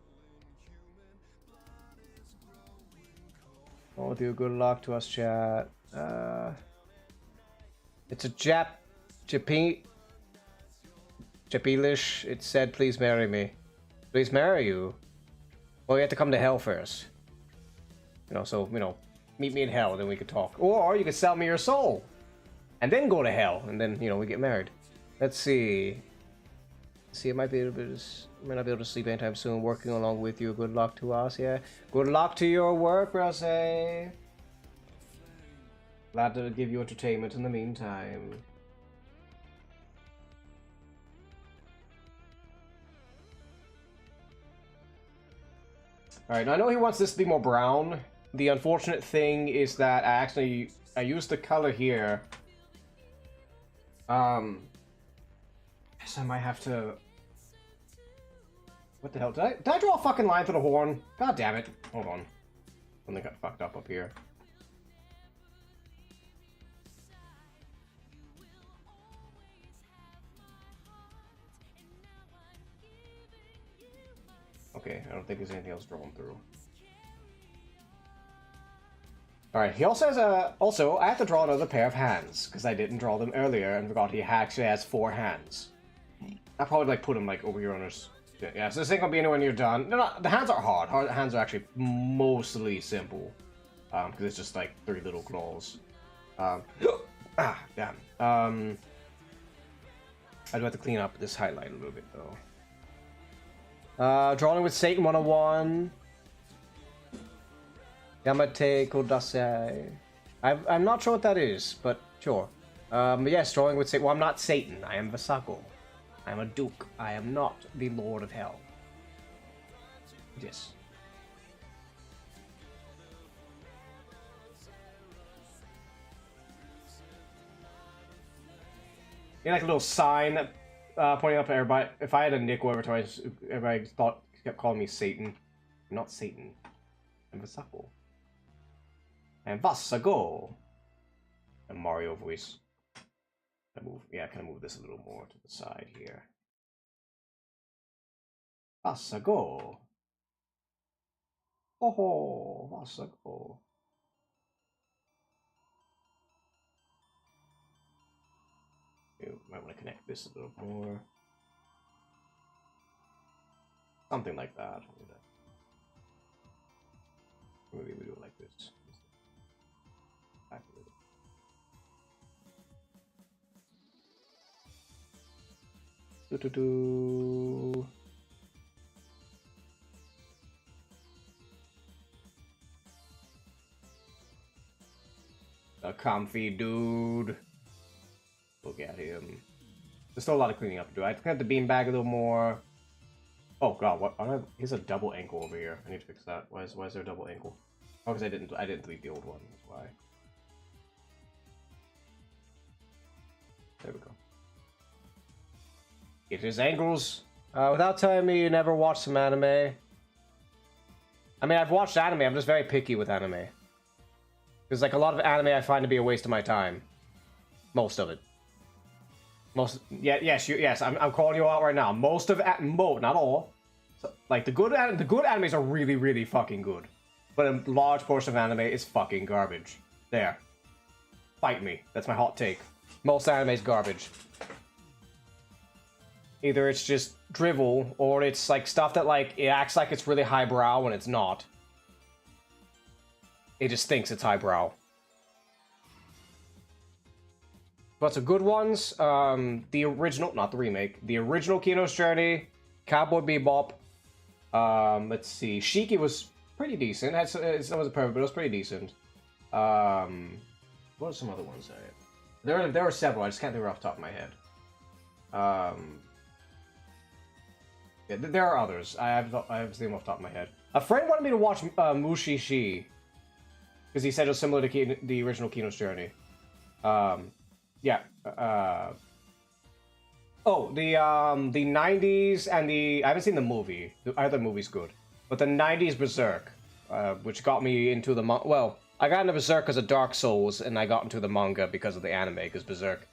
Oh, do good luck to us, chat. It's a Japilish. It said, "Please marry me." Please marry you. Well, you have to come to hell first. You know, so, you know, meet me in hell, then we could talk. Or you could sell me your soul, and then go to hell, and then, you know, we get married. Let's see. See, I might not be able to sleep anytime soon. Working along with you. Good luck to us, yeah. Good luck to your work, Rose. Glad to give you entertainment in the meantime. Alright, now I know he wants this to be more brown. The unfortunate thing is that I used the color here. So I might have to... What the hell? Did I draw a fucking line through the horn? God damn it. Hold on. Something got fucked up here. Okay, I don't think there's anything else drawn through. Alright, he also has also, I have to draw another pair of hands, because I didn't draw them earlier and forgot he actually has 4 hands. I'll probably, like, put him, like, over here on his... Yeah, so this ain't gonna be anywhere near done. No, the hands are hard. Hands are actually mostly simple. Because it's just, like, 3 little claws. Damn. I do have to clean up this highlight a little bit, though. Drawing with Satan 101. Yamate Kodasai. I'm not sure what that is, but sure. Yes, drawing with Satan. Well, I'm not Satan. I am Vasago. I am a duke. I am not the Lord of Hell. Yes. Yeah, like a little sign pointing up at everybody. If I had a nickname everybody kept calling me Satan. I'm not Satan. I'm Vasago. And Vasago. And Mario voice. I kind of move this a little more to the side here. Vasago. Oh, Vasago. You might want to connect this a little more. Something like that. Maybe we do it like this. A comfy dude. Look at him. There's still a lot of cleaning up to do. I have the beanbag a little more. Oh god, what? Here's a double ankle over here. I need to fix that. Why is there a double ankle? Oh, because I didn't delete the old one. That's why. There we go. It is ankles. Without telling me you never watched some anime. I mean, I've watched anime. I'm just very picky with anime. Because like a lot of anime, I find to be a waste of my time. Most of it. Yes. I'm calling you out right now. Most of not all. So, like the good animes are really, really fucking good, but a large portion of anime is fucking garbage. There, fight me. That's my hot take. Most anime is garbage. Either it's just drivel, or it's like stuff that like it acts like it's really highbrow when it's not. It just thinks it's highbrow. But the good ones, the original, not the remake, the original Kino's Journey, Cowboy Bebop. Let's see, Shiki was pretty decent. It wasn't perfect, but it was pretty decent. What are some other ones? There were several. I just can't think off the top of my head. Yeah, there are others. I have seen them off the top of my head. A friend wanted me to watch Mushishi because he said it was similar to the original Kino's Journey. Yeah. Oh, the 90s and I haven't seen the movie. Either movie's good, but the 90s Berserk, which got me into the well, I got into Berserk because of Dark Souls, and I got into the manga because of the anime. Because Berserk,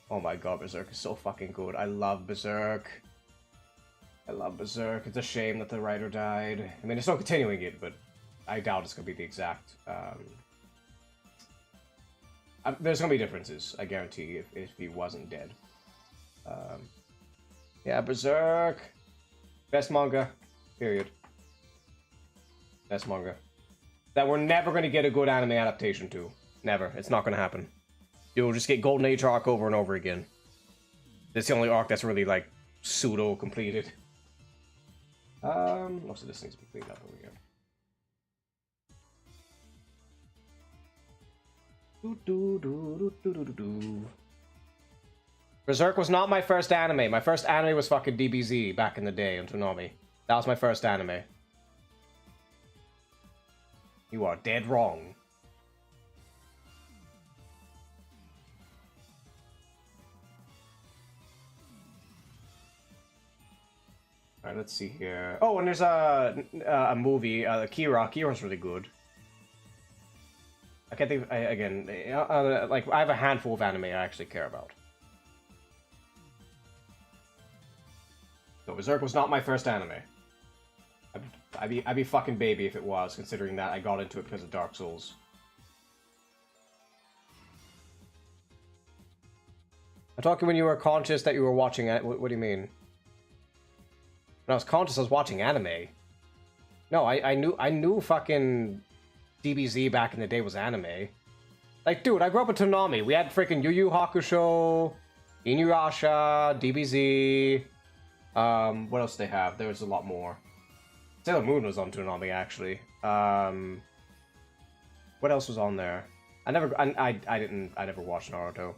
oh my god, Berserk is so fucking good. I love Berserk. It's a shame that the writer died. I mean, they're still continuing it, but I doubt it's gonna be the exact. There's gonna be differences, I guarantee, if he wasn't dead. Yeah, Berserk. Best manga. Period. Best manga. That we're never gonna get a good anime adaptation to. Never. It's not gonna happen. You'll just get Golden Age arc over and over again. It's the only arc that's really, like, pseudo-completed. Most of this needs to be cleaned up over here. Berserk was not my first anime. My first anime was fucking DBZ back in the day on Toonami. That was my first anime. You are dead wrong. Alright, let's see here. Oh, and there's a movie, Akira. Akira's really good. I can't think of, like, I have a handful of anime I actually care about. So Berserk was not my first anime. I'd be fucking baby if it was, considering that I got into it because of Dark Souls. I'm talking when you were conscious that you were watching it. What do you mean? When I was conscious, I was watching anime. No, I knew fucking DBZ back in the day was anime. Like, dude, I grew up in Toonami. We had freaking Yu Yu Hakusho, Inuyasha, DBZ. What else do they have? There was a lot more. Sailor Moon was on Toonami, actually. What else was on there? I never watched Naruto.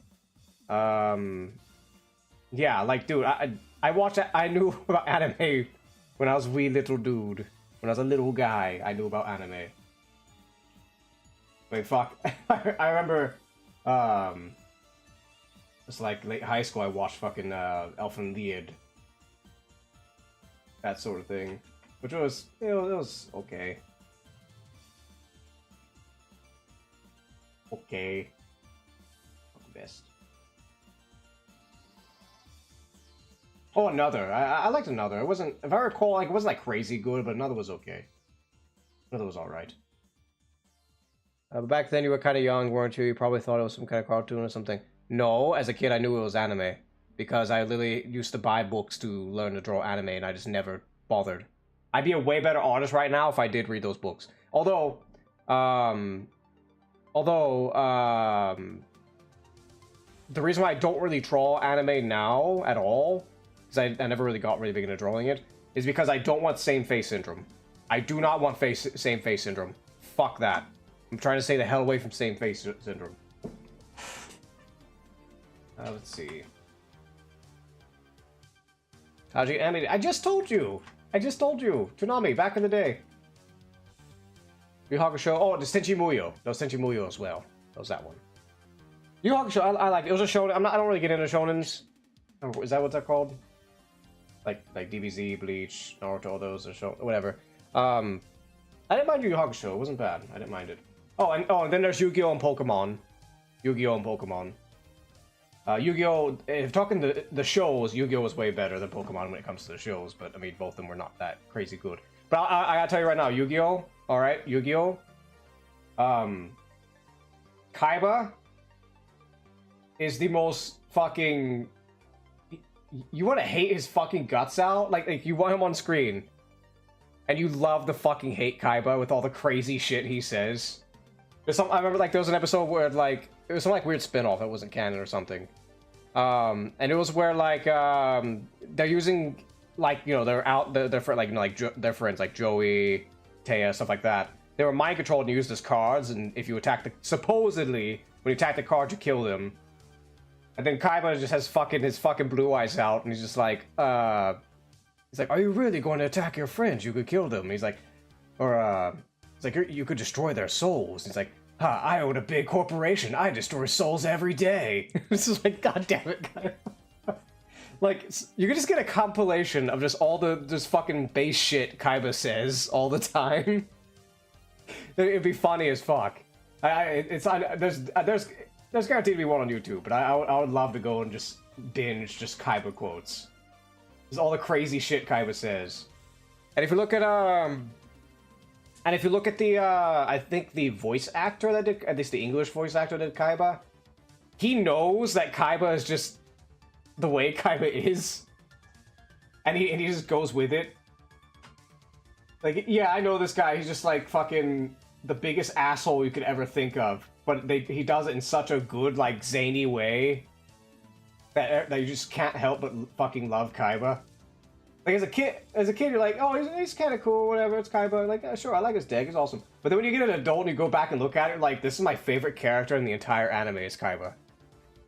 Yeah, like, dude, I watched, I knew about anime when I was a wee little dude. When I was a little guy, I knew about anime. Wait, fuck. I remember, it's like late high school, I watched fucking, Elfen Lied. That sort of thing. Which was, it was okay. Okay. Not the best. Oh, Another. I liked Another. It wasn't, if I recall, like, it wasn't like crazy good, but Another was okay. Another was alright. But back then you were kind of young, weren't you? You probably thought it was some kind of cartoon or something. No, as a kid I knew it was anime. Because I literally used to buy books to learn to draw anime, and I just never bothered. I'd be a way better artist right now if I did read those books. Although, the reason why I don't really draw anime now at all, because I never really got really big into drawing it, is because I don't want same face syndrome. I do not want same face syndrome. Fuck that. I'm trying to stay the hell away from same face syndrome. Let's see. How'd you animate it? I just told you! I just told you! Toonami, back in the day. Yu Hakusho. Oh, the Senshi Muyo. No, Senshi Muyo as well. That was that one. Yu Hakusho, I like it. It was a shonen. I don't really get into shonens. Is that what they're called? Like DBZ, Bleach, Naruto, all those are shonen, whatever. I didn't mind Yu Hakusho. It wasn't bad. I didn't mind it. And then there's Yu-Gi-Oh! And Pokemon. Yu-Gi-Oh! And Pokemon. Yu-Gi-Oh! If talking the shows, Yu-Gi-Oh! Was way better than Pokemon when it comes to the shows, but I mean, both of them were not that crazy good. But I gotta tell you right now, Yu-Gi-Oh! Alright, Yu-Gi-Oh! Kaiba is the most fucking... You want to hate his fucking guts out? Like, you want him on screen. And you love to fucking hate Kaiba with all the crazy shit he says. I remember, like, there was an episode where, like, it was some, like, weird spin-off that wasn't canon or something. And it was where, like, they're using, like, you know, they're for, like, you know, like, their friends, like, Joey, Taya, stuff like that. They were mind-controlled and used as cards, and if you attack supposedly, when you attack the card, you kill them. And then Kaiba just has his fucking blue eyes out, and he's just like, he's like, are you really going to attack your friends? You could kill them. He's like, it's like, you could destroy their souls. He's like, I own a big corporation. I destroy souls every day. This is like, god damn it, Kaiba. Like, you could just get a compilation of just all this fucking base shit Kaiba says all the time. It'd be funny as fuck. There's guaranteed to be one on YouTube, but I would love to go and just binge just Kaiba quotes. There's all the crazy shit Kaiba says. And if you look at the I think the voice actor that did, at least the English voice actor that did Kaiba, he knows that Kaiba is just the way Kaiba is, and he just goes with it. Like, yeah, I know this guy. He's just like fucking the biggest asshole you could ever think of, but he does it in such a good, like, zany way that you just can't help but fucking love Kaiba. Like, as a kid, you're like, oh, he's kind of cool, whatever, it's Kaiba. Like, sure, I like his deck, he's awesome. But then when you get an adult and you go back and look at it, like, this is my favorite character in the entire anime is Kaiba.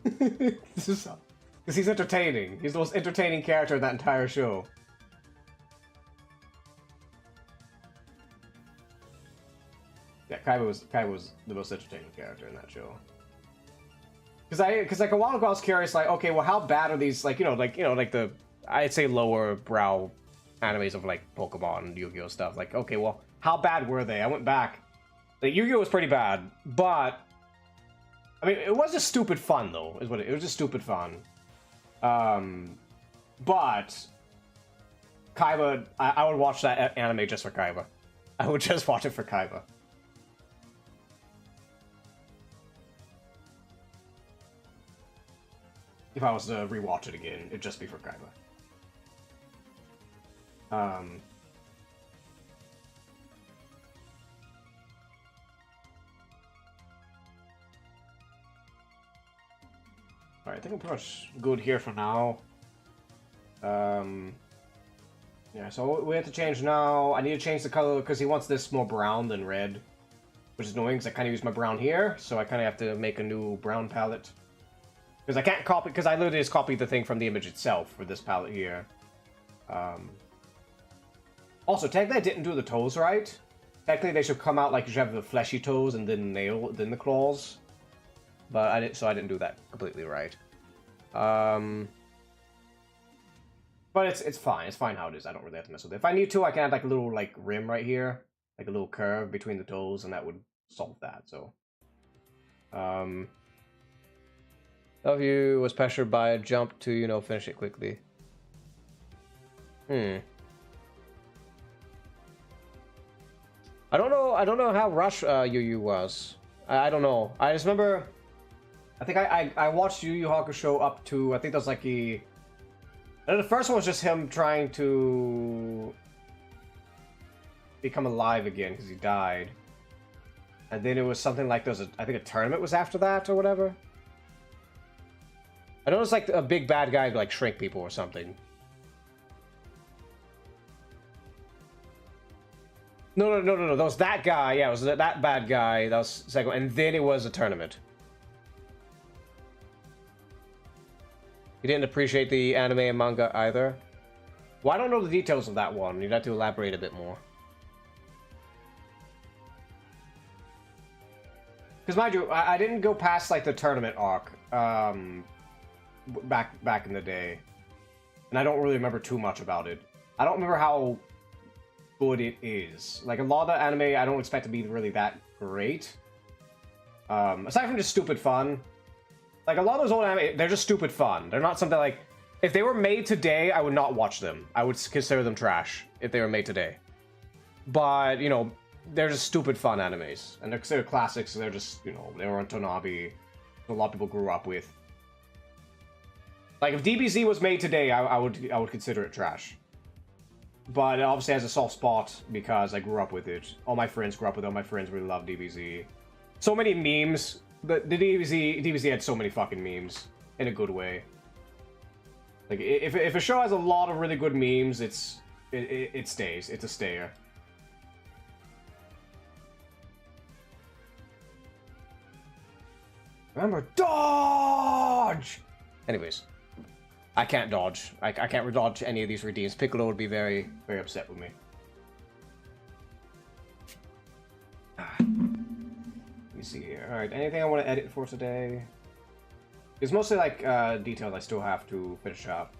Because he's entertaining. He's the most entertaining character in that entire show. Yeah, Kaiba was the most entertaining character in that show. Because like a while ago I was curious, like, okay, well, how bad are these, like, like the, I'd say, lower brow animes of, like, Pokemon and Yu-Gi-Oh! Stuff. Like, okay, well, how bad were they? I went back. Like, Yu-Gi-Oh! Was pretty bad, but I mean, it was just stupid fun, though, is what it was, just stupid fun. But Kaiba, I would watch that anime just for Kaiba. I would just watch it for Kaiba. If I was to rewatch it again, it'd just be for Kaiba. Alright, I think I'm pretty much good here for now. Yeah, so we have to change now. I need to change the color because he wants this more brown than red. which is annoying because I kind of use my brown here, so I kind of have to make a new brown palette. Because I can't copy, because I literally just copied the thing from the image itself for this palette here. Also, technically I didn't do the toes right. Technically they should come out like you should have the fleshy toes and then then the claws. But I didn't do that completely right. But it's fine. It's fine how it is. I don't really have to mess with it. If I need to, I can add like a little like rim right here, like a little curve between the toes, and that would solve that. So, of you was pressured by a jump to finish it quickly. I don't know how rush Yu was. I don't know. I just remember. I think I watched Yu Yu Hakusho up to, I think that was like the first one was just him trying to become alive again because he died. And then it was something like I think a tournament was after that or whatever. I know it's like a big bad guy to like shrink people or something. No. That was that guy. Yeah, it was that bad guy. That was second one. And then it was a tournament. You didn't appreciate the anime and manga either? Well, I don't know the details of that one. You'd have to elaborate a bit more. Because mind you, I didn't go past like the tournament arc back in the day, and I don't really remember too much about it. I don't remember how good it is. Like a lot of the anime, I don't expect to be really that great. Aside from just stupid fun. Like, a lot of those old anime, they're just stupid fun. They're not something like... If they were made today, I would not watch them. I would consider them trash if they were made today. But, they're just stupid fun animes. And they're considered classics, so they're just, they were on Tonabi. A lot of people grew up with. Like, if DBZ was made today, I would consider it trash. But it obviously has a soft spot because I grew up with it. All my friends grew up with it. All my friends really love DBZ. So many memes... The DBZ had so many fucking memes in a good way. Like if a show has a lot of really good memes, it stays. It's a stayer. Remember, dodge. Anyways, I can't dodge. I can't dodge any of these redeems. Piccolo would be very, very upset with me. See here. Alright, anything I want to edit for today? It's mostly like details I still have to finish up.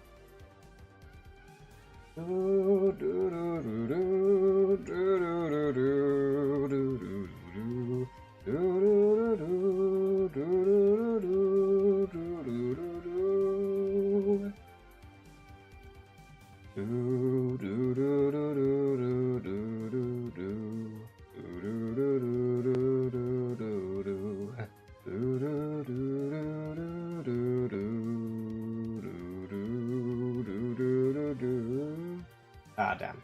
Ah, damn.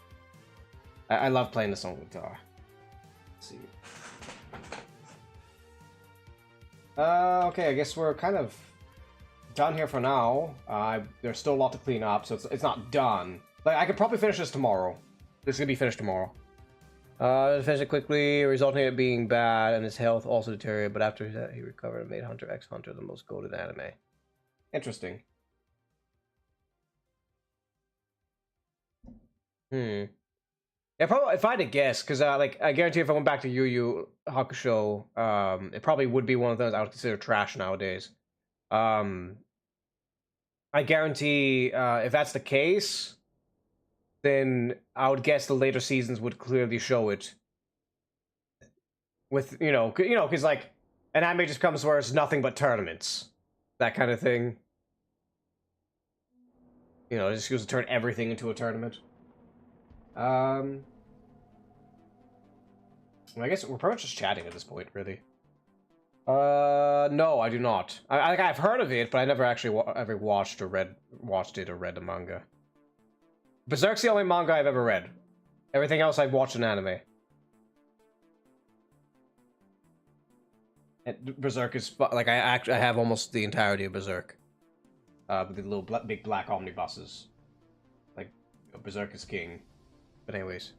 I love playing this on guitar. Let's see. Okay, I guess we're kind of done here for now. There's still a lot to clean up, so it's not done. But I could probably finish this tomorrow. This is gonna be finished tomorrow. Finish it quickly, resulting in it being bad, and his health also deteriorated, but after that he recovered and made Hunter x Hunter the most goated anime. Interesting. Yeah, probably if I had to guess, because like I guarantee if I went back to Yu Yu Hakusho, it probably would be one of those I would consider trash nowadays. I guarantee if that's the case, then I would guess the later seasons would clearly show it. With because like an anime just comes where it's nothing but tournaments, that kind of thing. It just goes to turn everything into a tournament. I guess we're pretty much just chatting at this point, really. No, I do not. I've heard of it, but I never actually ever watched it or read the manga. Berserk's the only manga I've ever read. Everything else I've watched in anime. And Berserk is like I have almost the entirety of Berserk. With the little big black omnibuses. Like Berserk is king. But anyways.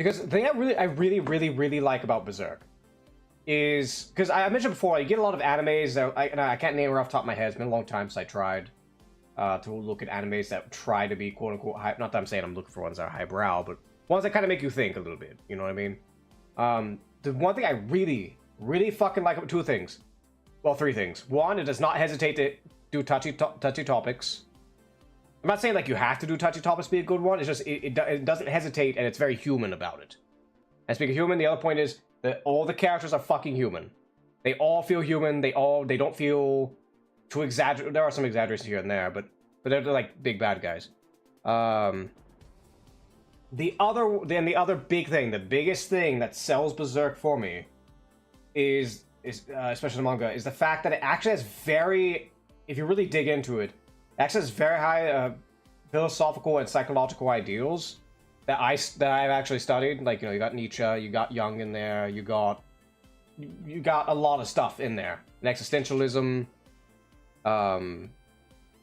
Because the thing I really like about Berserk is because I mentioned before, you get a lot of animes that I can't name it off the top of my head. It's been a long time since I tried to look at animes that try to be quote unquote high. Not that I'm saying I'm looking for ones that are highbrow, but ones that kind of make you think a little bit. You know what I mean? The one thing I really fucking like about two things. Well, three things. One, it does not hesitate to do touchy topics. I'm not saying like you have to do touchy topics to be a good one. It's just it doesn't hesitate, and it's very human about it. And speaking of human, the other point is that all the characters are fucking human. They all feel human. They don't feel too exaggerated. There are some exaggerations here and there, but they're like big bad guys. The other big thing, the biggest thing that sells Berserk for me is especially the manga, is the fact that it actually has very, if you really dig into it, actually has very high philosophical and psychological ideals that I've actually studied. Like, you know, you got Nietzsche, you got Jung in there, you got a lot of stuff in there. And existentialism, and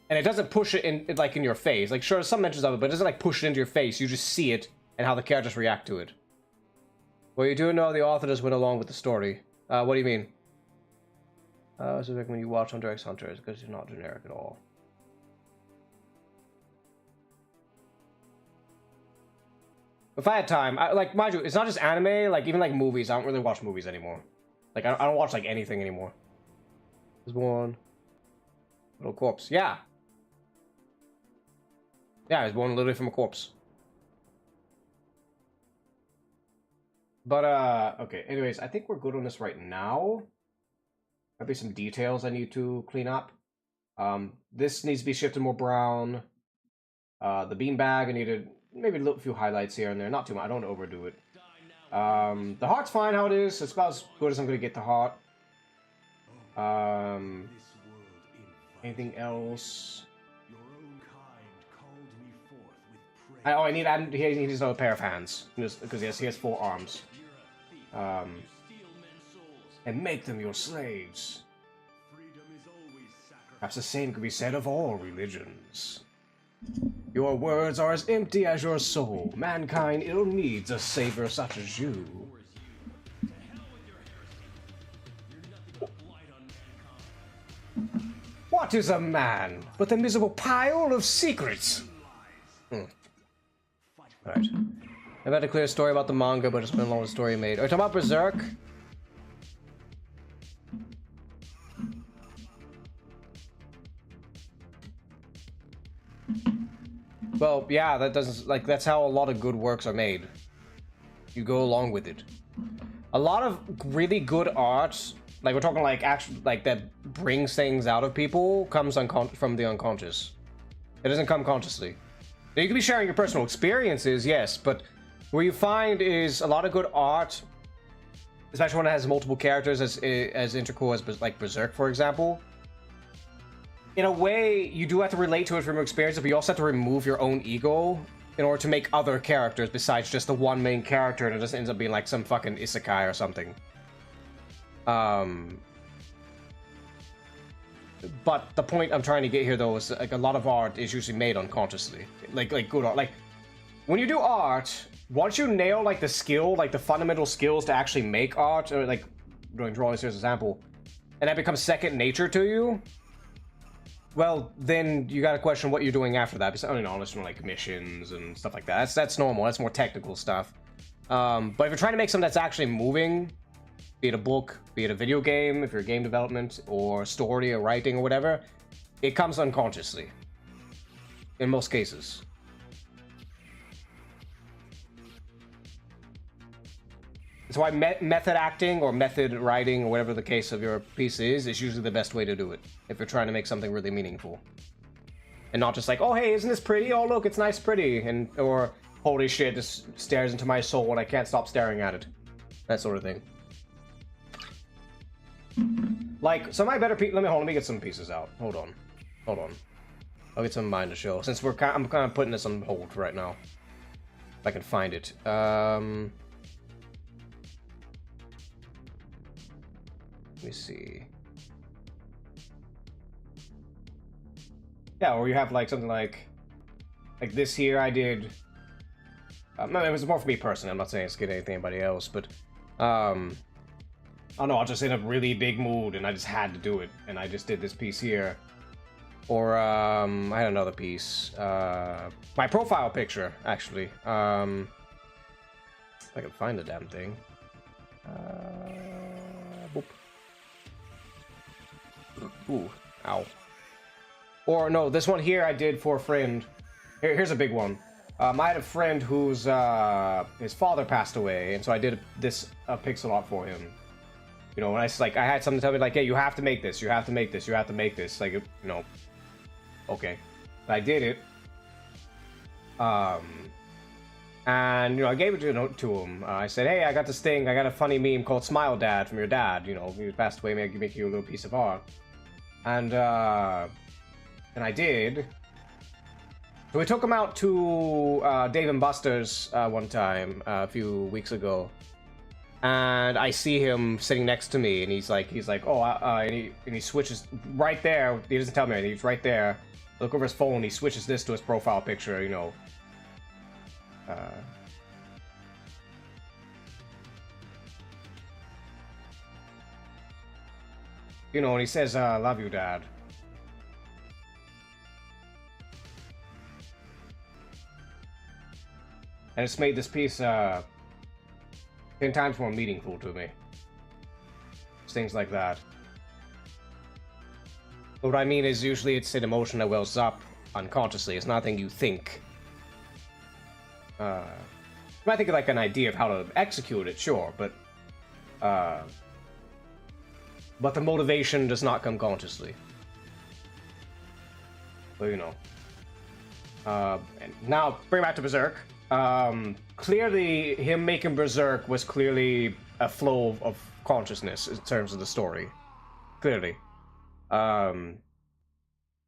it doesn't push it in like in your face. Like, sure, some mentions of it, but it doesn't like push it into your face. You just see it and how the characters react to it. Well, you do know the author just went along with the story. What do you mean? I also recommend you watch Hunter x Hunter because it's not generic at all. If I had time, like, mind you, it's not just anime, like, even like movies. I don't really watch movies anymore. Like, I don't watch like anything anymore. There's one. Little corpse. Yeah. Yeah, I was born literally from a corpse. But, okay, anyways, I think we're good on this right now. Might be some details I need to clean up. This needs to be shifted more brown. The beanbag, I need to maybe a few highlights here and there. Not too much, I don't overdo it. The heart's fine how it is. It's about as good as I'm gonna get the heart. Anything else? I need he needs another pair of hands. Just because he has 4 arms. And make them your slaves. Perhaps the same could be said of all religions. Your words are as empty as your soul. Mankind ill needs a savior such as you. What is a man but the miserable pile of secrets? Alright. I've had a clear story about the manga, but it's been a long story made. Are you talking about Berserk? Well, yeah, that doesn't, like, that's how a lot of good works are made. You go along with it. A lot of really good art, like we're talking like actually like that brings things out of people, comes from the unconscious. It doesn't come consciously. Now, you can be sharing your personal experiences, yes, but where you find is a lot of good art, especially when it has multiple characters as integral as like Berserk, for example. In a way, you do have to relate to it from your experience, but you also have to remove your own ego in order to make other characters besides just the one main character, and it just ends up being like some fucking isekai or something. But the point I'm trying to get here, though, is like a lot of art is usually made unconsciously. Like good art. Like, when you do art, once you nail like the skill, like the fundamental skills to actually make art, or like drawing as an example, and that becomes second nature to you, well, then you gotta question what you're doing after that. Because, I don't know, unless you're like missions and stuff like that. That's normal. That's more technical stuff. But if you're trying to make something that's actually moving, be it a book, be it a video game, if you're game development, or story, or writing, or whatever, it comes unconsciously. In most cases. That's why method acting or method writing or whatever the case of your piece is usually the best way to do it if you're trying to make something really meaningful. And not just like, oh hey, isn't this pretty? Oh look, it's nice pretty. And or holy shit, this stares into my soul and I can't stop staring at it. That sort of thing. Like, some of my better pieces, let me get some pieces out. Hold on. I'll get some of mine to show. Since I'm kind of putting this on hold right now. If I can find it. Let me see. Yeah, or you have like something like this here I did No, it was more for me personally. I'm not saying it's good to anybody else, but I don't know. I was just in a really big mood, and I just had to do it, and I just did this piece here. Or I had another piece. My profile picture, actually. If I can find the damn thing. Boop. Ooh, ow. Or no, this one here I did for a friend. Here's a big one. I had a friend whose his father passed away, and so I did this pixel art for him. You know, when I had someone tell me like, "Hey, you have to make this. You have to make this. You have to make this." Like, you know, okay, I did it. And you know, I gave it to him. I said, "Hey, I got this thing. I got a funny meme called Smile Dad from your dad. You know, he passed away. Maybe make you a little piece of art." And I did. So we took him out to Dave and Buster's one time a few weeks ago, and I see him sitting next to me, and he's like, oh, and he switches right there. He doesn't tell me anything. He's right there. I look over his phone. He switches this to his profile picture. You know. You know, and he says, "Love you, Dad." And it's made this piece 10 times more meaningful to me. It's things like that. But what I mean is usually it's an emotion that wells up unconsciously. It's nothing you think. You might think of like an idea of how to execute it, sure, but the motivation does not come consciously. But you know. And now bring it back to Berserk. Clearly, him making Berserk was clearly a flow of consciousness in terms of the story. Clearly. Now,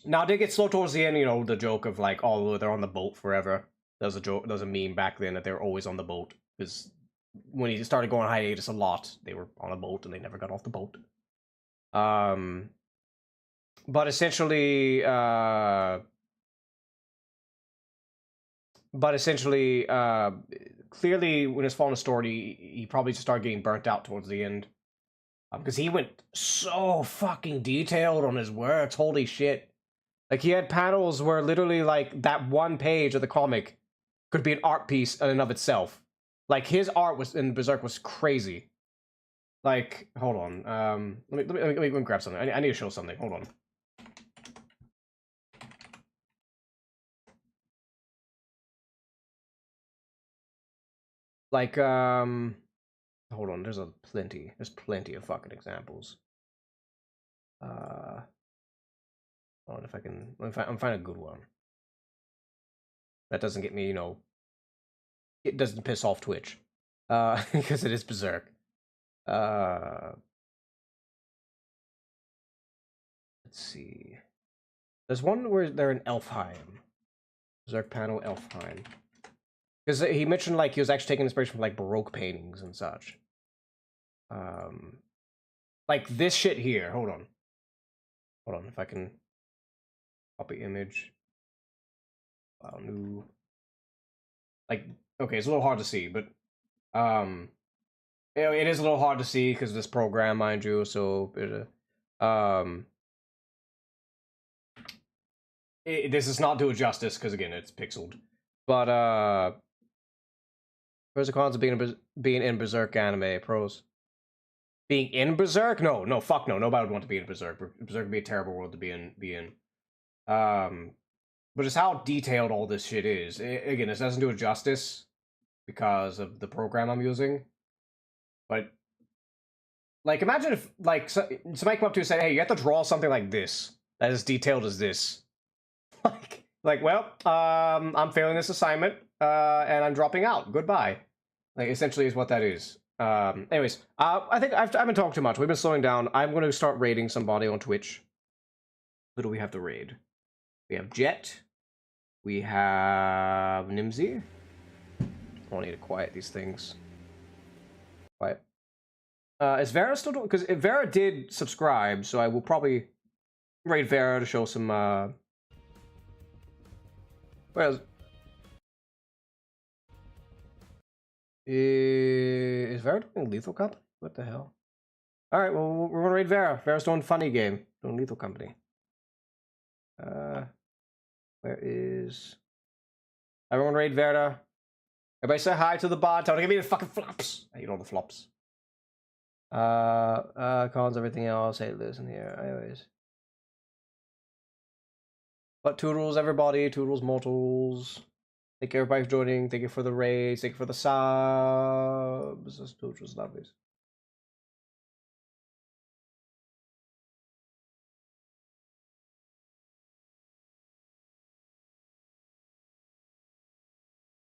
it did get slow towards the end, you know, the joke of like, oh, they're on the boat forever. There was a joke, there was a meme back then that they were always on the boat. Because when he started going hiatus a lot, they were on a boat and they never got off the boat. But essentially, clearly, when it's following the story, he probably just started getting burnt out towards the end. Because he went so fucking detailed on his words, holy shit. Like, he had panels where literally, like, that one page of the comic could be an art piece in and of itself. Like, his art was in Berserk was crazy. Like, hold on. Let me grab something. I need to show something. Hold on. Like, hold on. There's plenty of fucking examples. Hold on, if I can, I'm find a good one. That doesn't get me, you know, it doesn't piss off Twitch. Because it is Berserk. Let's see. There's one where they're in Elfheim. Berserk panel Elfheim. Because he mentioned like he was actually taking inspiration from like Baroque paintings and such. Like this shit here. Hold on if I can copy image. File new. Like, okay, it's a little hard to see, but it is a little hard to see because of this program, mind you. So this does not do it justice because again, it's pixeled. But pros and cons of being in Berserk anime. Pros. Being in Berserk? No, fuck no. Nobody would want to be in Berserk. Berserk would be a terrible world to be in. But just how detailed all this shit is. Again, this doesn't do it justice because of the program I'm using. But like, imagine if like somebody come up to you and say, "Hey, you have to draw something like this that is detailed as this." well, I'm failing this assignment, and I'm dropping out. Goodbye. Like, essentially, is what that is. Anyways, I think I've been talking too much. We've been slowing down. I'm going to start raiding somebody on Twitch. Who do we have to raid? We have Jet. We have Nimsy. I need to quiet these things. Quiet. Is Vera still doing? Because Vera did subscribe, so I will probably raid Vera to show some. Whereas, Is Vera doing Lethal Company? What the hell? Alright, well, we're gonna raid Vera. Vera's doing Funny Game. Doing Lethal Company. Where is... Everyone raid Vera. Everybody say hi to the bot. Don't give me the fucking flops. You know the flops. Cons, everything else. Hey, listen here. Anyways. But toodles, everybody. Toodles, mortals. Thank you, everybody, for joining. Thank you for the raids. Thank you for the subs. Toodles, lovelies.